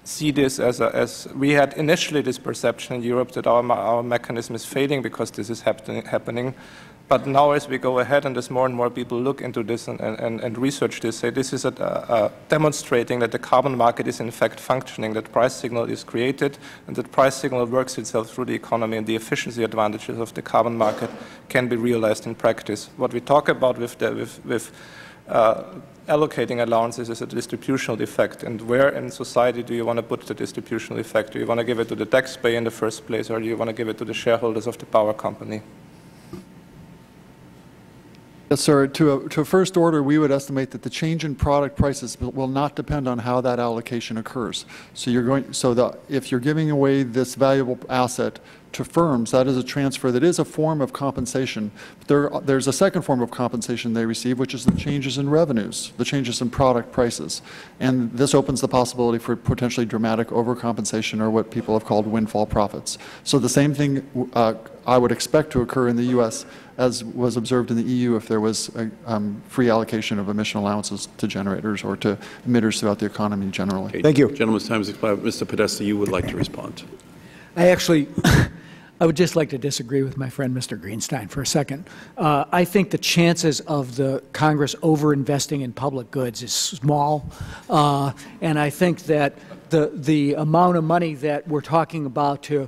see this as we had initially this perception in Europe that our mechanism is failing because this is happening. But now as we go ahead and as more and more people look into this and research this, say this is demonstrating that the carbon market is in fact functioning, that price signal is created, and that price signal works itself through the economy, and the efficiency advantages of the carbon market can be realized in practice. What we talk about with allocating allowances is a distributional effect, and where in society do you want to put the distributional effect? Do you want to give it to the taxpayer in the first place, or do you want to give it to the shareholders of the power company? Yes, sir. To a first order, we would estimate that the change in product prices will not depend on how that allocation occurs. So if you're giving away this valuable asset to firms, that is a transfer that is a form of compensation. There's a second form of compensation they receive, which is the changes in revenues, the changes in product prices. And this opens the possibility for potentially dramatic overcompensation, or what people have called windfall profits. So the same thing I would expect to occur in the U.S. as was observed in the EU if there was a free allocation of emission allowances to generators or to emitters throughout the economy generally. Okay. Thank you. Gentleman's time has expired. Mr. Podesta, you would like to respond. I would just like to disagree with my friend Mr. Greenstein for a second. I think the chances of the Congress over-investing in public goods is small, and I think that the amount of money that we're talking about to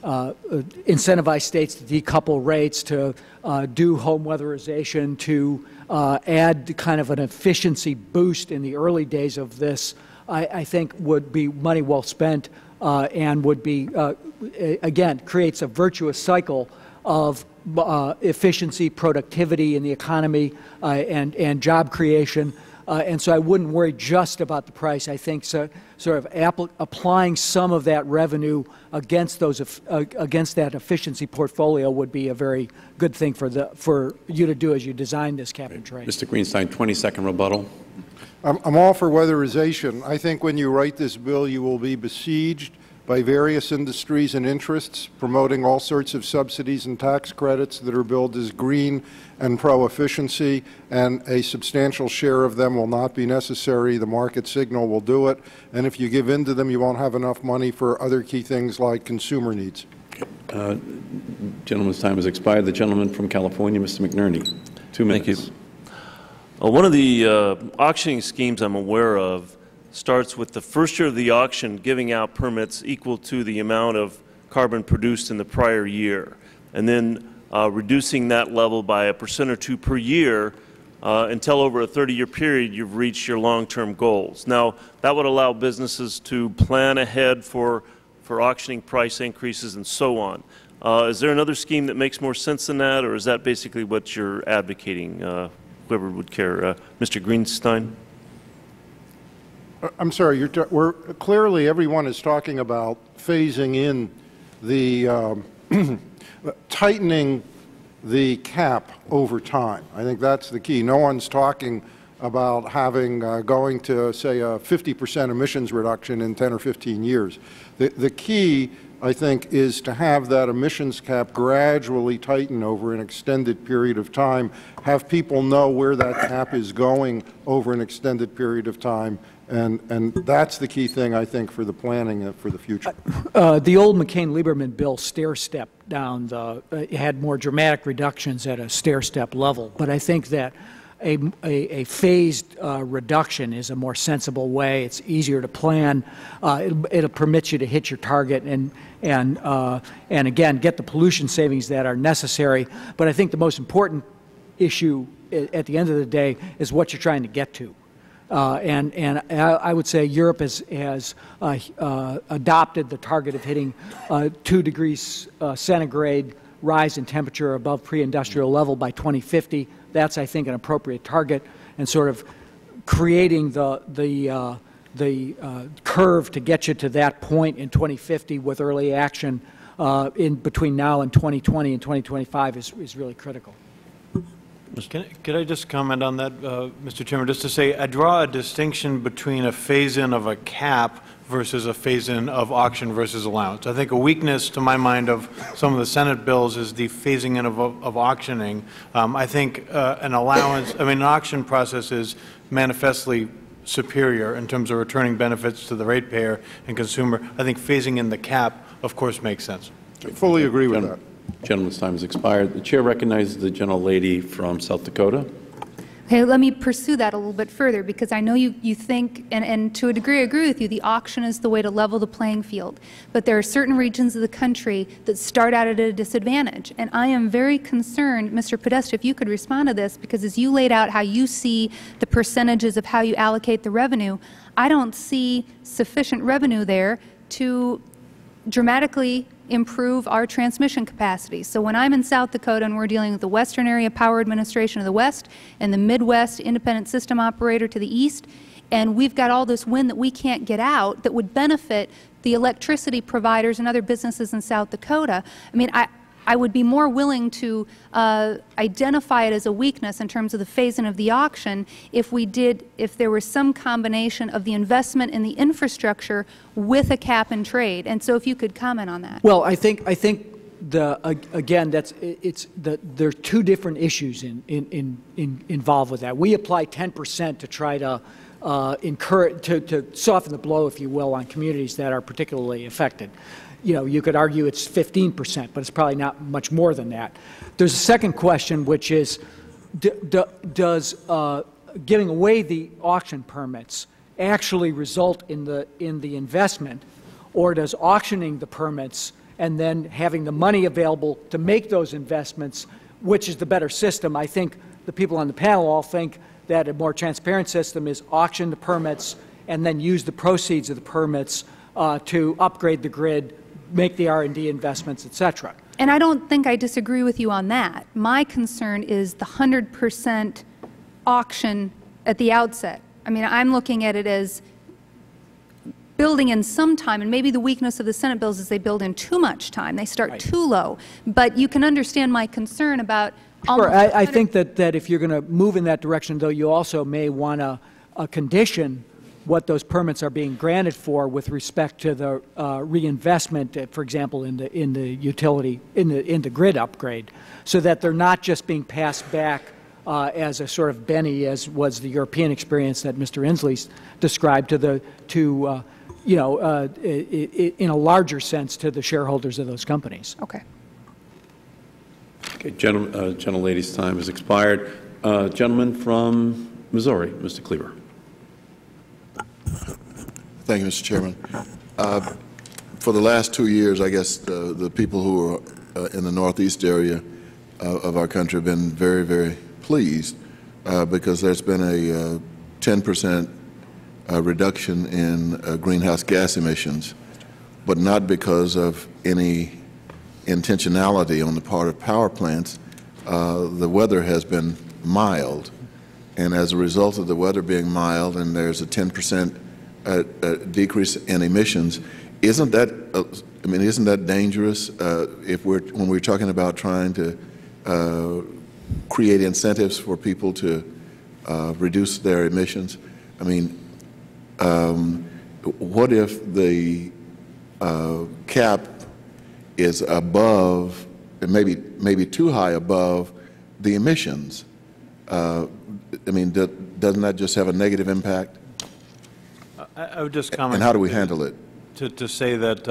incentivize states to decouple rates, to do home weatherization, to add kind of an efficiency boost in the early days of this, I think would be money well spent and would be, again, creates a virtuous cycle of efficiency, productivity in the economy, and job creation. And so I wouldn't worry just about the price. I think sort of applying some of that revenue against that efficiency portfolio would be a very good thing for you to do as you design this cap and trade. Mr. Greenstein, 20-second rebuttal. I'm all for weatherization. I think when you write this bill, you will be besieged by various industries and interests promoting all sorts of subsidies and tax credits that are billed as green and pro-efficiency, and a substantial share of them will not be necessary. The market signal will do it, and if you give in to them, you won't have enough money for other key things like consumer needs. Gentleman's time has expired. The gentleman from California, Mr. McNerney, 2 minutes. Thank you. One of the auctioning schemes I'm aware of starts with the first year of the auction giving out permits equal to the amount of carbon produced in the prior year, and then reducing that level by 1% or 2% per year until over a 30-year period you've reached your long-term goals. Now, that would allow businesses to plan ahead for auctioning price increases and so on. Is there another scheme that makes more sense than that, or is that basically what you're advocating? Whoever would care. Mr. Greenstein? I'm sorry, clearly everyone is talking about phasing in the tightening the cap over time. I think that's the key. No one's talking about having going to, say, a 50% emissions reduction in 10 or 15 years. The key, I think, is to have that emissions cap gradually tighten over an extended period of time, have people know where that cap is going over an extended period of time, and that's the key thing, I think, for the planning for the future. The old McCain-Lieberman bill stair-stepped down, had more dramatic reductions at a stair-step level, but I think that a phased reduction is a more sensible way. It's easier to plan. It'll permit you to hit your target and again get the pollution savings that are necessary. But I think the most important issue at the end of the day is what you're trying to get to. And I would say Europe has adopted the target of hitting 2 degrees centigrade rise in temperature above pre-industrial level by 2050. That's, I think, an appropriate target, and sort of creating the curve to get you to that point in 2050 with early action in between now and 2020 and 2025 is really critical. Could I just comment on that, Mr. Chairman, just to say I draw a distinction between a phase-in of a cap versus a phase-in of auction versus allowance. I think a weakness, to my mind, of some of the Senate bills is the phasing in of auctioning. I think an auction process is manifestly superior in terms of returning benefits to the ratepayer and consumer. I think phasing in the cap, of course, makes sense. I fully agree with that. Gentleman's time has expired. The chair recognizes the gentlelady from South Dakota. Okay, let me pursue that a little bit further, because I know you think, and to a degree I agree with you, the auction is the way to level the playing field. But there are certain regions of the country that start out at a disadvantage. And I am very concerned, Mr. Podesta, if you could respond to this, because as you laid out how you see the percentages of how you allocate the revenue, I don't see sufficient revenue there to dramatically improve our transmission capacity. So when I'm in South Dakota and we're dealing with the Western Area Power Administration of the West and the Midwest Independent System Operator to the east, and we've got all this wind that we can't get out that would benefit the electricity providers and other businesses in South Dakota, I mean, I would be more willing to identify it as a weakness in terms of the phase-in of the auction if there was some combination of the investment in the infrastructure with a cap and trade. And so if you could comment on that. Well, I think again, there are two different issues involved with that. We apply 10% to try to encourage, to soften the blow, if you will, on communities that are particularly affected. You know, you could argue it's 15%, but it's probably not much more than that. There's a second question, which is, does giving away the auction permits actually result in the investment, or does auctioning the permits and then having the money available to make those investments, which is the better system? I think the people on the panel all think that a more transparent system is auction the permits and then use the proceeds of the permits to upgrade the grid, make the R&D investments, et cetera. And I don't think I disagree with you on that. My concern is the 100% auction at the outset. I mean, I'm looking at it as building in some time, and maybe the weakness of the Senate bills is they build in too much time. They start too low. But you can understand my concern about almost. Sure. I think that if you're going to move in that direction, though, you also may want to condition what those permits are being granted for with respect to the reinvestment, for example, in the utility, in the grid upgrade, so that they're not just being passed back as a sort of Benny, as was the European experience that Mr. Inslee described, in a larger sense, to the shareholders of those companies. Okay. Okay, gentlelady's time has expired. Gentleman from Missouri, Mr. Cleaver. Thank you, Mr. Chairman. For the last 2 years, I guess the people who are in the northeast area of our country have been very, very pleased because there's been a 10% reduction in greenhouse gas emissions, but not because of any intentionality on the part of power plants. The weather has been mild, and as a result of the weather being mild and there's a 10% decrease in emissions, isn't that isn't that dangerous when we're talking about trying to create incentives for people to reduce their emissions? I mean, what if the cap is above, maybe too high above the emissions? I mean, doesn't that just have a negative impact? I would just comment. And how do we handle it? To say that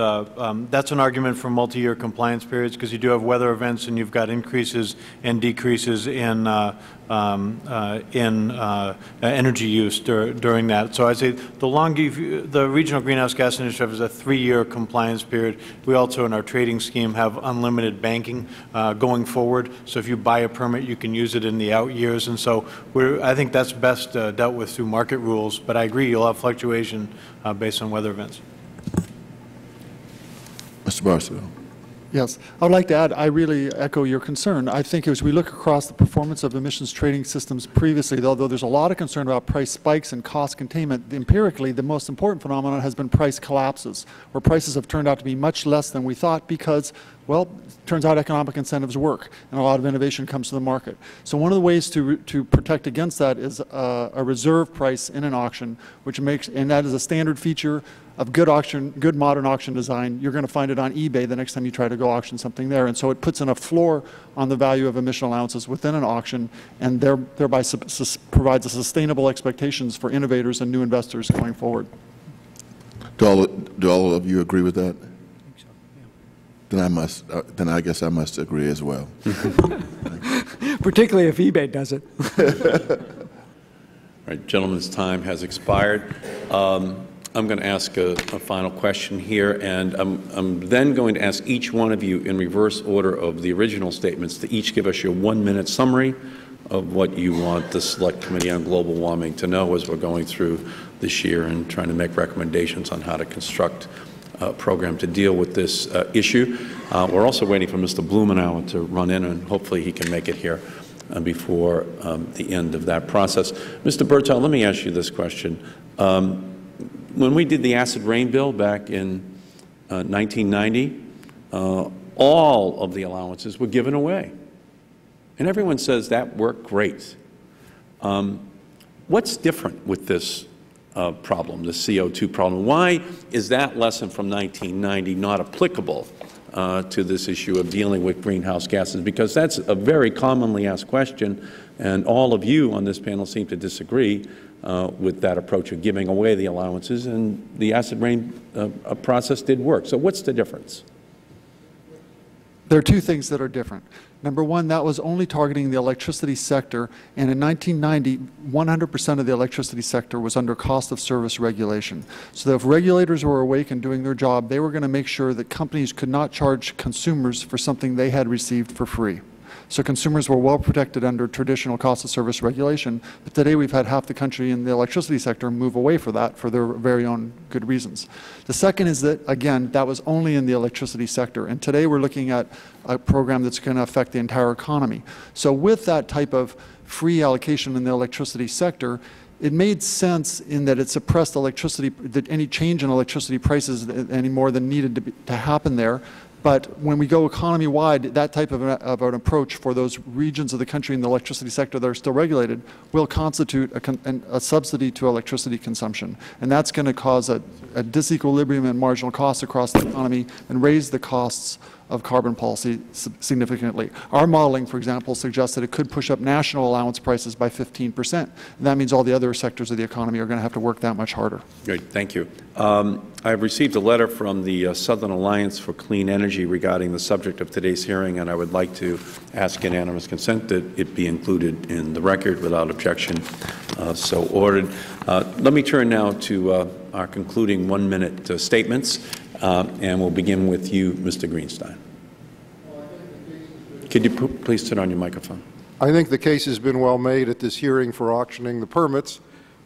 that's an argument for multi-year compliance periods, because you do have weather events and you've got increases and decreases in energy use during that. So I'd say the regional greenhouse gas initiative is a 3-year compliance period. We also, in our trading scheme, have unlimited banking going forward. So if you buy a permit, you can use it in the out years. And so I think that's best dealt with through market rules. But I agree, you'll have fluctuation based on weather events. Mr. Barstow. Yes. I would like to add, I really echo your concern. I think as we look across the performance of emissions trading systems previously, although there's a lot of concern about price spikes and cost containment, empirically the most important phenomenon has been price collapses, where prices have turned out to be much less than we thought because, well, it turns out economic incentives work and a lot of innovation comes to the market. So one of the ways to protect against that is a reserve price in an auction, which makes, and that is a standard feature of good modern auction design. You're going to find it on eBay the next time you try to go auction something there. And so it puts in a floor on the value of emission allowances within an auction and thereby provides a sustainable expectations for innovators and new investors going forward. Do all of you agree with that? Then I guess I must agree as well. Particularly if eBay does it. All right, gentlemen's time has expired. I'm going to ask a final question here, and I'm then going to ask each one of you in reverse order of the original statements to each give us your 1-minute summary of what you want the Select Committee on Global Warming to know as we're going through this year and trying to make recommendations on how to construct a program to deal with this issue. We're also waiting for Mr. Blumenauer to run in, and hopefully he can make it here before the end of that process. Mr. Bertow, let me ask you this question. When we did the acid rain bill back in 1990, all of the allowances were given away. And everyone says that worked great. What's different with this problem, the CO2 problem? Why is that lesson from 1990 not applicable to this issue of dealing with greenhouse gases? Because that's a very commonly asked question, and all of you on this panel seem to disagree with that approach of giving away the allowances, and the acid rain process did work. So what's the difference? There are two things that are different. Number one, that was only targeting the electricity sector, and in 1990, 100% of the electricity sector was under cost of service regulation. So that if regulators were awake and doing their job, they were going to make sure that companies could not charge consumers for something they had received for free. So consumers were well protected under traditional cost of service regulation. But today we've had half the country in the electricity sector move away from that for their very own good reasons. The second is that, again, that was only in the electricity sector. And today we're looking at a program that's going to affect the entire economy. So with that type of free allocation in the electricity sector, it made sense in that it suppressed electricity, that any change in electricity prices any more than needed to happen there. But when we go economy-wide, that type of an approach for those regions of the country in the electricity sector that are still regulated will constitute a subsidy to electricity consumption. And that's going to cause a disequilibrium in marginal costs across the economy and raise the costs of carbon policy significantly. Our modeling, for example, suggests that it could push up national allowance prices by 15%. And that means all the other sectors of the economy are going to have to work that much harder. Great, thank you. I've received a letter from the Southern Alliance for Clean Energy regarding the subject of today's hearing, and I would like to ask unanimous consent that it be included in the record without objection. So ordered. Let me turn now to our concluding 1-minute statements. And we'll begin with you, Mr. Greenstein. Could you please turn on your microphone? I think the case has been well made at this hearing for auctioning the permits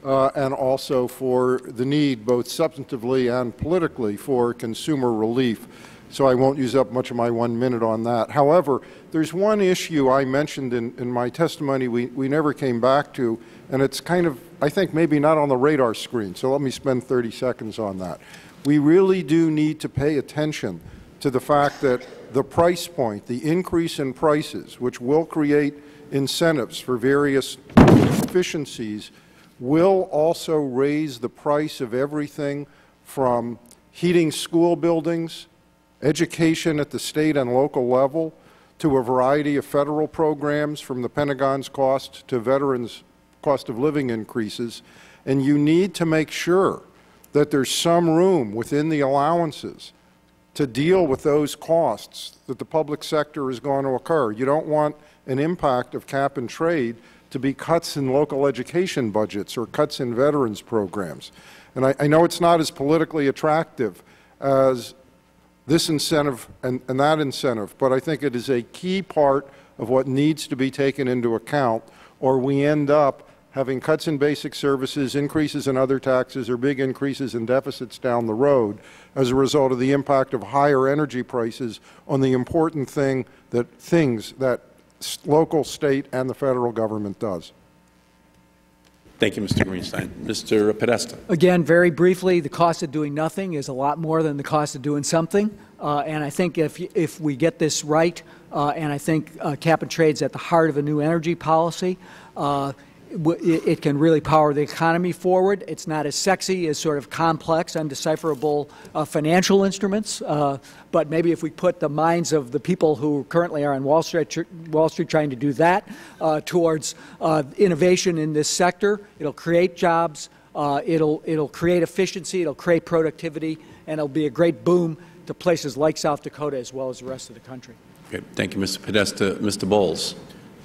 and also for the need, both substantively and politically, for consumer relief. So I won't use up much of my 1 minute on that. However, there's one issue I mentioned in my testimony we never came back to, and it's kind of, I think, maybe not on the radar screen. So let me spend 30 seconds on that. We really do need to pay attention to the fact that the price point, the increase in prices, which will create incentives for various efficiencies, will also raise the price of everything from heating school buildings, education at the state and local level, to a variety of federal programs, from the Pentagon's cost to veterans' cost of living increases. And you need to make sure that there's some room within the allowances to deal with those costs that the public sector is going to occur. You don't want an impact of cap and trade to be cuts in local education budgets or cuts in veterans programs. And I know it's not as politically attractive as this incentive and that incentive, but I think it is a key part of what needs to be taken into account, or we end up having cuts in basic services, increases in other taxes, or big increases in deficits down the road as a result of the impact of higher energy prices on the important things that local, state, and the federal government does. Thank you, Mr. Greenstein. Mr. Podesta. Again, very briefly, the cost of doing nothing is a lot more than the cost of doing something. And I think if we get this right, and I think cap and trade's at the heart of a new energy policy, it can really power the economy forward. It's not as sexy as sort of complex, undecipherable financial instruments, but maybe if we put the minds of the people who currently are on Wall Street trying to do that towards innovation in this sector, it'll create jobs, it'll create efficiency, it'll create productivity, and it'll be a great boom to places like South Dakota as well as the rest of the country. Okay. Thank you, Mr. Podesta. Mr. Bowles.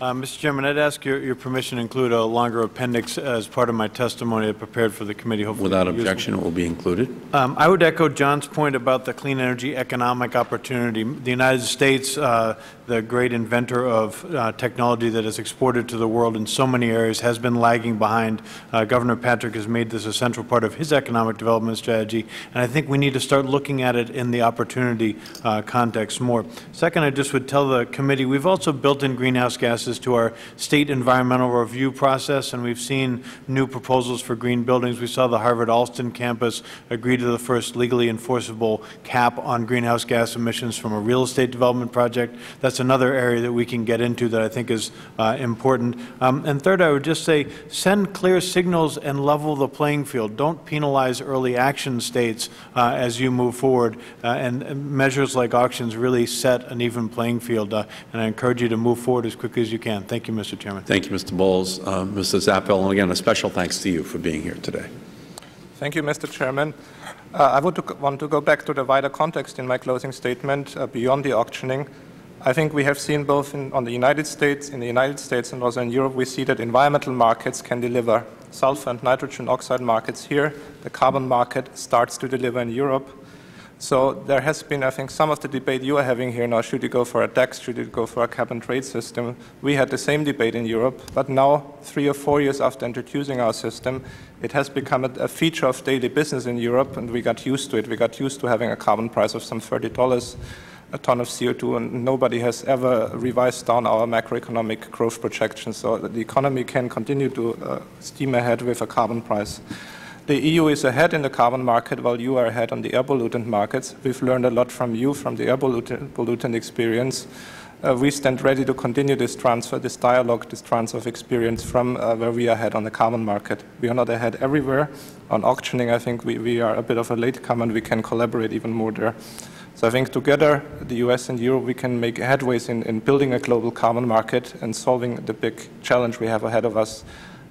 Mr. Chairman, I'd ask your permission to include a longer appendix as part of my testimony I prepared for the committee. Hopefully without objection, it will be included. I would echo John's point about the clean energy economic opportunity. The United States, the great inventor of technology that is exported to the world in so many areas, has been lagging behind. Governor Patrick has made this a central part of his economic development strategy, and I think we need to start looking at it in the opportunity context more. Second, I just would tell the committee we've also built in greenhouse gases to our state environmental review process, and we've seen new proposals for green buildings. We saw the Harvard-Alston campus agree to the first legally enforceable cap on greenhouse gas emissions from a real estate development project. That's another area that we can get into that I think is important. And third, I would just say send clear signals and level the playing field. Don't penalize early action states as you move forward, and measures like auctions really set an even playing field, and I encourage you to move forward as quickly as you can. Thank you, Mr. Chairman. Thank you, Mr. Bowles. Mr. Zappel, and again, a special thanks to you for being here today. Thank you, Mr. Chairman. I would want to go back to the wider context in my closing statement beyond the auctioning. I think we have seen both in the United States and also in Europe, we see that environmental markets can deliver. Sulfur and nitrogen oxide markets here, the carbon market starts to deliver in Europe. So there has been, I think, some of the debate you are having here now, should you go for a tax, should you go for a cap and trade system? We had the same debate in Europe, but now, 3 or 4 years after introducing our system, it has become a feature of daily business in Europe, and we got used to it. We got used to having a carbon price of some $30 a ton of CO2, and nobody has ever revised down our macroeconomic growth projections, so that the economy can continue to steam ahead with a carbon price. The EU is ahead in the carbon market while you are ahead on the air pollutant markets. We've learned a lot from you, from the air pollutant experience. We stand ready to continue this transfer, this dialogue, this transfer of experience from where we are ahead on the carbon market. We are not ahead everywhere. On auctioning, I think we are a bit of a latecomer, and we can collaborate even more there. So I think together, the US and Europe, we can make headways in building a global carbon market and solving the big challenge we have ahead of us,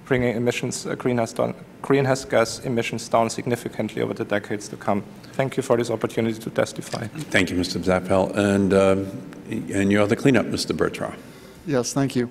bringing emissions, greenhouse gas emissions down significantly over the decades to come. Thank you for this opportunity to testify. Thank you, Mr. Zappel. And you have the cleanup, Mr. Bertrand. Yes, thank you.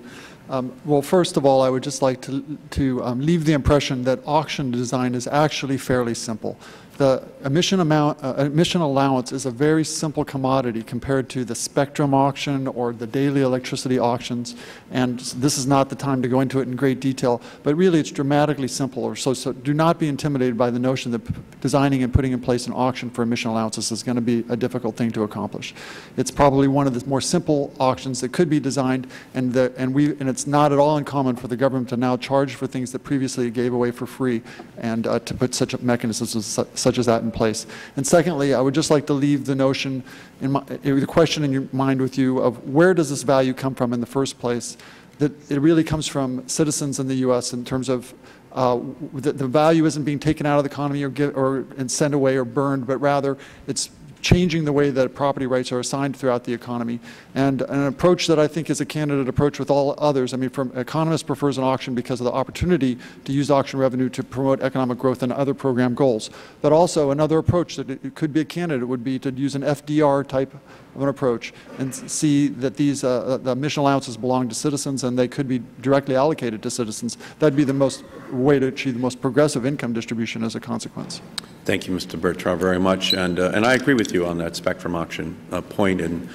Well, first of all, I would just like to leave the impression that auction design is actually fairly simple. The emission allowance is a very simple commodity compared to the spectrum auction or the daily electricity auctions, and this is not the time to go into it in great detail, but really it's dramatically simpler. So do not be intimidated by the notion that designing and putting in place an auction for emission allowances is going to be a difficult thing to accomplish. It's probably one of the more simple auctions that could be designed, and it's not at all uncommon for the government to now charge for things that previously it gave away for free, and to put such mechanisms such as that in place. And secondly, I would just like to leave the notion, the question in your mind with you of where does this value come from in the first place, that it really comes from citizens in the U.S. in terms of the value isn't being taken out of the economy and sent away or burned, but rather it's changing the way that property rights are assigned throughout the economy, and an approach that I think is a candidate approach with all others. I mean, economists prefers an auction because of the opportunity to use auction revenue to promote economic growth and other program goals. But also another approach that it could be a candidate would be to use an FDR type of an approach and see that these the emission allowances belong to citizens and they could be directly allocated to citizens. That would be the most way to achieve the most progressive income distribution as a consequence. Thank you, Mr. Bertrand, very much. And I agree with you on that spectrum auction point. In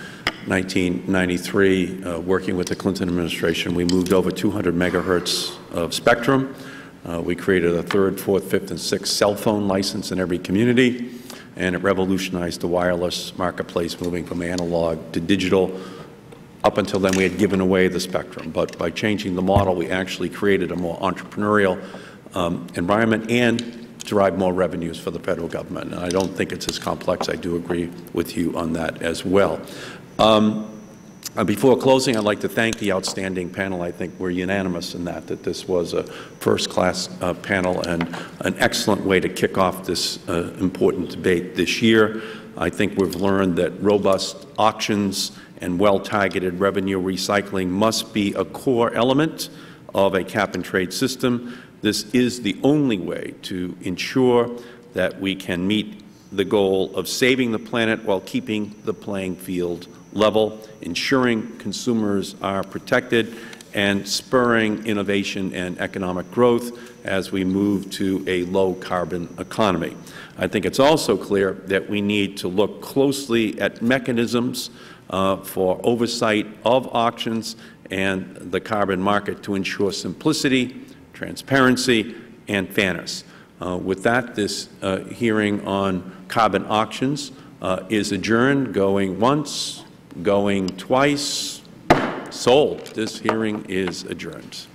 1993, working with the Clinton administration, we moved over 200 megahertz of spectrum. We created a third, fourth, fifth, and sixth cell phone license in every community, and it revolutionized the wireless marketplace, moving from analog to digital. Up until then, we had given away the spectrum, but by changing the model, we actually created a more entrepreneurial environment and derived more revenues for the federal government. And I don't think it's as complex. I do agree with you on that as well. Before closing, I'd like to thank the outstanding panel. I think we're unanimous in that this was a first-class panel and an excellent way to kick off this important debate this year. I think we've learned that robust auctions and well-targeted revenue recycling must be a core element of a cap-and-trade system. This is the only way to ensure that we can meet the goal of saving the planet while keeping the playing field level, ensuring consumers are protected, and spurring innovation and economic growth as we move to a low-carbon economy. I think it's also clear that we need to look closely at mechanisms for oversight of auctions and the carbon market to ensure simplicity, transparency, and fairness. With that, this hearing on carbon auctions is adjourned, going once, going twice. Sold. This hearing is adjourned.